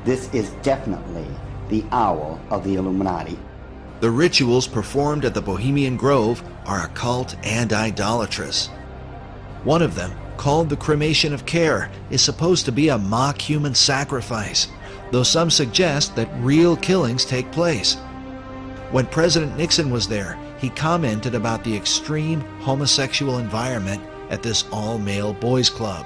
This is definitely the owl of the Illuminati. The rituals performed at the Bohemian Grove are occult and idolatrous. One of them, called the Cremation of Care, is supposed to be a mock human sacrifice, though some suggest that real killings take place. When President Nixon was there, he commented about the extreme homosexual environment at this all-male boys' club.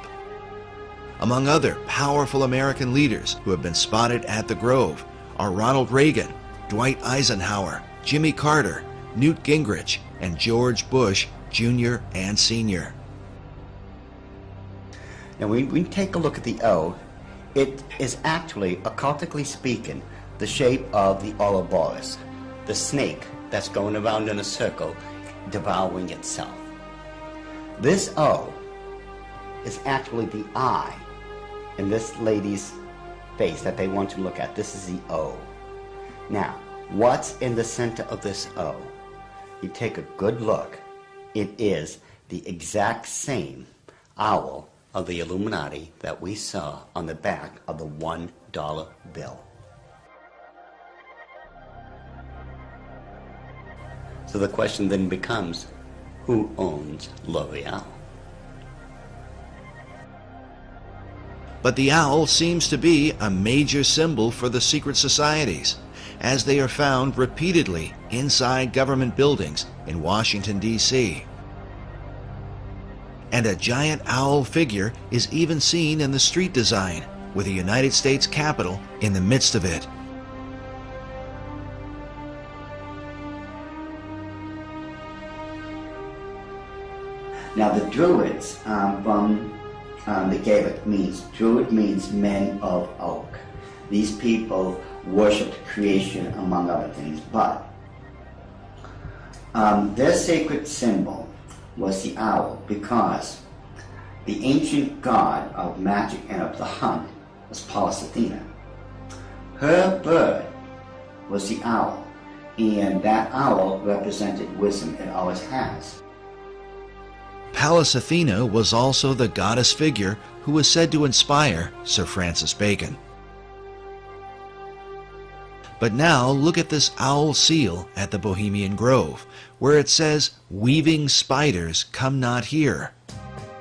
Among other powerful American leaders who have been spotted at the Grove are Ronald Reagan, Dwight Eisenhower, Jimmy Carter, Newt Gingrich, and George Bush Jr. and Sr. Now, when we take a look at the O, it is actually, occultically speaking, the shape of the Ouroboros, the snake that's going around in a circle, devouring itself. This O is actually the eye in this lady's face that they want to look at. This is the O. Now, what's in the center of this O? You take a good look. It is the exact same owl of the Illuminati that we saw on the back of the $1 bill. So the question then becomes, who owns L'Oreal? But the owl seems to be a major symbol for the secret societies, as they are found repeatedly inside government buildings in Washington, D.C. And a giant owl figure is even seen in the street design, with the United States Capitol in the midst of it. Now the Druids from the Gaelic means, Druid means men of oak. These people worshipped creation among other things, but their sacred symbol was the owl because the ancient god of magic and of the hunt was Pallas Athena. Her bird was the owl, and that owl represented wisdom. It always has. Pallas Athena was also the goddess figure who was said to inspire Sir Francis Bacon. But now look at this owl seal at the Bohemian Grove, where it says, "Weaving spiders come not here."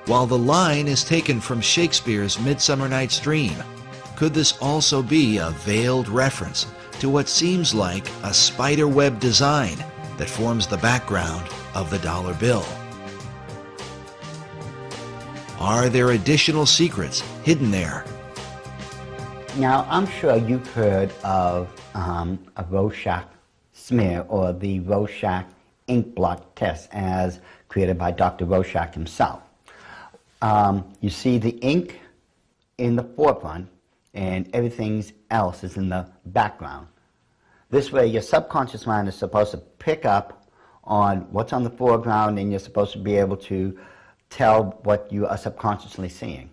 While the line is taken from Shakespeare's Midsummer Night's Dream, could this also be a veiled reference to what seems like a spider web design that forms the background of the dollar bill? Are there additional secrets hidden there? Now, I'm sure you've heard of a Rorschach smear or the Rorschach ink blot test as created by Dr. Rorschach himself. You see the ink in the forefront and everything else is in the background. This way your subconscious mind is supposed to pick up on what's on the foreground, and you're supposed to be able to tell what you are subconsciously seeing.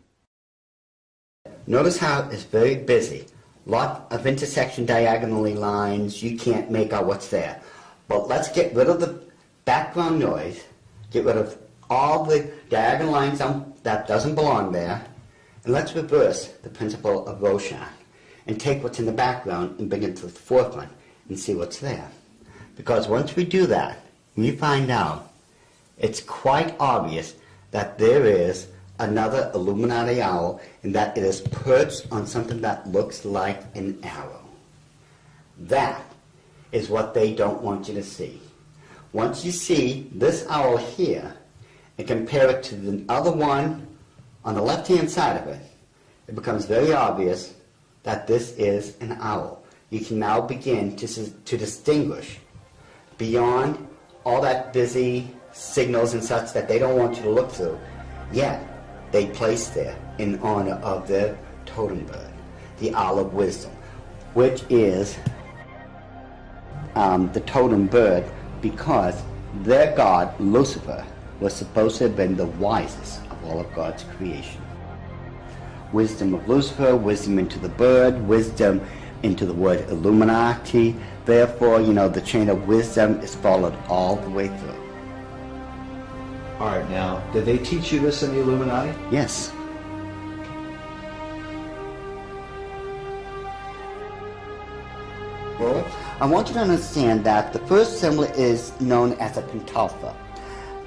Notice how it's very busy. Lot of intersection diagonally lines, you can't make out what's there. But let's get rid of the background noise, get rid of all the diagonal lines that doesn't belong there, and let's reverse the principle of Rorschach and take what's in the background and bring it to the forefront and see what's there. Because once we do that, we find out it's quite obvious that there is another Illuminati owl, and that it is perched on something that looks like an arrow. That is what they don't want you to see. Once you see this owl here and compare it to the other one on the left-hand side of it, it becomes very obvious that this is an owl. You can now begin to distinguish beyond all that busy signals and such that they don't want you to look through. Yet, they place there in honor of their totem bird, the Owl of Wisdom, which is the totem bird because their god, Lucifer, was supposed to have been the wisest of all of God's creation. Wisdom of Lucifer, wisdom into the bird, wisdom into the word Illuminati. Therefore, the chain of wisdom is followed all the way through. All right, now, did they teach you this in the Illuminati? Yes. Well, I want you to understand that the first symbol is known as a pentalpha,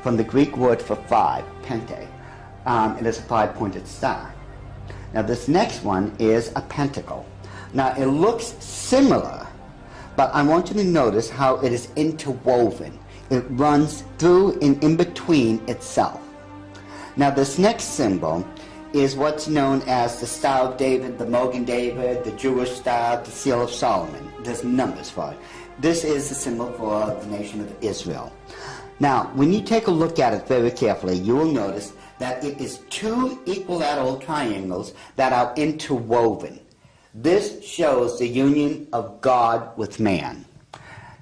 from the Greek word for five, pente. It is a five-pointed star. Now, this next one is a pentacle. Now, it looks similar, but I want you to notice how it is interwoven. It runs through and in between itself. Now this next symbol is what's known as the Star of David, the Mogan David, the Jewish Star, the Seal of Solomon. There's numbers for it. This is the symbol for the nation of Israel. Now, when you take a look at it very carefully, you will notice that it is two equilateral triangles that are interwoven. This shows the union of God with man.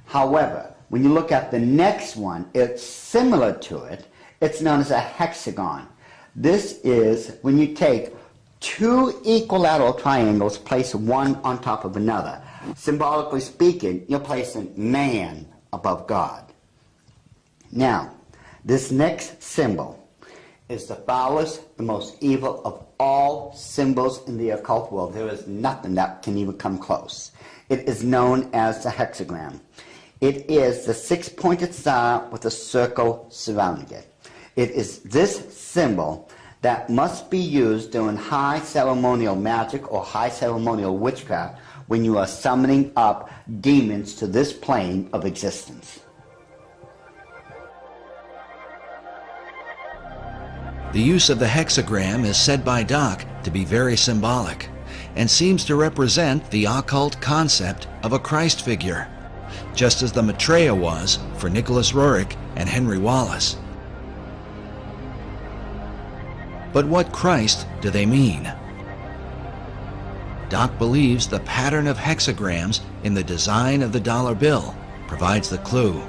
However, when you look at the next one, it's similar to it. It's known as a hexagon. This is when you take two equilateral triangles, place one on top of another. Symbolically speaking, you're placing man above God. Now, this next symbol is the foulest, the most evil of all symbols in the occult world. There is nothing that can even come close. It is known as the hexagram. It is the six-pointed star with a circle surrounding it. It is this symbol that must be used during high ceremonial magic or high ceremonial witchcraft when you are summoning up demons to this plane of existence. The use of the hexagram is said by Doc to be very symbolic and seems to represent the occult concept of a Christ figure, just as the Maitreya was for Nicholas Roerich and Henry Wallace. But what Christ do they mean? Doc believes the pattern of hexagrams in the design of the dollar bill provides the clue.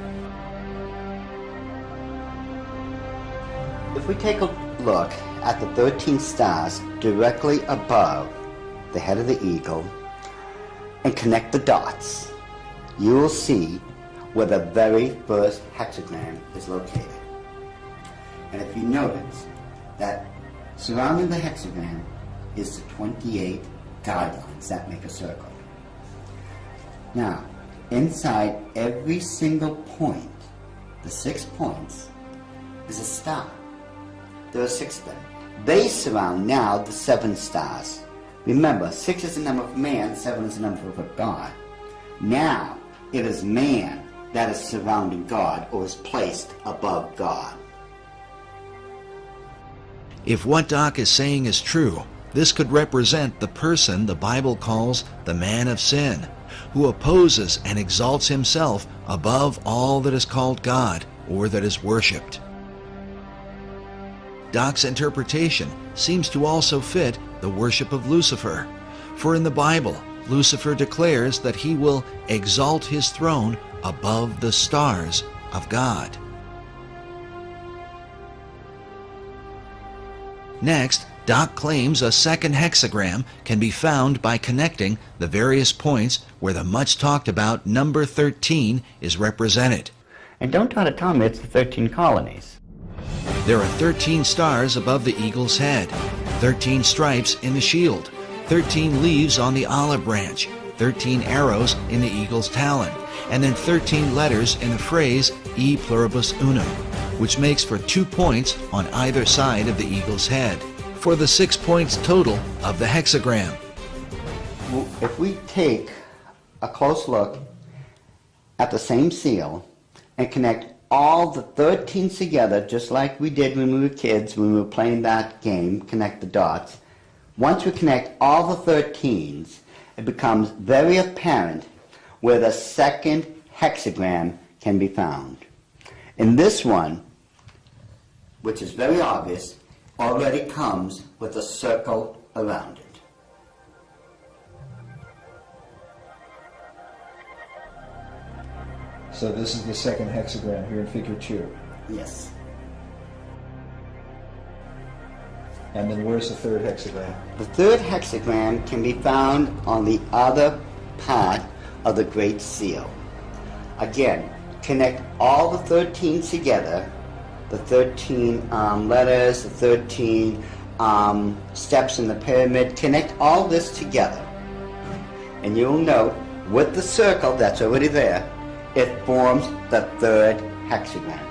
If we take a look at the 13 stars directly above the head of the eagle and connect the dots, you will see where the very first hexagram is located. And if you notice that surrounding the hexagram is the 28 guidelines that make a circle. Now, inside every single point, the 6 points, is a star. There are 6 of them. They surround now the 7 stars. Remember, 6 is the number of man, 7 is the number of God. Now, it is man that is surrounding God or is placed above God. If what Doc is saying is true, this could represent the person the Bible calls the man of sin, who opposes and exalts himself above all that is called God or that is worshipped. Doc's interpretation seems to also fit the worship of Lucifer, for in the Bible, Lucifer declares that he will exalt his throne above the stars of God. Next, Doc claims a second hexagram can be found by connecting the various points where the much talked about number 13 is represented. And don't try to tell me it's the 13 colonies. There are 13 stars above the eagle's head, 13 stripes in the shield, 13 leaves on the olive branch, 13 arrows in the eagle's talon, and then 13 letters in the phrase E pluribus unum, which makes for 2 points on either side of the eagle's head, for the 6 points total of the hexagram. If we take a close look at the same seal and connect all the 13s together, just like we did when we were kids, when we were playing that game, connect the dots, once we connect all the 13s, it becomes very apparent where the second hexagram can be found. In this one, which is very obvious, already comes with a circle around it. So this is the second hexagram here in figure 2. Yes. And then where's the third hexagram? The third hexagram can be found on the other part of the Great Seal. Again, connect all the 13s together, the 13 letters, the 13 steps in the pyramid, connect all this together. And you'll note with the circle that's already there, it forms the third hexagram.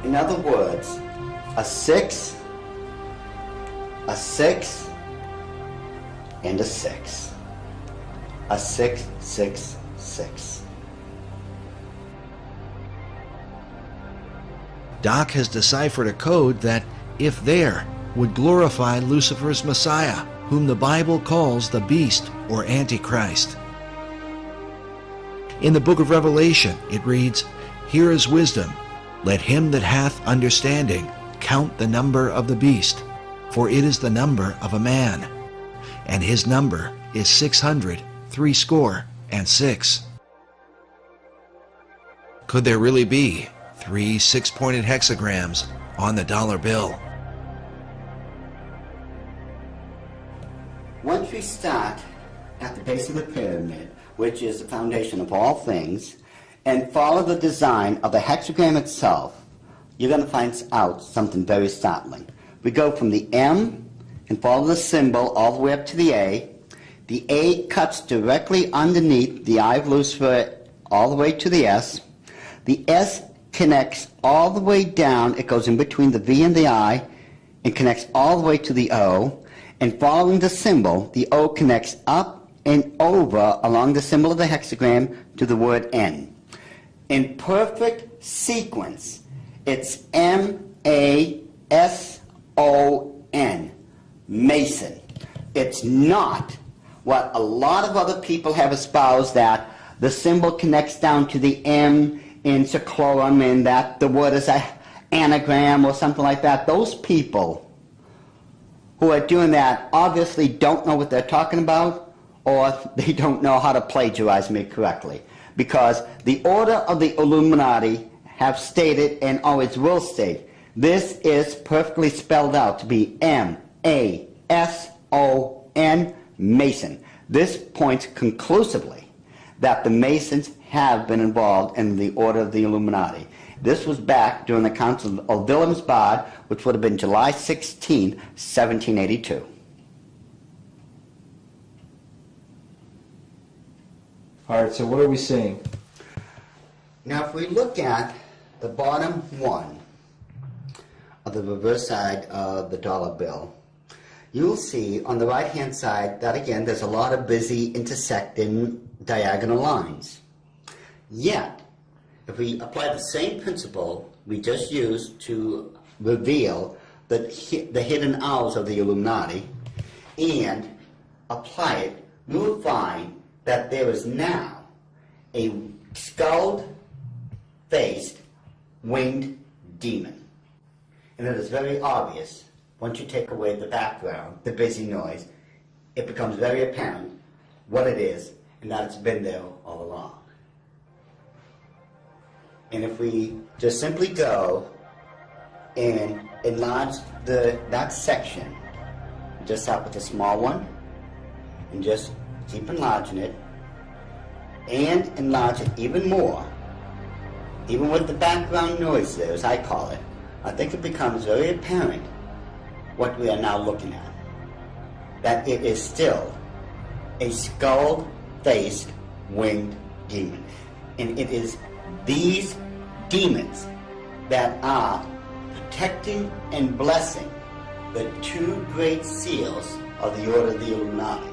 In other words, a 6, a 6, and a 6. A 6, 6, 6. Doc has deciphered a code that, if there, would glorify Lucifer's Messiah, whom the Bible calls the Beast or Antichrist. In the book of Revelation, it reads, "Here is wisdom. Let him that hath understanding count the number of the beast, for it is the number of a man, and his number is 666." Could there really be 3 6-pointed hexagrams on the dollar bill? Once we start at the base of the pyramid, which is the foundation of all things, and follow the design of the hexagram itself, you're going to find out something very startling. We go from the M and follow the symbol all the way up to the A. The A cuts directly underneath the eye of Lucifer all the way to the S. The S connects all the way down. It goes in between the V and the I and connects all the way to the O. And following the symbol, the O connects up and over along the symbol of the hexagram to the word N. In perfect sequence, it's M-A-S-O-N, Mason. It's not what a lot of other people have espoused, that the symbol connects down to the M in Seclorum and that the word is an anagram or something like that. Those people who are doing that obviously don't know what they're talking about, or they don't know how to plagiarize me correctly. Because the order of the Illuminati have stated and always will state, this is perfectly spelled out to be M-A-S-O-N, Mason. This points conclusively that the Masons have been involved in the order of the Illuminati. This was back during the Council of Wilhelmsbad, which would have been July 16, 1782. All right, so what are we seeing? Now, if we look at the bottom one of the reverse side of the dollar bill, you'll see on the right-hand side that, again, there's a lot of busy intersecting diagonal lines. Yet, if we apply the same principle we just used to reveal the hidden owls of the Illuminati and apply it, we will find that there is now a skull-faced winged demon. And it is very obvious once you take away the background, the busy noise, it becomes very apparent what it is and that it's been there all along. And if we just simply go and enlarge that section, just start with a small one and just keep enlarging it and enlarge it even more, even with the background noise there, as I call it, I think it becomes very apparent what we are now looking at. That it is still a skull-faced winged demon. And it is these demons that are protecting and blessing the two great seals of the Order of the Illuminati.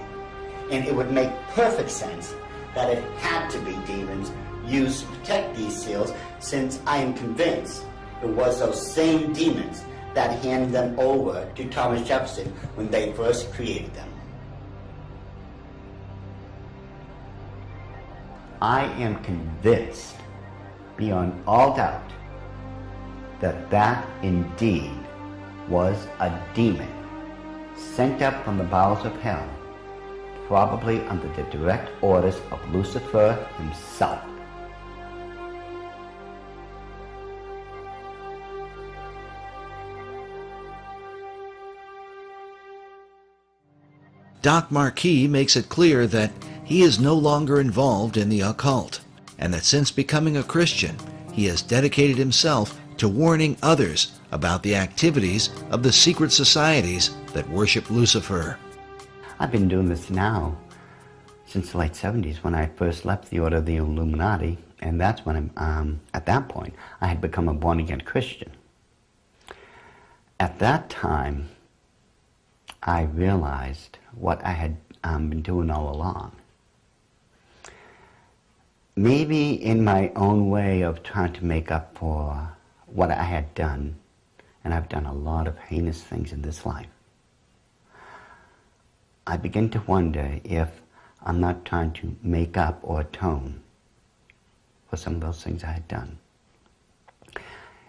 And it would make perfect sense that it had to be demons used to protect these seals, since I am convinced it was those same demons that handed them over to Thomas Jefferson when they first created them. I am convinced, beyond all doubt, that that indeed was a demon sent up from the bowels of hell, probably under the direct orders of Lucifer himself. Doc Marquis makes it clear that he is no longer involved in the occult, and that since becoming a Christian, he has dedicated himself to warning others about the activities of the secret societies that worship Lucifer. I've been doing this now since the late 70s when I first left the Order of the Illuminati, and that's when, at that point, I had become a born-again Christian. At that time, I realized what I had been doing all along. Maybe in my own way of trying to make up for what I had done, and I've done a lot of heinous things in this life, I begin to wonder if I'm not trying to make up or atone for some of those things I had done.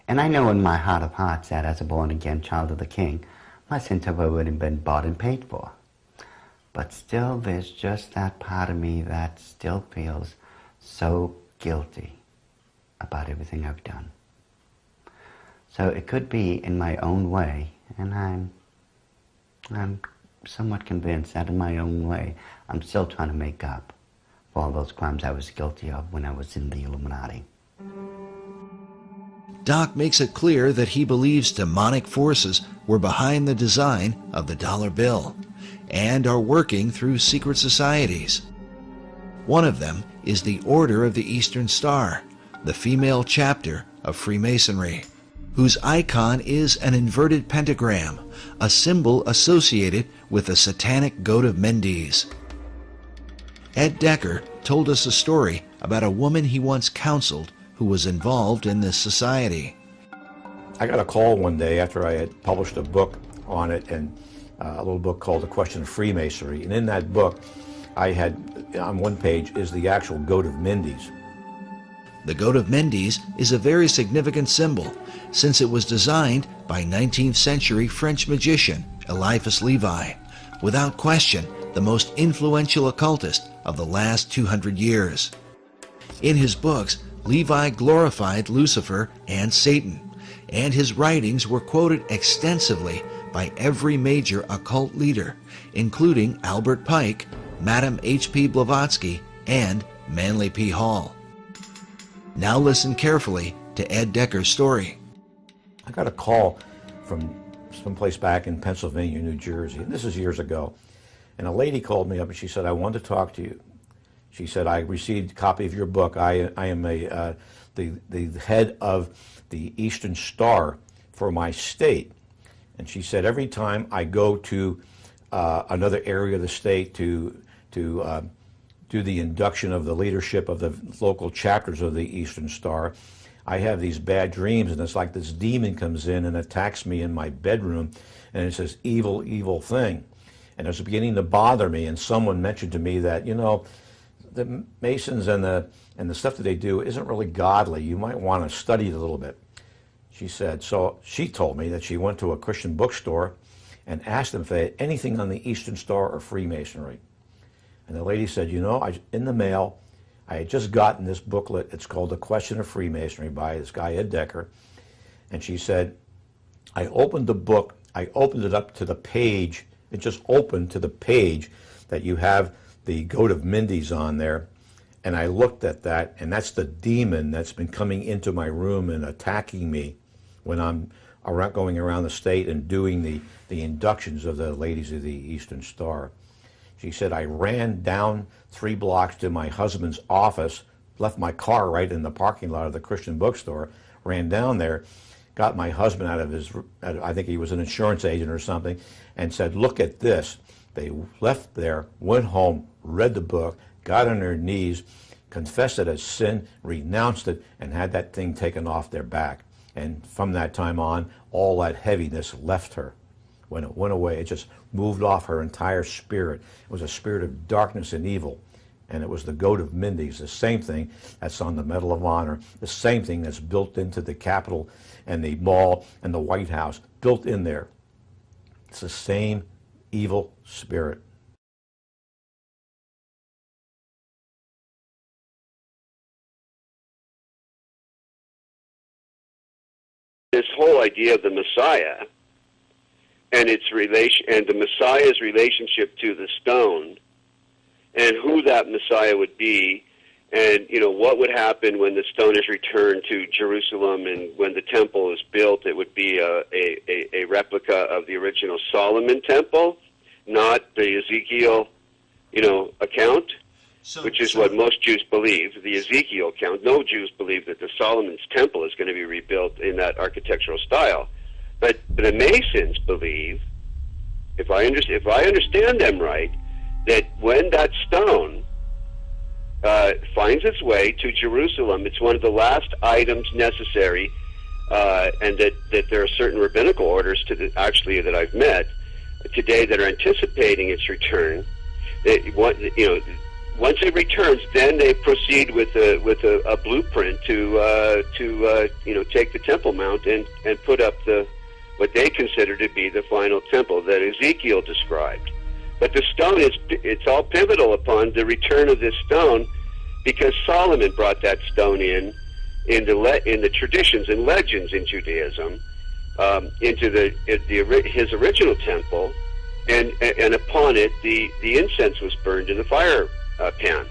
And I know in my heart of hearts that as a born-again child of the King, my sins have already been bought and paid for. But still, there's just that part of me that still feels so guilty about everything I've done. So it could be in my own way, and I'm somewhat convinced that in my own way, I'm still trying to make up for all those crimes I was guilty of when I was in the Illuminati. Doc makes it clear that he believes demonic forces were behind the design of the dollar bill and are working through secret societies. One of them is the Order of the Eastern Star, the female chapter of Freemasonry, whose icon is an inverted pentagram, a symbol associated with the satanic goat of Mendes. Ed Decker told us a story about a woman he once counseled who was involved in this society. I got a call one day after I had published a book on it, and a little book called The Question of Freemasonry. And in that book, I had, on one page, is the actual goat of Mendes. The goat of Mendes is a very significant symbol, since it was designed by 19th century French magician Eliphas Levi, without question the most influential occultist of the last 200 years. In his books, Levi glorified Lucifer and Satan, and his writings were quoted extensively by every major occult leader, including Albert Pike, Madame H.P. Blavatsky, and Manly P. Hall. Now listen carefully to Ed Decker's story. I got a call from someplace back in Pennsylvania, New Jersey, and this is years ago. And a lady called me up and she said, "I want to talk to you." She said, "I received a copy of your book. I am the head of the Eastern Star for my state." And she said, "Every time I go to another area of the state to do the induction of the leadership of the local chapters of the Eastern Star, I have these bad dreams, and it's like this demon comes in and attacks me in my bedroom, and it's this evil, evil thing. And it was beginning to bother me, and someone mentioned to me that, you know, the Masons and the stuff that they do isn't really godly. You might want to study it a little bit." She said, so she told me that she went to a Christian bookstore and asked them if they had anything on the Eastern Star or Freemasonry. And the lady said, you know, in the mail, I had just gotten this booklet. It's called The Question of Freemasonry by this guy, Ed Decker. And she said, I opened the book, I opened it up to the page, it just opened to the page that you have the goat of Mindy's on there. And I looked at that, and that's the demon that's been coming into my room and attacking me when I'm going around the state and doing the inductions of the ladies of the Eastern Star. She said, I ran down 3 blocks to my husband's office, left my car right in the parking lot of the Christian bookstore, ran down there, got my husband out of his, I think he was an insurance agent or something, and said, look at this. They left there, went home, read the book, got on their knees, confessed it as sin, renounced it, and had that thing taken off their back. And from that time on, all that heaviness left her. When it went away, it just moved off her entire spirit. It was a spirit of darkness and evil. And it was the goat of Mindy's, the same thing that's on the Medal of Honor, the same thing that's built into the Capitol and the Mall and the White House, built in there. It's the same evil spirit. This whole idea of the Messiah and its relation, and the Messiah's relationship to the stone, and who that Messiah would be, and what would happen when the stone is returned to Jerusalem, and when the temple is built, it would be a replica of the original Solomon temple, not the Ezekiel, account. Which is what most Jews believe, the Ezekiel account. No Jews believe that the Solomon's temple is going to be rebuilt in that architectural style. But the Masons believe, if I understand them right, that when that stone finds its way to Jerusalem, it's one of the last items necessary, and that there are certain rabbinical orders that I've met today that are anticipating its return. Once it returns, then they proceed with a blueprint to take the Temple Mount and put up what they consider to be the final temple that Ezekiel described. But the stone it's all pivotal upon the return of this stone, because Solomon brought that stone in the traditions and legends in Judaism into his original temple, and upon it the incense was burned in the fire pan.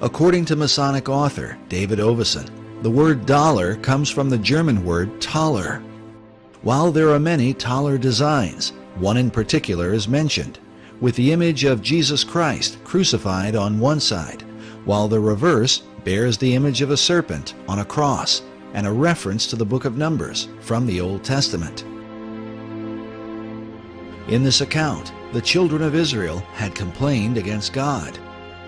According to Masonic author David Oveson, the word dollar comes from the German word Taler. While there are many Taler designs, one in particular is mentioned, with the image of Jesus Christ crucified on one side, while the reverse bears the image of a serpent on a cross and a reference to the book of Numbers from the Old Testament. In this account, the children of Israel had complained against God.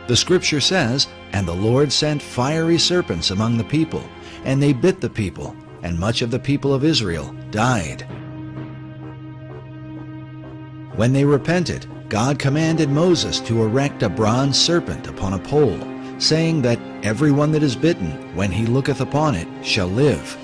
The scripture says, "And the Lord sent fiery serpents among the people, and they bit the people, and much of the people of Israel died." When they repented, God commanded Moses to erect a bronze serpent upon a pole, saying that everyone that is bitten, when he looketh upon it, shall live.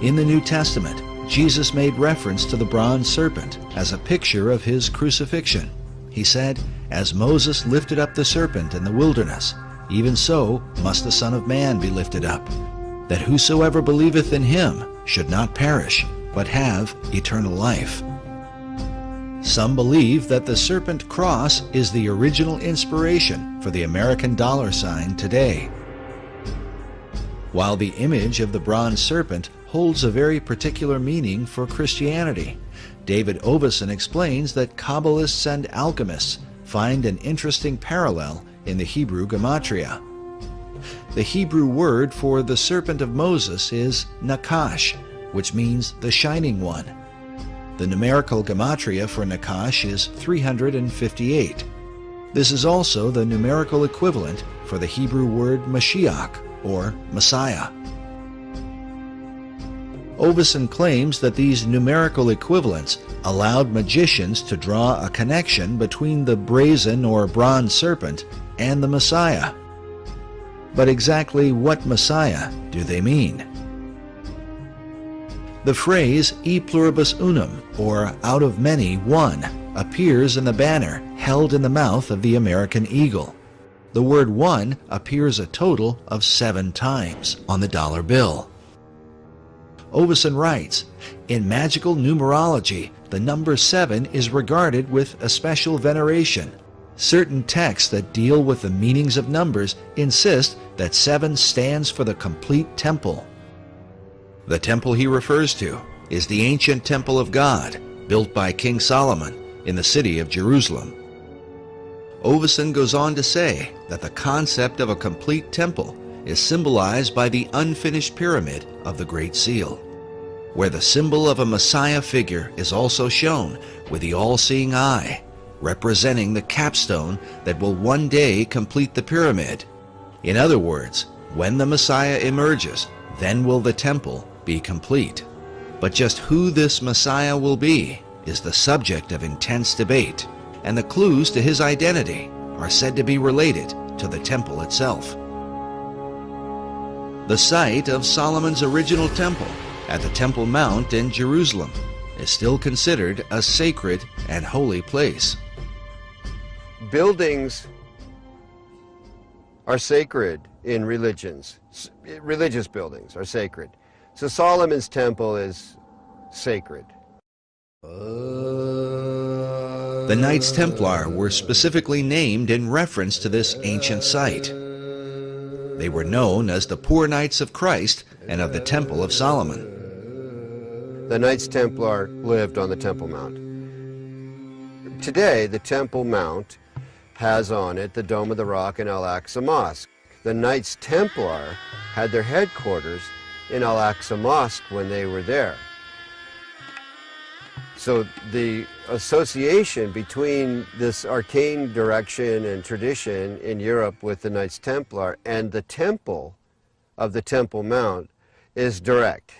In the New Testament, Jesus made reference to the bronze serpent as a picture of his crucifixion. He said, "As Moses lifted up the serpent in the wilderness, even so must the Son of Man be lifted up, that whosoever believeth in him should not perish, but have eternal life." Some believe that the serpent cross is the original inspiration for the American dollar sign today. While the image of the bronze serpent holds a very particular meaning for Christianity, David Oveson explains that Kabbalists and alchemists find an interesting parallel in the Hebrew gematria. The Hebrew word for the serpent of Moses is Nakash, which means the shining one. The numerical gematria for Nakash is 358. This is also the numerical equivalent for the Hebrew word Mashiach, or Messiah. Oveson claims that these numerical equivalents allowed magicians to draw a connection between the brazen or bronze serpent and the Messiah. But exactly what Messiah do they mean? The phrase e pluribus unum, or out of many, one, appears in the banner held in the mouth of the American eagle. The word one appears a total of 7 times on the dollar bill. Oveson writes, in magical numerology, the number 7 is regarded with a special veneration. Certain texts that deal with the meanings of numbers insist that 7 stands for the complete temple. The temple he refers to is the ancient temple of God, built by King Solomon in the city of Jerusalem. Oveson goes on to say that the concept of a complete temple is symbolized by the unfinished pyramid of the Great Seal, where the symbol of a Messiah figure is also shown with the all-seeing eye, representing the capstone that will one day complete the pyramid. In other words, when the Messiah emerges, then will the temple be complete. But just who this Messiah will be is the subject of intense debate, and the clues to his identity are said to be related to the temple itself. The site of Solomon's original temple at the Temple Mount in Jerusalem is still considered a sacred and holy place. Buildings are sacred in religions. Religious buildings are sacred. So Solomon's temple is sacred. The Knights Templar were specifically named in reference to this ancient site. They were known as the Poor Knights of Christ and of the Temple of Solomon. The Knights Templar lived on the Temple Mount. Today, the Temple Mount has on it the Dome of the Rock and Al-Aqsa Mosque. The Knights Templar had their headquarters in Al-Aqsa Mosque when they were there. So the association between this arcane direction and tradition in Europe with the Knights Templar and the temple of the Temple Mount is direct.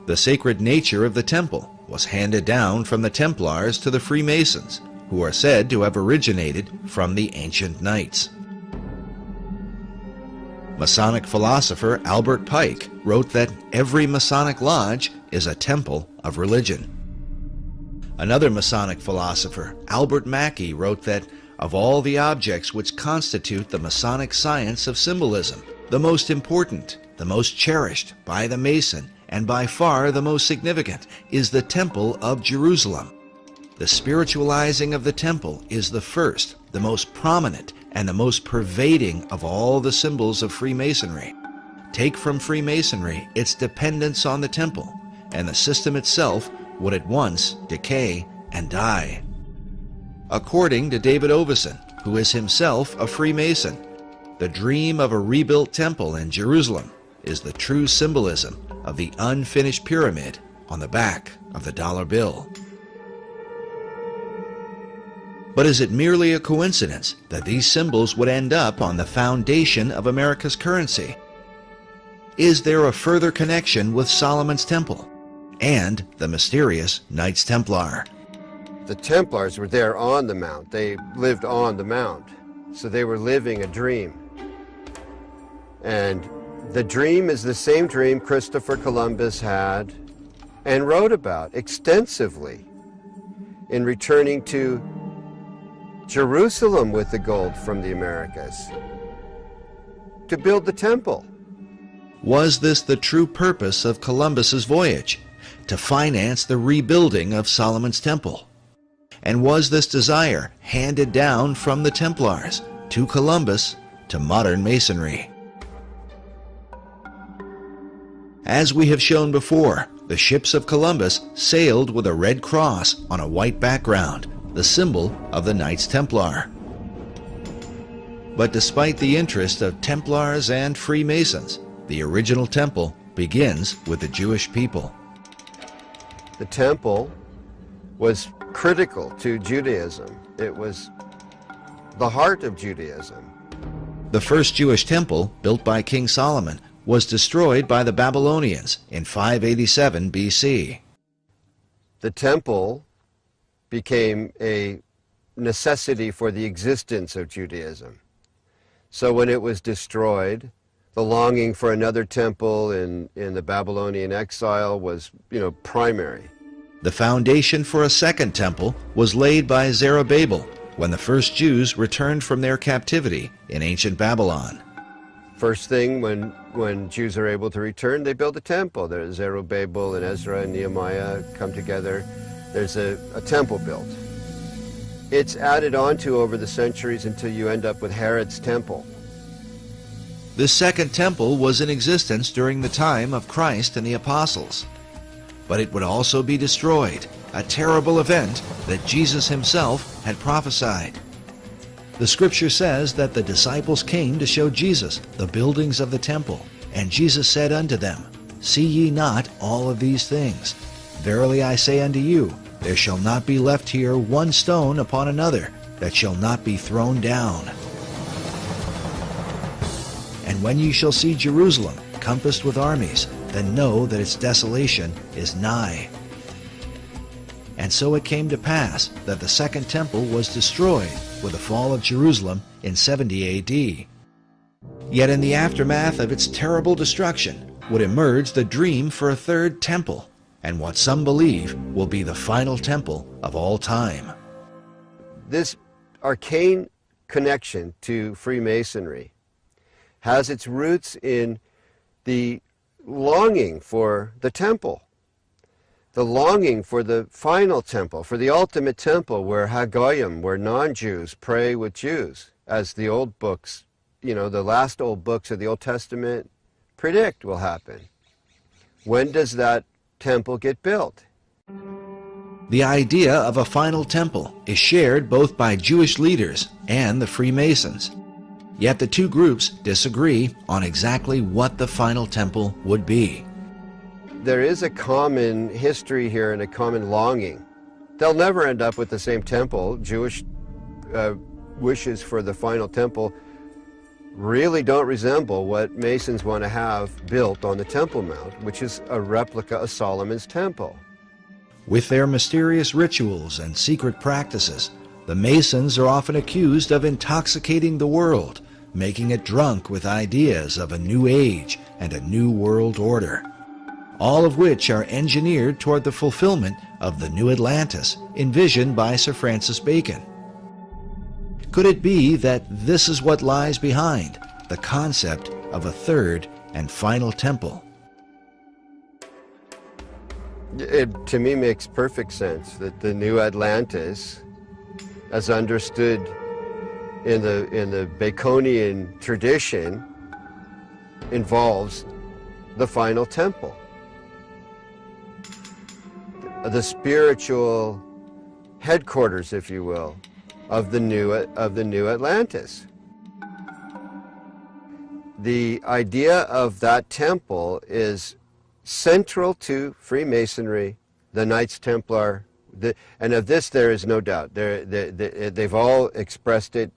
The sacred nature of the temple was handed down from the Templars to the Freemasons, who are said to have originated from the ancient knights. Masonic philosopher Albert Pike wrote that every Masonic lodge is a temple of religion. Another Masonic philosopher, Albert Mackey, wrote that of all the objects which constitute the Masonic science of symbolism, the most important, the most cherished by the Mason, and by far the most significant, is the Temple of Jerusalem. The spiritualizing of the temple is the first, the most prominent, and the most pervading of all the symbols of Freemasonry. Take from Freemasonry its dependence on the temple, and the system itself would at once decay and die. According to David Oveson, who is himself a Freemason, the dream of a rebuilt temple in Jerusalem is the true symbolism of the unfinished pyramid on the back of the dollar bill. But is it merely a coincidence that these symbols would end up on the foundation of America's currency? Is there a further connection with Solomon's Temple and the mysterious Knights Templar? The Templars were there on the Mount. They lived on the Mount. So they were living a dream. And the dream is the same dream Christopher Columbus had and wrote about extensively in returning to Jerusalem with the gold from the Americas to build the temple. Was this the true purpose of Columbus's voyage, to finance the rebuilding of Solomon's Temple? And was this desire handed down from the Templars to Columbus to modern Masonry? As we have shown before, the ships of Columbus sailed with a red cross on a white background, the symbol of the Knights Templar. But despite the interest of Templars and Freemasons, the original temple begins with the Jewish people. The temple was critical to Judaism. It was the heart of Judaism. The first Jewish temple, built by King Solomon, was destroyed by the Babylonians in 587 BC. The temple became a necessity for the existence of Judaism. So when it was destroyed, the longing for another temple in the Babylonian exile was, primary. The foundation for a second temple was laid by Zerubbabel when the first Jews returned from their captivity in ancient Babylon. First thing, when Jews are able to return, they build a temple. There's Zerubbabel and Ezra and Nehemiah come together. There's a temple built. It's added on to over the centuries until you end up with Herod's temple. This second temple was in existence during the time of Christ and the apostles. But it would also be destroyed, a terrible event that Jesus himself had prophesied. The scripture says that the disciples came to show Jesus the buildings of the temple, and Jesus said unto them, See ye not all of these things? Verily I say unto you, there shall not be left here one stone upon another that shall not be thrown down. And when ye shall see Jerusalem compassed with armies, then know that its desolation is nigh. And so it came to pass that the second temple was destroyed with the fall of Jerusalem in 70 AD. Yet in the aftermath of its terrible destruction would emerge the dream for a third temple, and what some believe will be the final temple of all time. This arcane connection to Freemasonry has its roots in the longing for the temple, the longing for the final temple, for the ultimate temple where Hagoyim, where non-Jews pray with Jews, as the old books, the last old books of the Old Testament predict will happen. When does that temple get built? The idea of a final temple is shared both by Jewish leaders and the Freemasons. Yet the two groups disagree on exactly what the final temple would be. There is a common history here and a common longing. They'll never end up with the same temple. Jewish wishes for the final temple really don't resemble what Masons want to have built on the Temple Mount, which is a replica of Solomon's temple. With their mysterious rituals and secret practices, the Masons are often accused of intoxicating the world, making it drunk with ideas of a new age and a new world order, all of which are engineered toward the fulfillment of the new Atlantis envisioned by Sir Francis Bacon. Could it be that this is what lies behind the concept of a third and final temple? It, to me, makes perfect sense that the new Atlantis, as understood in the Baconian tradition, involves the final temple, the spiritual headquarters, if you will, of the new Atlantis. The idea of that temple is central to Freemasonry, the Knights Templar, and of this there is no doubt. They've all expressed it.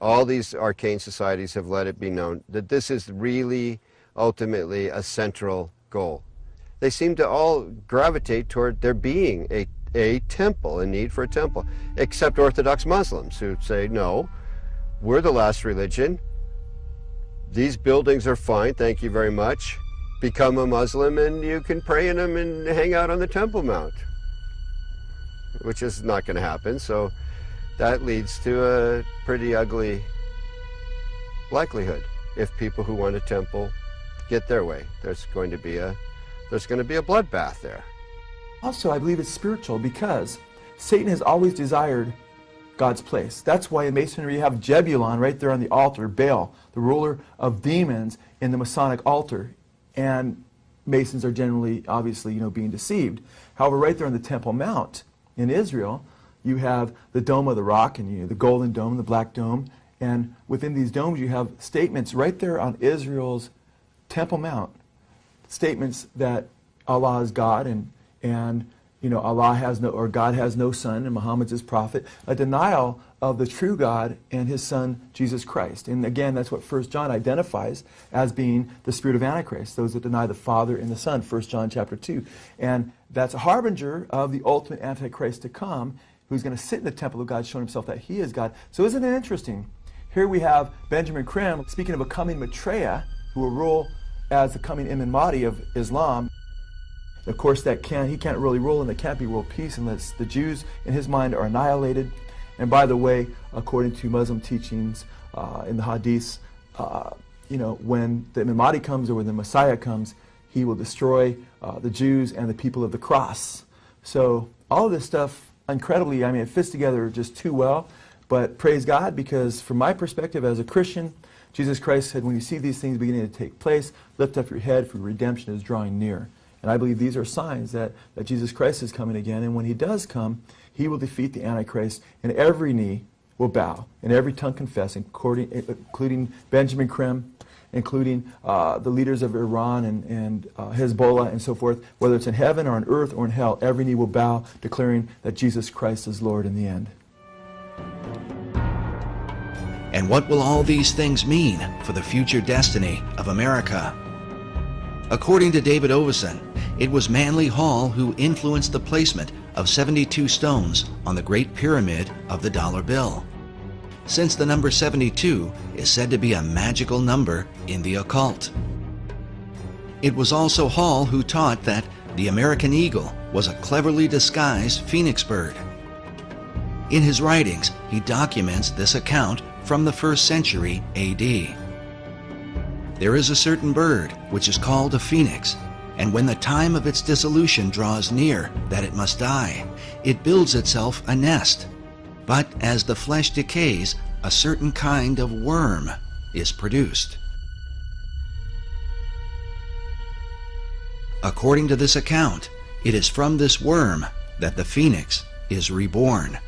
All these arcane societies have let it be known that this is really ultimately a central goal. They seem to all gravitate toward there being a temple, a need for a temple, except Orthodox Muslims who say, no, we're the last religion. These buildings are fine, thank you very much. Become a Muslim and you can pray in them and hang out on the Temple Mount, which is not going to happen. So that leads to a pretty ugly likelihood. If people who want a temple get their way, there's going to be a bloodbath there. Also, I believe it's spiritual because Satan has always desired God's place. That's why in Masonry you have Jebulon right there on the altar, Baal, the ruler of demons, in the Masonic altar. And Masons are generally, obviously, being deceived. However, right there on the Temple Mount in Israel, you have the Dome of the Rock, and the Golden Dome, the Black Dome, and within these domes you have statements right there on Israel's Temple Mount, statements that Allah is God, and Allah has no, or God has no son, and Muhammad's his prophet. A denial of the true God and his Son, Jesus Christ. And again, that's what 1 John identifies as being the spirit of Antichrist, those that deny the Father and the Son, 1 John chapter 2. And that's a harbinger of the ultimate Antichrist to come, who's going to sit in the temple of God, showing himself that he is God. So isn't it interesting? Here we have Benjamin Creme speaking of a coming Maitreya, who will rule as the coming Imam Mahdi of Islam. Of course, he can't really rule, and there can't be world peace unless the Jews, in his mind, are annihilated. And by the way, according to Muslim teachings in the Hadiths, when the Imam Mahdi comes, or when the Messiah comes, he will destroy the Jews and the people of the cross. So all of this stuff, incredibly, it fits together just too well. But praise God, because from my perspective as a Christian, Jesus Christ said, when you see these things beginning to take place, lift up your head, for redemption is drawing near. And I believe these are signs that Jesus Christ is coming again. And when he does come, he will defeat the Antichrist, and every knee will bow, and every tongue confess, including Benjamin Creme, including the leaders of Iran and Hezbollah and so forth, whether it's in heaven or on earth or in hell, every knee will bow, declaring that Jesus Christ is Lord in the end. And what will all these things mean for the future destiny of America? According to David Oveson, it was Manly Hall who influenced the placement of 72 stones on the Great Pyramid of the dollar bill, since the number 72 is said to be a magical number in the occult. It was also Hall who taught that the American eagle was a cleverly disguised phoenix bird. In his writings, he documents this account from the 1st century A.D. There is a certain bird which is called a phoenix, and when the time of its dissolution draws near that it must die, it builds itself a nest. But as the flesh decays, a certain kind of worm is produced. According to this account, it is from this worm that the phoenix is reborn.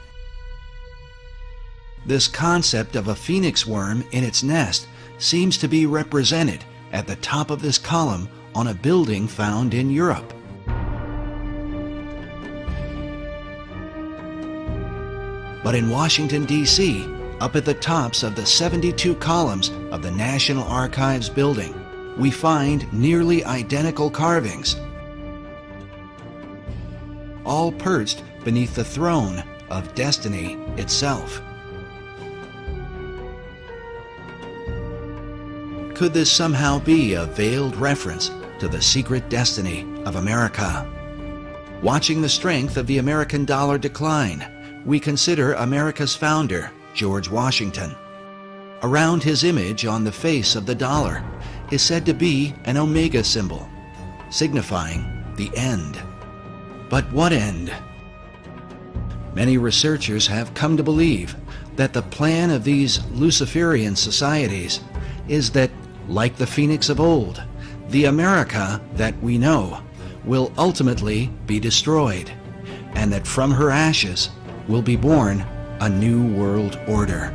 This concept of a phoenix worm in its nest seems to be represented at the top of this column on a building found in Europe. But in Washington, D.C., up at the tops of the 72 columns of the National Archives building, we find nearly identical carvings, all perched beneath the throne of destiny itself. Could this somehow be a veiled reference to the secret destiny of America? Watching the strength of the American dollar decline, we consider America's founder, George Washington. Around his image on the face of the dollar is said to be an omega symbol, signifying the end. But what end? Many researchers have come to believe that the plan of these Luciferian societies is that, like the phoenix of old, the America that we know will ultimately be destroyed, and that from her ashes will be born a new world order.